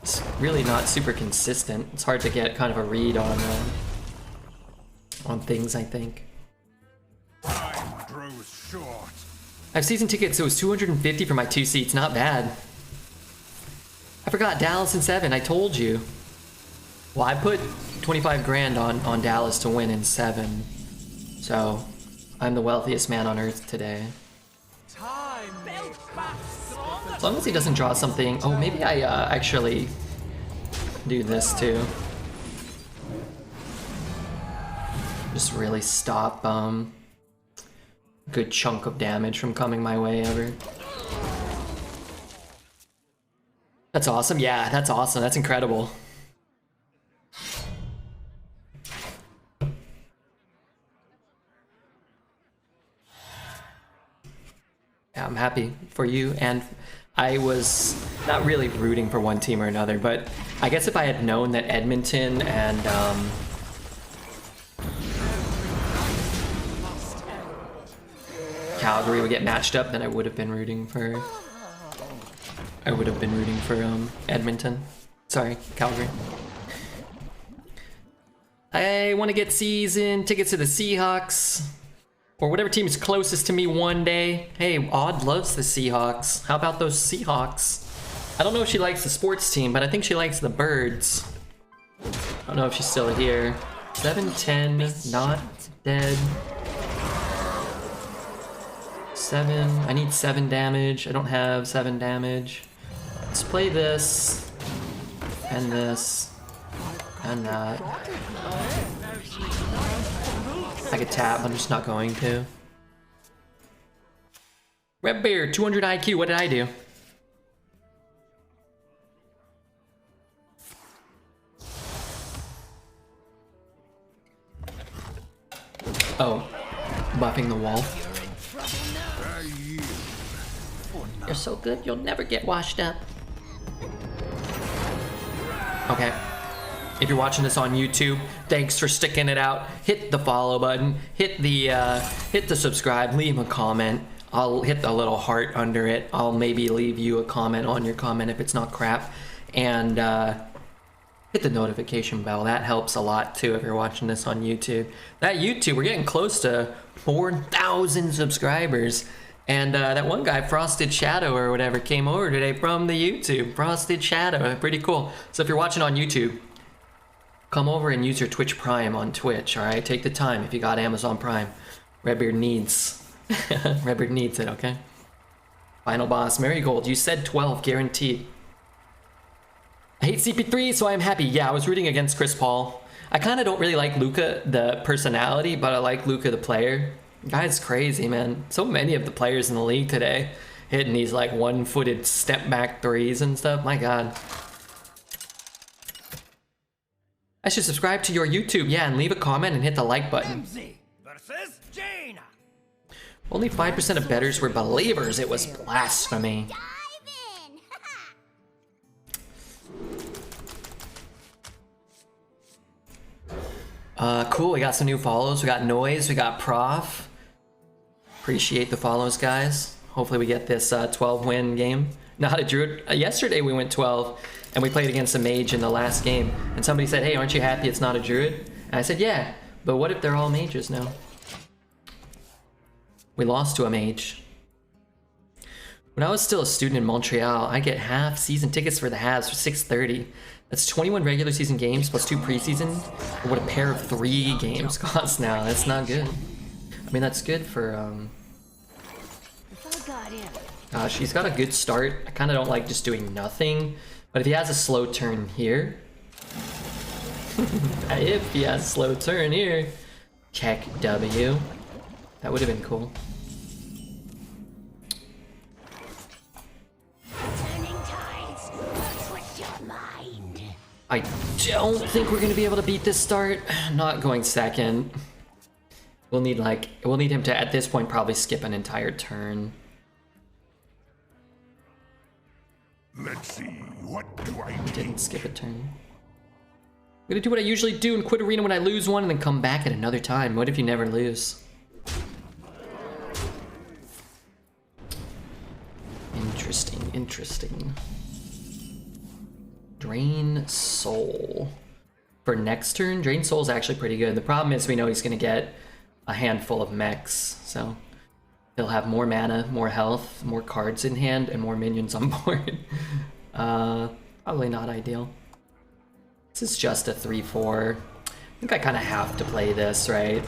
It's really not super consistent. It's hard to get kind of a read on things, I think. Time grows short. I have season tickets, so it was $250 for my 2 seats. Not bad. I forgot Dallas in 7. I told you. Well, I put 25 grand on Dallas to win in 7. So, I'm the wealthiest man on earth today. Time may pass. As long as he doesn't draw something... Oh, maybe I actually do this too. Just really stop a good chunk of damage from coming my way ever. That's awesome. Yeah, that's awesome. That's incredible. Yeah, I'm happy for you, and I was not really rooting for one team or another, but I guess if I had known that Edmonton and Calgary would get matched up, then I would have been rooting for Edmonton. Sorry, Calgary. I want to get season tickets to the Seahawks. Or whatever team is closest to me one day. Hey, Odd loves the Seahawks. How about those Seahawks? I don't know if she likes the sports team, but I think she likes the birds. I don't know if she's still here. 7-10, not dead. 7, I need 7 damage. I don't have 7 damage. Let's play this, and this, and that. I could tap, I'm just not going to. Red Bear, 200 IQ, what did I do? Oh, buffing the wall. You're so good, you'll never get washed up. Okay. If you're watching this on YouTube, thanks for sticking it out. Hit the follow button, hit the subscribe, leave a comment. I'll hit the little heart under it. I'll maybe leave you a comment on your comment if it's not crap. And hit the notification bell. That helps a lot too if you're watching this on YouTube. That YouTube, we're getting close to 4,000 subscribers. And that one guy, Frosted Shadow or whatever, came over today from the YouTube. Frosted Shadow, pretty cool. So if you're watching on YouTube, come over and use your Twitch Prime on Twitch, alright? Take the time if you got Amazon Prime. Redbeard needs. Redbeard needs it, okay? Final boss, Marigold, you said 12, guaranteed. I hate CP3, so I'm happy. Yeah, I was rooting against Chris Paul. I kind of don't really like Luka, the personality, but I like Luka, the player. Guy's crazy, man. So many of the players in the league today hitting these like one-footed step-back threes and stuff. My God. I should subscribe to your YouTube, yeah, and leave a comment and hit the like button. Versus Jaina. Only 5% of bettors were believers. It was blasphemy. Dive in! Cool, we got some new follows. We got Noise, we got Prof. Appreciate the follows, guys. Hopefully we get this 12-win game. Not a druid. Yesterday we went 12, and we played against a mage in the last game. And somebody said, hey, aren't you happy it's not a druid? And I said, yeah, but what if they're all mages now? We lost to a mage. When I was still a student in Montreal, I get half season tickets for the Habs for $6.30. That's 21 regular season games plus 2 preseason. What a pair of 3 games costs now. That's not good. I mean, that's good for, Gosh, he's got a good start. I kind of don't like just doing nothing. But if he has a slow turn here... if he has a slow turn here... Check W. That would have been cool. I don't think we're gonna be able to beat this start. Not going second. We'll need him to, at this point, probably skip an entire turn. Let's see, what do I Didn't skip a turn. I'm gonna do what I usually do and quit arena when I lose one and then come back at another time. What if you never lose? Interesting, interesting. Drain Soul. For next turn, Drain Soul is actually pretty good. The problem is we know he's gonna get a handful of mechs, so he'll have more mana, more health, more cards in hand, and more minions on board. Probably not ideal. This is just a 3-4. I think I kind of have to play this, right?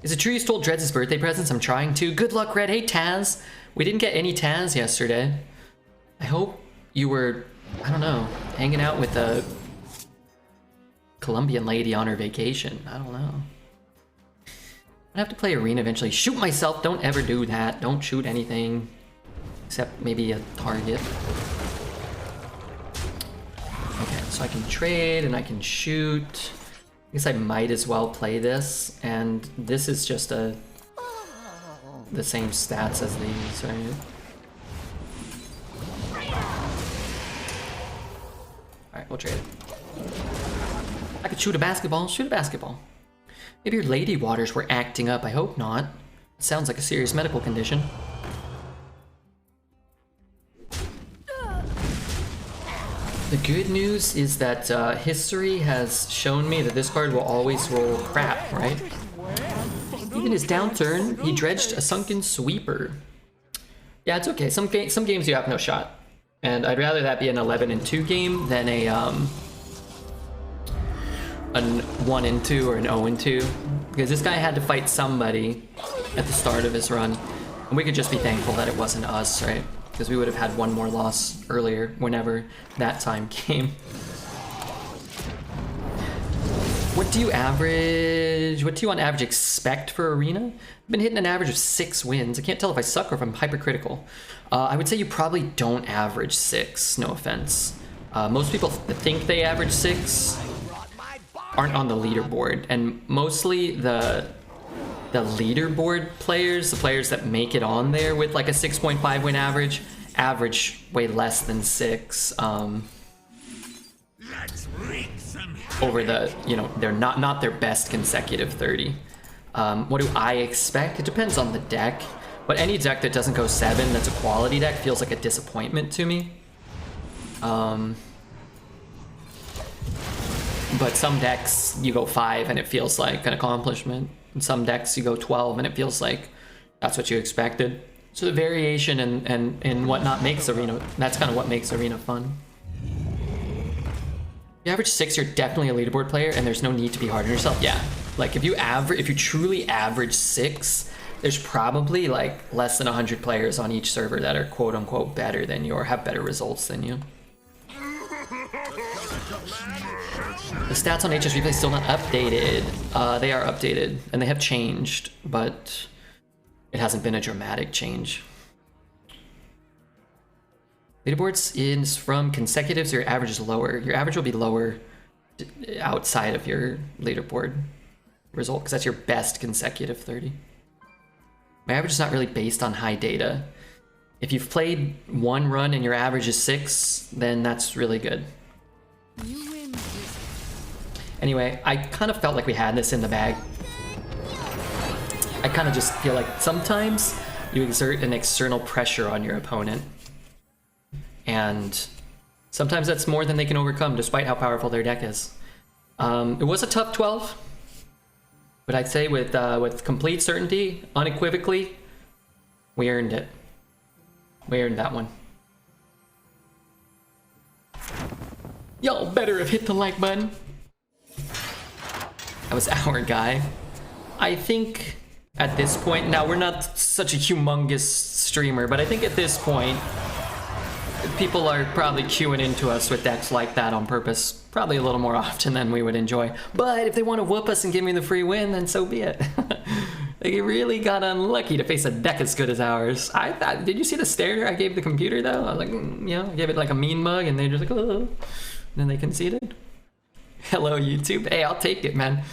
Is it true you stole Dreads' birthday presents? I'm trying to. Good luck, Red. Hey, Taz. We didn't get any Taz yesterday. I hope you were, I don't know, hanging out with a Colombian lady on her vacation. I don't know. I have to play arena eventually. Shoot myself. Don't ever do that. Don't shoot anything. Except maybe a target. Okay, so I can trade and I can shoot. I guess I might as well play this. And this is just the same stats as these, right? Alright, we'll trade it. I could shoot a basketball. Shoot a basketball. Maybe your lady waters were acting up. I hope not. It sounds like a serious medical condition. The good news is that history has shown me that this card will always roll crap, right? Even his downturn, he dredged a Sunken Sweeper. Yeah, it's okay. Some games you have no shot. And I'd rather that be an 11-2 game than a 1-2 or an 0-2. Because this guy had to fight somebody at the start of his run. And we could just be thankful that it wasn't us, right? Because we would have had one more loss earlier, whenever that time came. What do you on average expect for arena? I've been hitting an average of 6 wins. I can't tell if I suck or if I'm hypercritical. I would say you probably don't average 6, no offense. Most people think they average 6 aren't on the leaderboard, and mostly the leaderboard players, the players that make it on there with like a 6.5 win average way less than 6. Over the, you know, they're not their best consecutive 30. What do I expect? It depends on the deck, but any deck that doesn't go 7 that's a quality deck feels like a disappointment to me. But some decks you go 5 and it feels like an accomplishment. In some decks you go 12 and it feels like that's what you expected. So the variation and whatnot makes arena, that's kind of what makes arena fun. You average 6, you're definitely a leaderboard player and there's no need to be hard on yourself. Yeah, like if you truly average 6, there's probably like less than 100 players on each server that are quote unquote better than you or have better results than you. The stats on HS Replay still not updated. They are updated and they have changed, but it hasn't been a dramatic change. Leaderboards is from consecutives, your average is lower. Your average will be lower outside of your leaderboard result because that's your best consecutive 30. My average is not really based on high data. If you've played one run and your average is 6, then that's really good. You win this. Anyway, I kind of felt like we had this in the bag. I kind of just feel like sometimes you exert an external pressure on your opponent. And sometimes that's more than they can overcome, despite how powerful their deck is. It was a tough 12. But I'd say with complete certainty, unequivocally, we earned it. We earned that one. Y'all better have hit the like button. That was our guy. I think at this point, now we're not such a humongous streamer, but I think at this point, people are probably queuing into us with decks like that on purpose. Probably a little more often than we would enjoy. But if they want to whoop us and give me the free win, then so be it. They really got unlucky to face a deck as good as ours. I thought, did you see the stare I gave the computer though? I was like, you know, gave it like a mean mug and they're just like, oh. And then they conceded. Hello YouTube. Hey, I'll take it, man.